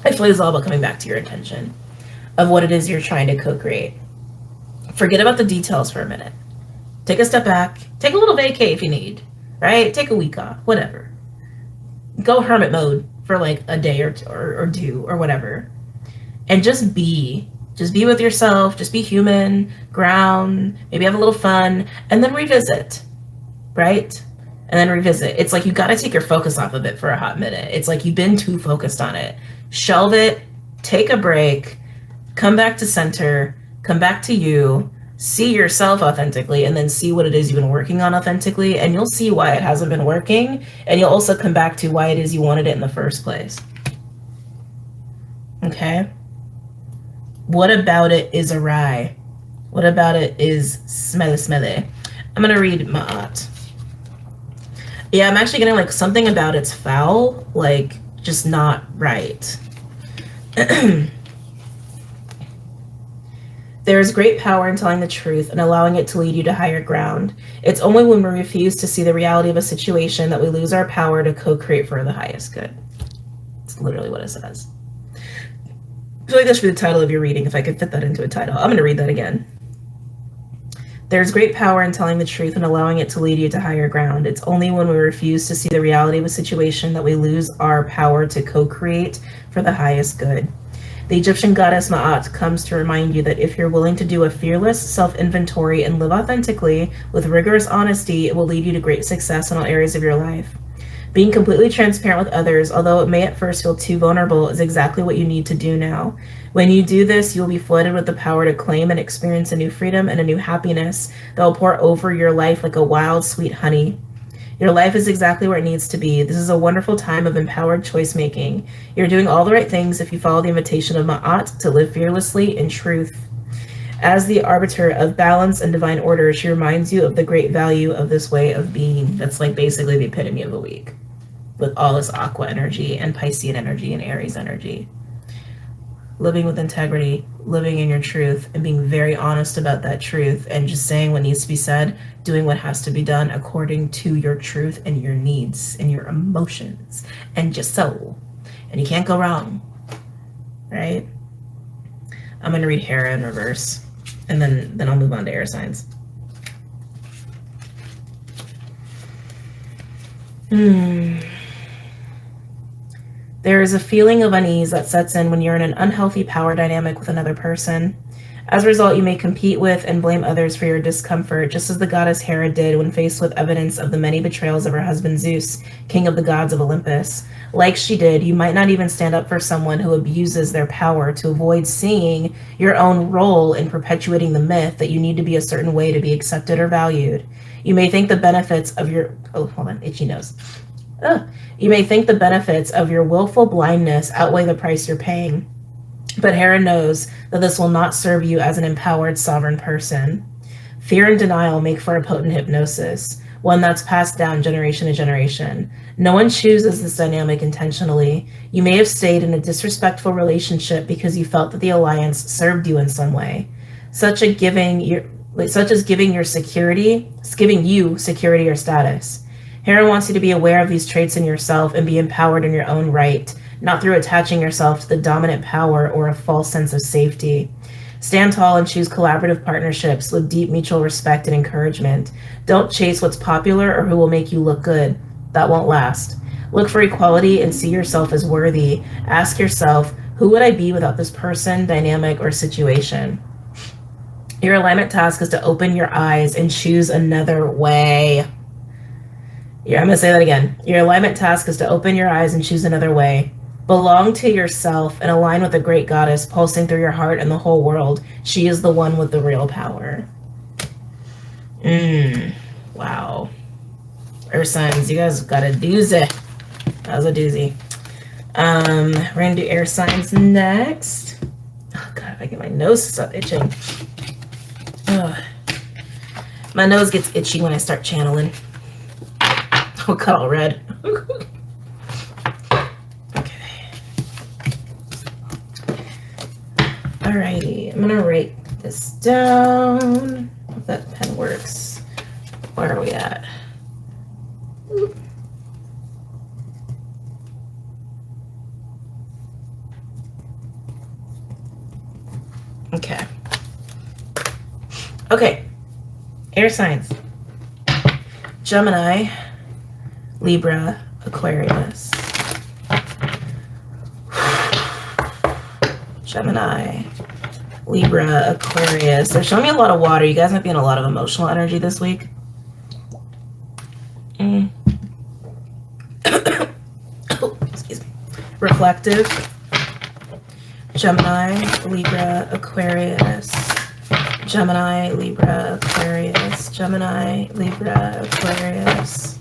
I feel like it's all about coming back to your intention of what it is you're trying to co-create. Forget about the details for a minute. Take a step back. Take a little vacay if you need. Right? Take a week off, whatever. Go hermit mode for like a day or two or whatever. And just be with yourself, just be human, ground, maybe have a little fun, and then revisit, right? And then revisit. It's like you got to take your focus off of it for a hot minute. It's like you've been too focused on it. Shelve it, take a break, come back to center, come back to you, see yourself authentically, and then see what it is you've been working on authentically, and you'll see why it hasn't been working, and you'll also come back to why it is you wanted it in the first place. Okay? What about it is awry? What about it is smelly? I'm gonna read Ma'at. Yeah, I'm actually getting like something about it's foul, like just not right. There is great power in telling the truth and allowing it to lead you to higher ground. It's only when we refuse to see the reality of a situation that we lose our power to co-create for the highest good. It's literally what it says. I feel like that should be the title of your reading, if I could fit that into a title. I'm going to read that again. There's great power in telling the truth and allowing it to lead you to higher ground. It's only when we refuse to see the reality of a situation that we lose our power to co-create for the highest good. The Egyptian goddess Ma'at comes to remind you that if you're willing to do a fearless self-inventory and live authentically with rigorous honesty, it will lead you to great success in all areas of your life. Being completely transparent with others, although it may at first feel too vulnerable, is exactly what you need to do now. When you do this, you'll be flooded with the power to claim and experience a new freedom and a new happiness that will pour over your life like a wild, sweet honey. Your life is exactly where it needs to be. This is a wonderful time of empowered choice making. You're doing all the right things if you follow the invitation of Ma'at to live fearlessly in truth. As the arbiter of balance and divine order, she reminds you of the great value of this way of being. That's like basically the epitome of the week, with all this Aqua energy and Piscean energy and Aries energy. Living with integrity, living in your truth, and being very honest about that truth, and just saying what needs to be said, doing what has to be done according to your truth and your needs and your emotions and your soul. And you can't go wrong, right? I'm going to read Hera in reverse, and then I'll move on to air signs. There is a feeling of unease that sets in when you're in an unhealthy power dynamic with another person. As a result, you may compete with and blame others for your discomfort, just as the goddess Hera did when faced with evidence of the many betrayals of her husband Zeus, king of the gods of Olympus. Like she did, you might not even stand up for someone who abuses their power to avoid seeing your own role in perpetuating the myth that you need to be a certain way to be accepted or valued. You may think the benefits of your... Oh, hold on, itchy nose. You may think the benefits of your willful blindness outweigh the price you're paying. But Hera knows that this will not serve you as an empowered sovereign person. Fear and denial make for a potent hypnosis, one that's passed down generation to generation. No one chooses this dynamic intentionally. You may have stayed in a disrespectful relationship because you felt that the alliance served you in some way, such as giving you security or status. Hera wants you to be aware of these traits in yourself and be empowered in your own right, not through attaching yourself to the dominant power or a false sense of safety. Stand tall and choose collaborative partnerships with deep mutual respect and encouragement. Don't chase what's popular or who will make you look good. That won't last. Look for equality and see yourself as worthy. Ask yourself, who would I be without this person, dynamic, or situation? Your alignment task is to open your eyes and choose another way. Yeah, I'm going to say that again. Your alignment task is to open your eyes and choose another way. Belong to yourself and align with the great goddess pulsing through your heart and the whole world. She is the one with the real power. Wow. Earth signs, you guys got a doozy. That was a doozy. We're going to do air signs next. Oh, God, if I get my nose to stop itching. Ugh. My nose gets itchy when I start channeling. Oh, cut all red. Okay. Alrighty, I'm gonna write this down. If that pen works. Where are we at? Okay. Okay. Air signs. Gemini, Libra, Aquarius. Gemini, Libra, Aquarius. They're showing me a lot of water. You guys might be in a lot of emotional energy this week. Oh, excuse me. Reflective. Gemini, Libra, Aquarius. Gemini, Libra, Aquarius. Gemini, Libra, Aquarius.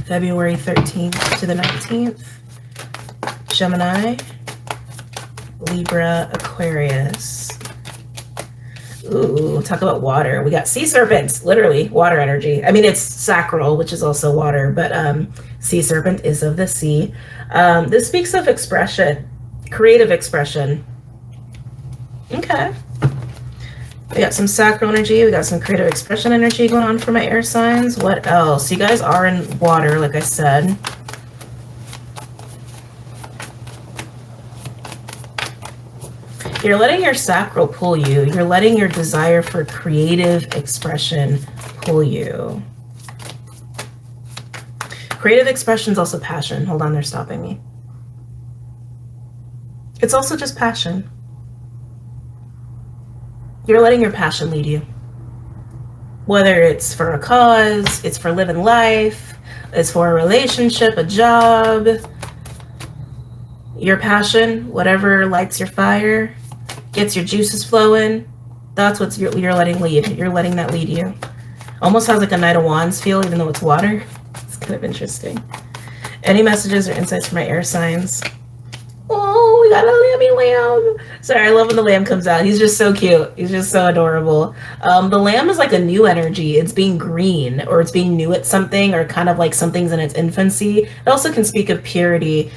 February 13th to the 19th. Gemini, Libra, Aquarius. Ooh, talk about water. We got sea serpents, literally water energy. I mean, it's sacral, which is also water, but sea serpent is of the sea. This speaks of expression, creative expression. Okay. We got some sacral energy. We got some creative expression energy going on for my air signs. What else? You guys are in water, like I said. You're letting your sacral pull you. You're letting your desire for creative expression pull you. Creative expression is also passion. Hold on, they're stopping me. It's also just passion. You're letting your passion lead you. Whether it's for a cause, it's for living life, it's for a relationship, a job, your passion, whatever lights your fire, gets your juices flowing, that's what you're letting lead. You're letting that lead you. Almost has like a Knight of Wands feel, even though it's water. It's kind of interesting. Any messages or insights for my air signs? Oh, we got a lammy lamb. Sorry, I love when the lamb comes out. He's just so cute. He's just so adorable. The lamb is like a new energy. It's being green, or it's being new at something, or kind of like something's in its infancy. It also can speak of purity.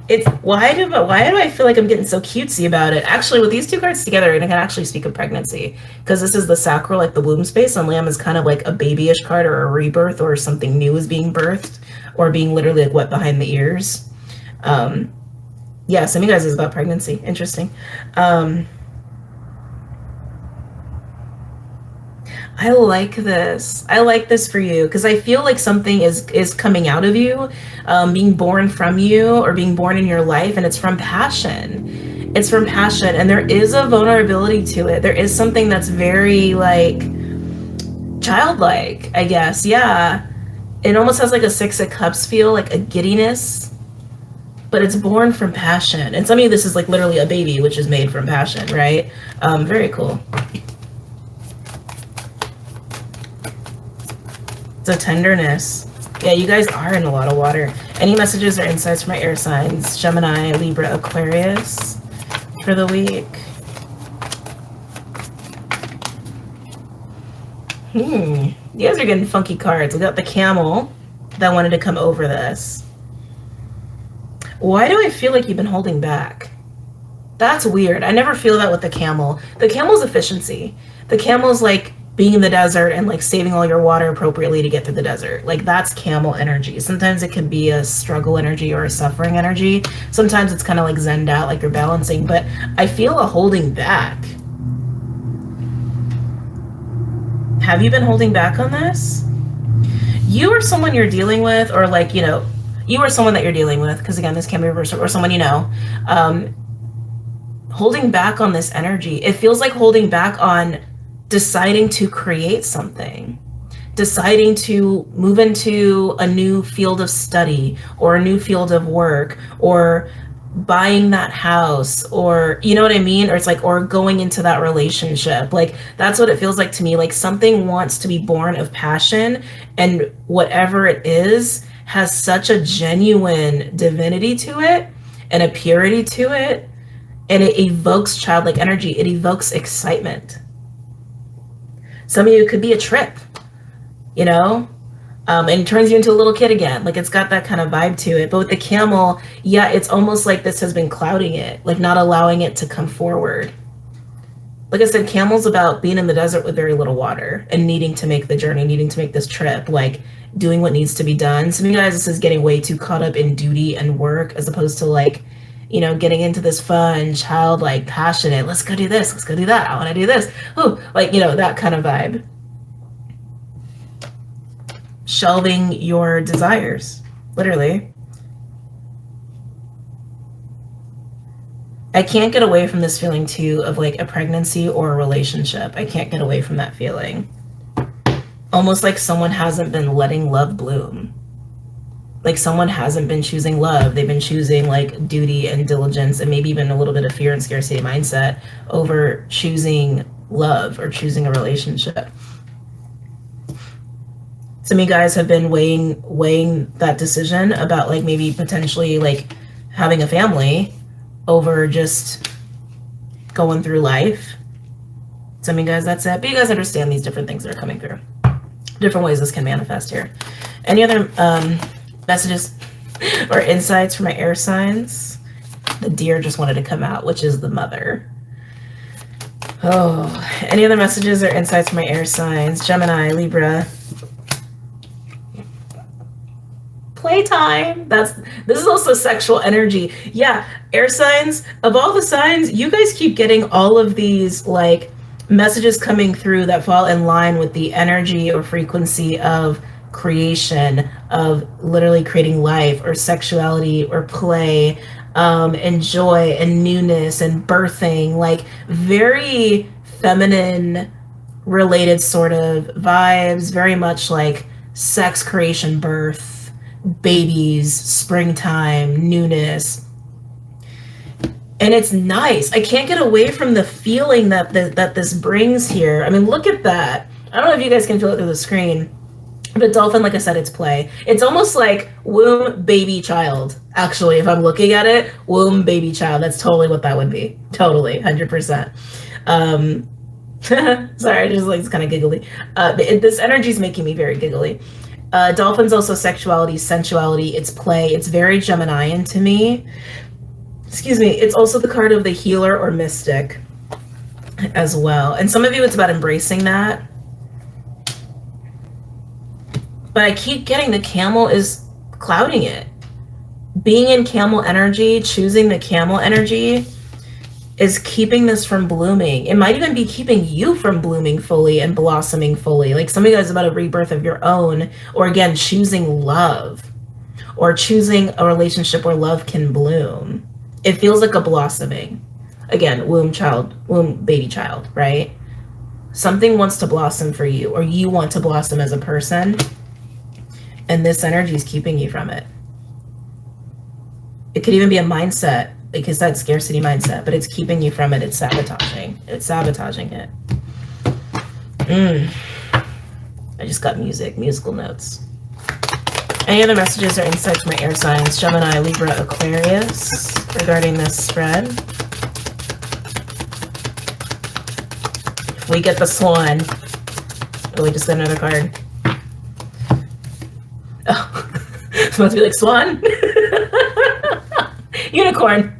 It's why do I feel like I'm getting so cutesy about it? Actually, with these two cards together, it can actually speak of pregnancy, because this is the sacral, like the womb space, and lamb is kind of like a babyish card, or a rebirth, or something new is being birthed, or being literally like wet behind the ears. Yeah, some of you guys is about pregnancy. Interesting. I like this. I like this for you, because I feel like something is coming out of you, being born from you, or being born in your life, and it's from passion. It's from passion, and there is a vulnerability to it. There is something that's very like childlike, I guess. Yeah, it almost has like a Six of Cups feel, like a giddiness, but it's born from passion. And some of you, this is like literally a baby, which is made from passion, right? Very cool. The tenderness. Yeah, you guys are in a lot of water. Any messages or insights for my air signs? Gemini, Libra, Aquarius for the week. You guys are getting funky cards. We got the camel that wanted to come over this. Why do I feel like you've been holding back? That's weird. I never feel that with the camel. The camel's efficiency. The camel's like being in the desert and like saving all your water appropriately to get through the desert. Like that's camel energy. Sometimes it can be a struggle energy or a suffering energy. Sometimes it's kind of like zenned out, like you're balancing, but I feel a holding back. Have you been holding back on this? You or someone you're dealing with, or like, you know, you or someone that you're dealing with, because again, this can be reversed, or someone you know, holding back on this energy. It feels like holding back on deciding to create something, deciding to move into a new field of study, or a new field of work, or buying that house, or you know what I mean? Or it's like, or going into that relationship. Like that's what it feels like to me. Like something wants to be born of passion, and whatever it is has such a genuine divinity to it, and a purity to it, and it evokes childlike energy. It evokes excitement. Some of you, could be a trip, you know, and turns you into a little kid again. Like it's got that kind of vibe to it. But with the camel, yeah, it's almost like this has been clouding it, like not allowing it to come forward. Like I said, camel's about being in the desert with very little water and needing to make the journey, needing to make this trip, like doing what needs to be done. Some of you guys, this is getting way too caught up in duty and work, as opposed to like, you know, getting into this fun, childlike, passionate, let's go do this, let's go do that, I want to do this. Ooh, like, you know, that kind of vibe. Shelving your desires, literally. I can't get away from this feeling too of like a pregnancy or a relationship. I can't get away from that feeling. Almost like someone hasn't been letting love bloom. Like someone hasn't been choosing love. They've been choosing like duty and diligence, and maybe even a little bit of fear and scarcity mindset over choosing love or choosing a relationship. Some of you guys have been weighing that decision about like maybe potentially like having a family over just going through life. Some of you guys, that's it. But you guys understand these different things that are coming through. Different ways this can manifest here. Any other messages or insights for my air signs? The deer just wanted to come out, which is the mother. Oh, any other messages or insights for my air signs? Gemini, Libra. Playtime. This is also sexual energy. Yeah, air signs, of all the signs, you guys keep getting all of these like messages coming through that fall in line with the energy or frequency of creation, of literally creating life, or sexuality, or play, and joy and newness and birthing, like very feminine related sort of vibes, very much like sex, creation, birth, babies, springtime, newness. And it's nice. I can't get away from the feeling that that this brings here. I mean, look at that. I don't know if you guys can feel it through the screen, but dolphin, like I said, it's play. It's almost like womb, baby, child. Actually, if I'm looking at it, womb, baby, child. That's totally what that would be. Totally, 100%. Sorry, I just like it's kind of giggly. This energy is making me very giggly. Dolphin's also sexuality, sensuality. It's play. It's very Geminian to me. Excuse me. It's also the card of the healer or mystic as well. And some of you, it's about embracing that. But I keep getting the camel is clouding it. Being in camel energy, choosing the camel energy is keeping this from blooming. It might even be keeping you from blooming fully and blossoming fully. Like some of you guys about a rebirth of your own, or again, choosing love, or choosing a relationship where love can bloom. It feels like a blossoming. Again, womb, child, womb, baby, child, right? Something wants to blossom for you, or you want to blossom as a person, and this energy is keeping you from it. It could even be a mindset, because that scarcity mindset, but it's keeping you from it. It's sabotaging. It's sabotaging it. I just got musical notes. Any other messages or insights from my air signs, Gemini, Libra, Aquarius, regarding this spread? We get the swan. Oh, we just got another card. Oh, it's supposed to be like swan. Unicorn.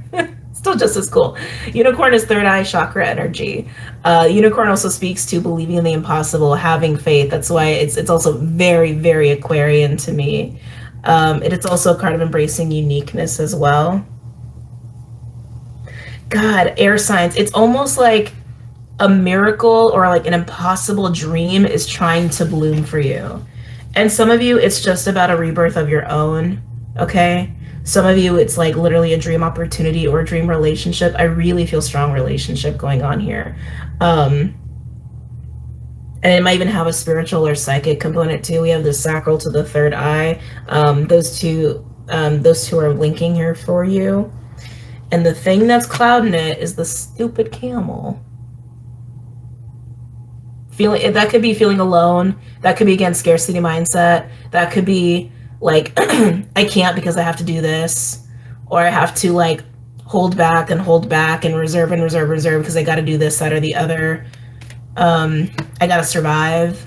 Still just as cool. Unicorn is third eye chakra energy. Unicorn also speaks to believing in the impossible, having faith. That's why it's also very, very Aquarian to me. It's also a card of embracing uniqueness as well. God, air signs. It's almost like a miracle or like an impossible dream is trying to bloom for you. And some of you, it's just about a rebirth of your own, okay? Some of you, it's like literally a dream opportunity or a dream relationship. I really feel strong relationship going on here. And it might even have a spiritual or psychic component too. We have the sacral to the third eye. Those two are linking here for you. And the thing that's clouding it is the stupid camel. That could be feeling alone. That could be, again, scarcity mindset. That could be like, I can't because I have to do this, or I have to like hold back and reserve because I got to do this, that, or the other. I got to survive.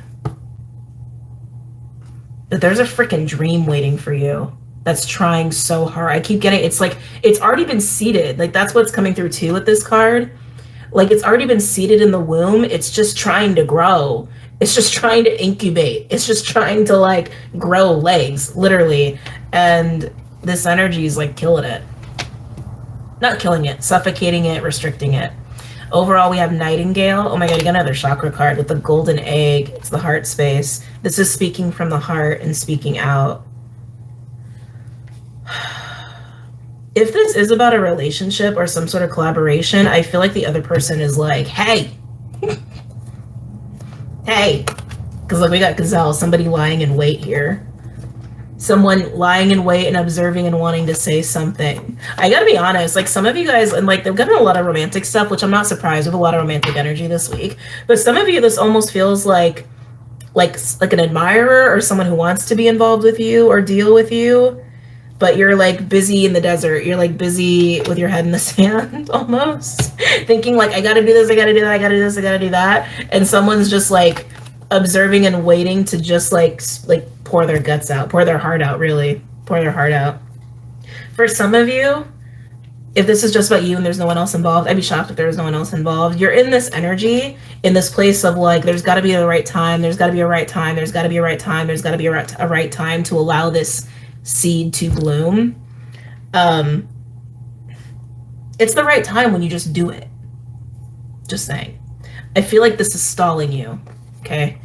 But there's a freaking dream waiting for you that's trying so hard. I keep getting, it's like, it's already been seeded. Like that's what's coming through too with this card. Like it's already been seeded in the womb. It's just trying to grow. It's just trying to incubate. It's just trying to like grow legs, literally. And this energy is like killing it. Not killing it, suffocating it, restricting it. Overall, we have Nightingale. Oh my God, you got another chakra card with the golden egg. It's the heart space. This is speaking from the heart and speaking out. If this is about a relationship or some sort of collaboration, I feel like the other person is like, hey, hey, because look, we got Gazelle, somebody lying in wait here. Someone lying in wait and observing and wanting to say something. I gotta be honest, like some of you guys, and like they've gotten a lot of romantic stuff, which I'm not surprised with, a lot of romantic energy this week. But some of you, this almost feels like an admirer or someone who wants to be involved with you or deal with you. But you're like busy in the desert. You're like busy with your head in the sand almost. Thinking like, I gotta do this, I gotta do that, I gotta do this, I gotta do that. And someone's just like observing and waiting to just like pour their guts out, pour their heart out, really. Pour their heart out. For some of you, if this is just about you and there's no one else involved, I'd be shocked if there was no one else involved. You're in this energy, in this place of like, there's gotta be the right time, there's gotta be a right time, there's gotta be a right time, there's gotta be a right time to allow this seed to bloom. It's the right time when you just do it. Just saying. I feel like this is stalling you, okay?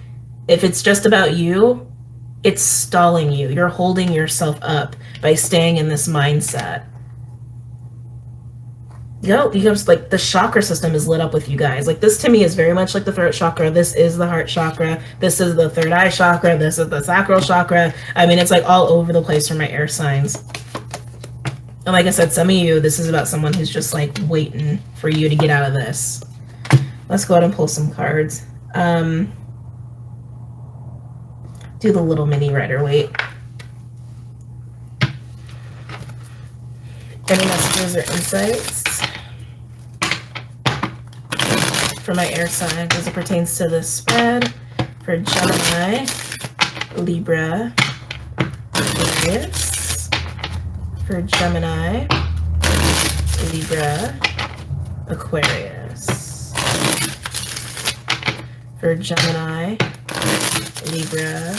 If it's just about you, it's stalling you. You're holding yourself up by staying in this mindset. You have like the chakra system is lit up with you guys. Like this to me is very much like the throat chakra. This is the heart chakra. This is the third eye chakra. This is the sacral chakra. I mean, it's like all over the place for my air signs. And like I said, some of you, this is about someone who's just like waiting for you to get out of this. Let's go ahead and pull some cards. Do the little mini Rider-Waite. Any messages or insights for my air sign as it pertains to this spread for Gemini, Libra, Aquarius, for Gemini, Libra, Aquarius, for Gemini, Libra,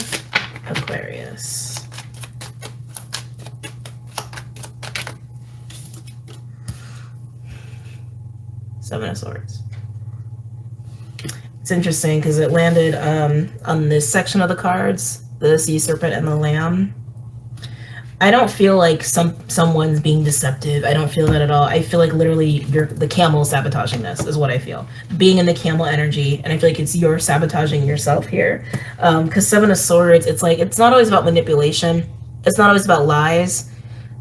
Aquarius. Seven of Swords. It's interesting because it landed on this section of the cards, the Sea Serpent and the Lamb. I don't feel like someone's being deceptive. I don't feel that at all. I feel like literally the camel sabotaging this is what I feel. Being in the camel energy, and I feel like it's you're sabotaging yourself here. Because Seven of Swords, it's like, it's not always about manipulation. It's not always about lies.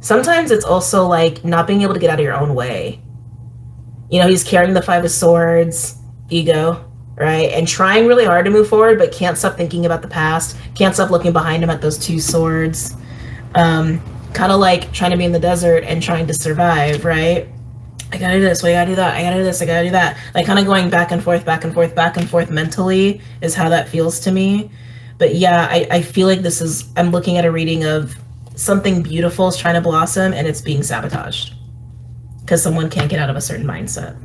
Sometimes it's also like not being able to get out of your own way. You know, he's carrying the Five of Swords, ego, right? And trying really hard to move forward, but can't stop thinking about the past. Can't stop looking behind him at those two swords. Kind of like trying to be in the desert and trying to survive, right? I gotta do this, I gotta do that, I gotta do this, I gotta do that. Like kind of going back and forth, back and forth, back and forth mentally is how that feels to me. But yeah, I feel like this is, I'm looking at a reading of something beautiful is trying to blossom and it's being sabotaged. Because someone can't get out of a certain mindset.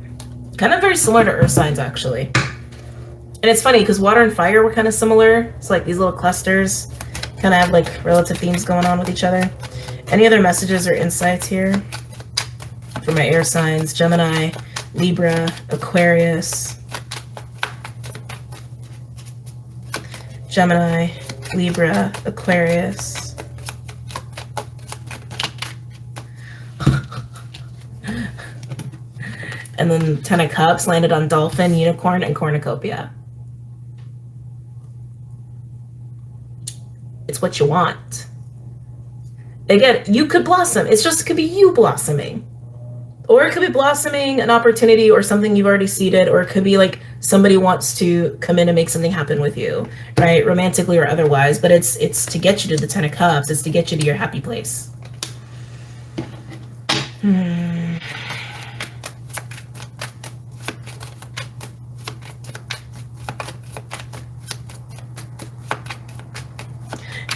Kind of very similar to earth signs, actually. And it's funny, because water and fire were kind of similar. It's like these little clusters kind of have like relative themes going on with each other. Any other messages or insights here for my air signs? Gemini, Libra, Aquarius. Gemini, Libra, Aquarius. And then Ten of Cups landed on Dolphin, Unicorn, and Cornucopia. It's what you want. Again, you could blossom. It's just, it could be you blossoming. Or it could be blossoming an opportunity or something you've already seeded, or it could be like somebody wants to come in and make something happen with you, right? Romantically or otherwise. But it's to get you to the Ten of Cups. It's to get you to your happy place.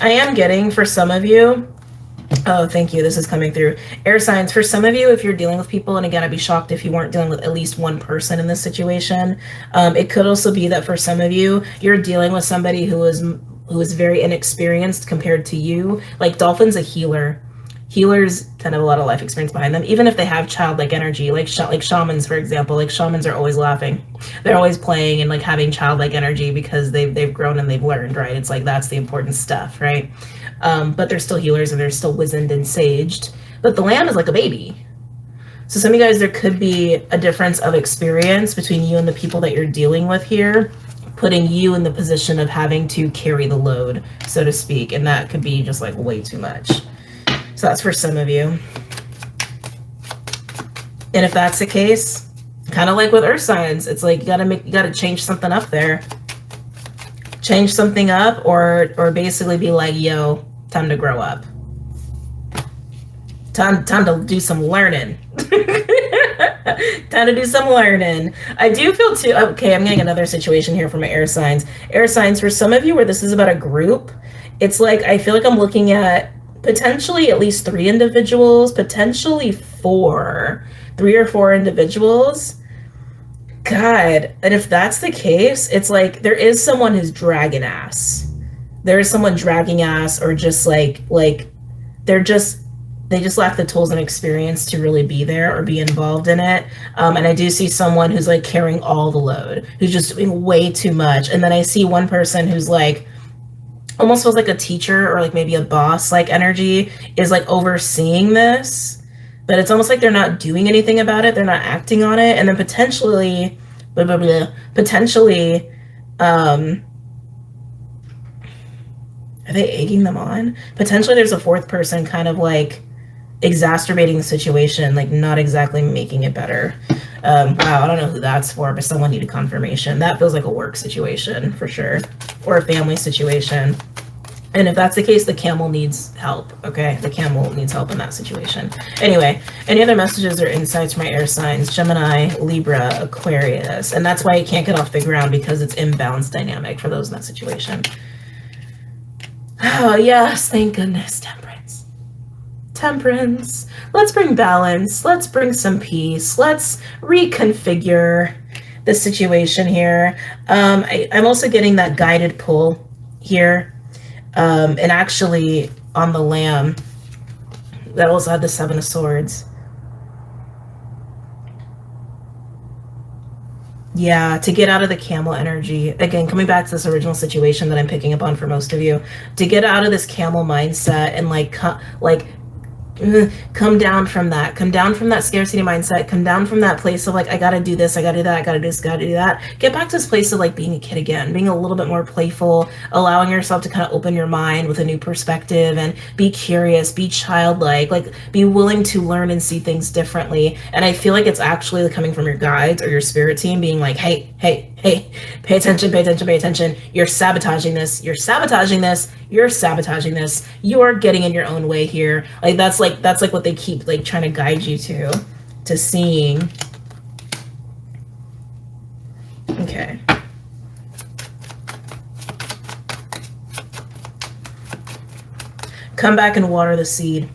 I am getting, for some of you, oh, thank you, this is coming through. Air signs, for some of you, if you're dealing with people, and again, I'd be shocked if you weren't dealing with at least one person in this situation. It could also be that for some of you, you're dealing with somebody who is very inexperienced compared to you. Like Dolphin's a healer. Healers tend to have a lot of life experience behind them, even if they have childlike energy, like shamans, for example. Like shamans are always laughing. They're always playing and like having childlike energy because they've grown and they've learned, right? It's like that's the important stuff, right? But they're still healers and they're still wizened and saged. But the lamb is like a baby. So some of you guys, there could be a difference of experience between you and the people that you're dealing with here, putting you in the position of having to carry the load, so to speak. And that could be just like way too much. So that's for some of you. And if that's the case, kind of like with earth signs, it's like you gotta change something up there. Change something up, or basically be like, yo, time to grow up. Time to do some learning. Time to do some learning. I do feel too, okay, I'm getting another situation here for my air signs. Air signs, for some of you where this is about a group, it's like, I feel like I'm looking at potentially at least 3 individuals, potentially 4, 3 or 4 individuals. God, and if that's the case, it's like there is someone who's dragging ass. There is someone dragging ass, or just like they just lack the tools and experience to really be there or be involved in it. And I do see someone who's like carrying all the load, who's just doing way too much. And then I see one person who's like almost feels like a teacher or like maybe a boss like energy, is like overseeing this. but it's almost like they're not doing anything about it. They're not acting on it. And then potentially, potentially, are they egging them on? Potentially there's a fourth person kind of like exacerbating the situation, like not exactly making it better. Wow, I don't know who that's for, but someone needed confirmation. That feels like a work situation for sure, or a family situation. And if that's the case, the camel needs help, okay? The camel needs help in that situation. Anyway, any other messages or insights from my air signs? Gemini, Libra, Aquarius. And that's why it can't get off the ground, because it's imbalanced dynamic for those in that situation. Oh, yes, thank goodness. Temperance. Temperance. Let's bring balance. Let's bring some peace. Let's reconfigure the situation here. I'm also getting that guided pull here. And actually, on the Lamb, that also had the Seven of Swords. Yeah, to get out of the camel energy. Again, coming back to this original situation that I'm picking up on for most of you. To get out of this camel mindset and come down from that. Come down from that scarcity mindset. Come down from that place of like, I gotta do this, I gotta do that, I gotta do this, gotta do that. Get back to this place of like being a kid again, being a little bit more playful, allowing yourself to kind of open your mind with a new perspective and be curious, be childlike, like be willing to learn and see things differently. And I feel like it's actually coming from your guides or your spirit team being like, hey, pay attention, pay attention, pay attention. You're sabotaging this. You're sabotaging this. You're sabotaging this. You're getting in your own way here. Like that's like what they keep like trying to guide you to seeing. Okay. Come back and water the seed.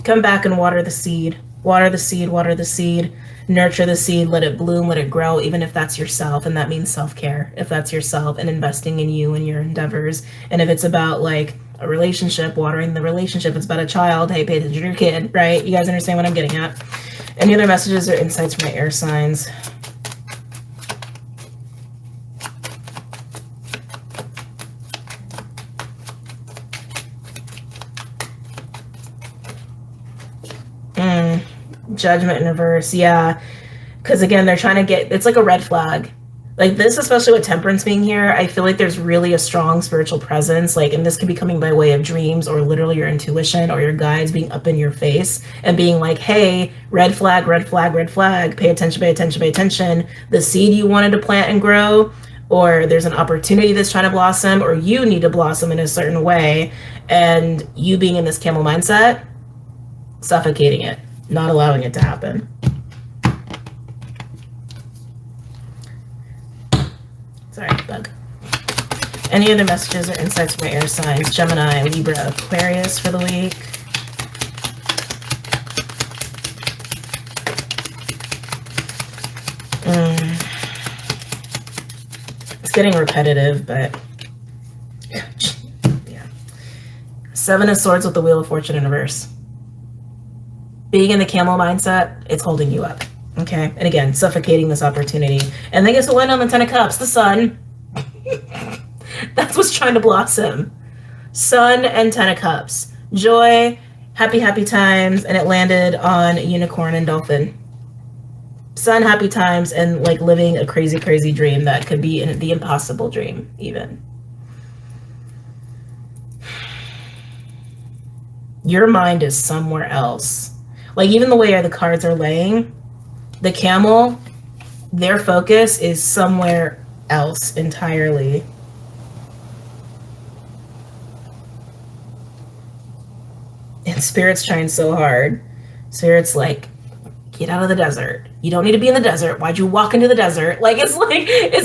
Come back and water the seed. Water the seed, water the seed. Nurture the seed, let it bloom, let it grow, even if that's yourself. And that means self-care, if that's yourself and investing in you and your endeavors. And if it's about like a relationship, watering the relationship, it's about a child, hey, pay attention to your kid, right? You guys understand what I'm getting at? Any other messages or insights from my air signs? Judgment in reverse, yeah. Because again, they're trying to get, it's like a red flag. Like this, especially with temperance being here, I feel like there's really a strong spiritual presence. Like, and this could be coming by way of dreams or literally your intuition or your guides being up in your face and being like, hey, red flag, red flag, red flag, pay attention, pay attention, pay attention. The seed you wanted to plant and grow, or there's an opportunity that's trying to blossom, or you need to blossom in a certain way. And you being in this camel mindset, suffocating it, not allowing it to happen. Sorry, bug. Any other messages or insights from my air signs? Gemini, Libra, Aquarius for the week. It's getting repetitive, but yeah. Seven of Swords with the Wheel of Fortune in reverse. Being in the camel mindset, it's holding you up. Okay, and again, suffocating this opportunity. And then guess what went on the Ten of Cups? The Sun. That's what's trying to blossom. Sun and Ten of Cups. Joy, happy, happy times, and it landed on Unicorn and Dolphin. Sun, happy times, and like living a crazy, crazy dream that could be the impossible dream, even. Your mind is somewhere else. Like even the way the cards are laying, the camel, their focus is somewhere else entirely. And Spirit's trying so hard. Spirit's like, get out of the desert. You don't need to be in the desert. Why'd you walk into the desert? Like, it's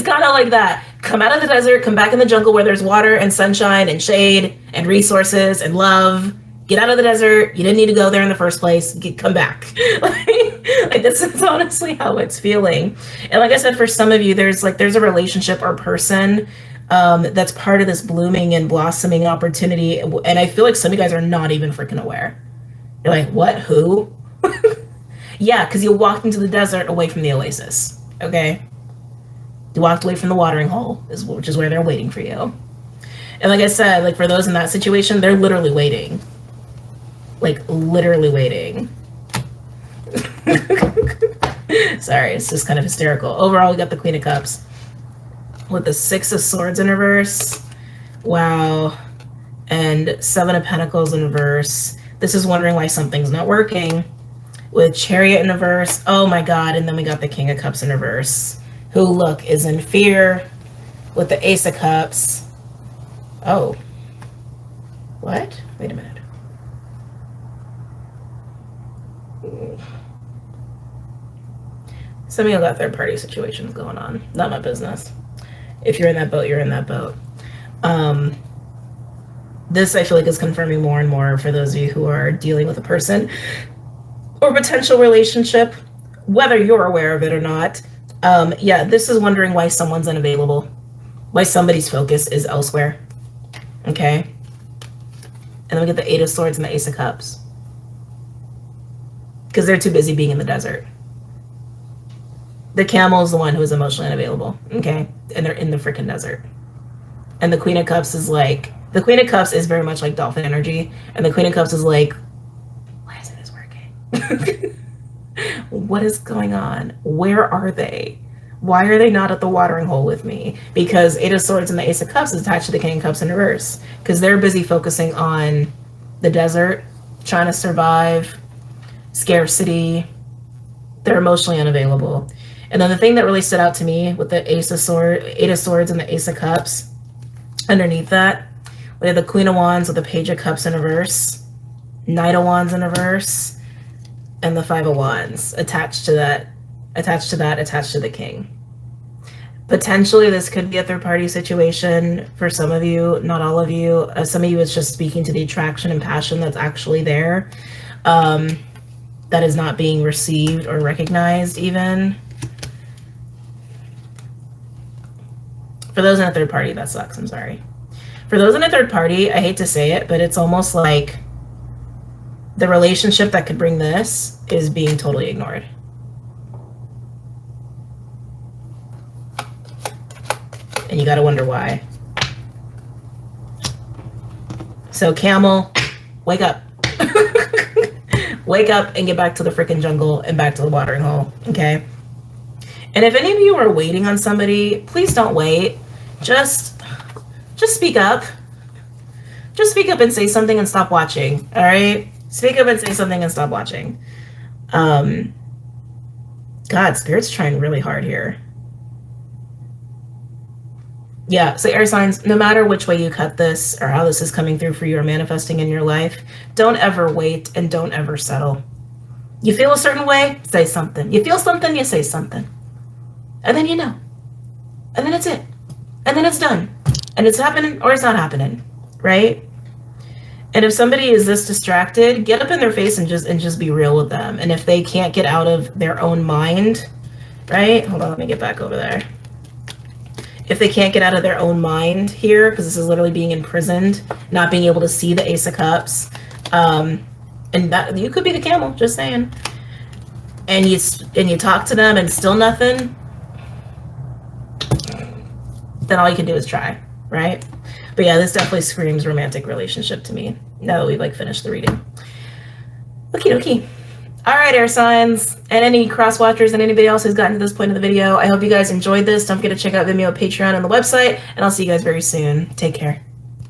kind of like that. Come out of the desert, come back in the jungle where there's water and sunshine and shade and resources and love. Get out of the desert. You didn't need to go there in the first place. Come back. Like this is honestly how it's feeling. And like I said, for some of you, there's a relationship or person that's part of this blooming and blossoming opportunity. And I feel like some of you guys are not even freaking aware. You're like, what? Who? Yeah, because you walked into the desert away from the oasis. Okay? You walked away from the watering hole, which is where they're waiting for you. And like I said, like for those in that situation, they're literally waiting. Like literally waiting. Sorry, it's just kind of hysterical. Overall, we got the Queen of Cups with the Six of Swords in reverse. Wow. And Seven of Pentacles in reverse. This is wondering why something's not working. With Chariot in reverse. Oh my God. And then we got the King of Cups in reverse, who, look, is in fear with the Ace of Cups. Oh. What? Wait a minute. Some of you got third-party situations going on. Not my business. If you're in that boat, you're in that boat. This, I feel like, is confirming more and more for those of you who are dealing with a person or potential relationship, whether you're aware of it or not. Yeah, this is wondering why someone's unavailable, why somebody's focus is elsewhere. Okay? And then we get the Eight of Swords and the Ace of Cups. Because they're too busy being in the desert. The Camel is the one who is emotionally unavailable, okay? And they're in the freaking desert. And the Queen of Cups is like, the Queen of Cups is very much like dolphin energy. And the Queen of Cups is like, why isn't this working? What is going on? Where are they? Why are they not at the watering hole with me? Because Eight of Swords and the Ace of Cups is attached to the King of Cups in reverse. Because they're busy focusing on the desert, trying to survive, scarcity. They're emotionally unavailable. And then the thing that really stood out to me with the Eight of Swords and the Ace of Cups, underneath that, we have the Queen of Wands with the Page of Cups in reverse, Knight of Wands in reverse, and the Five of Wands attached to the King. Potentially, this could be a third-party situation for some of you, not all of you. Some of you, it's just speaking to the attraction and passion that's actually there, that is not being received or recognized even. For those in a third party, that sucks. I'm sorry. For those in a third party, I hate to say it, but it's almost like the relationship that could bring this is being totally ignored. And you got to wonder why. So, Camel, wake up. Wake up and get back to the freaking jungle and back to the watering hole, okay? And if any of you are waiting on somebody, please don't wait. Just speak up. Just speak up and say something and stop watching, all right? Speak up and say something and stop watching. God, Spirit's trying really hard here. Yeah, so air signs, no matter which way you cut this or how this is coming through for you or manifesting in your life, don't ever wait and don't ever settle. You feel a certain way, say something. You feel something, you say something. And then you know. And then it's it. And then it's done. And it's happening or it's not happening, right? And if somebody is this distracted, get up in their face and just be real with them. And if they can't get out of their own mind, right? Hold on, let me get back over there. If they can't get out of their own mind here, because this is literally being imprisoned, not being able to see the Ace of Cups, and that you could be the Camel, just saying. And you talk to them and still nothing, then all you can do is try, right? But yeah, this definitely screams romantic relationship to me, now that we've like finished the reading. Okie dokie. All right, air signs, and any cross watchers and anybody else who's gotten to this point of the video, I hope you guys enjoyed this. Don't forget to check out Venmo, Patreon, and the website, and I'll see you guys very soon. Take care.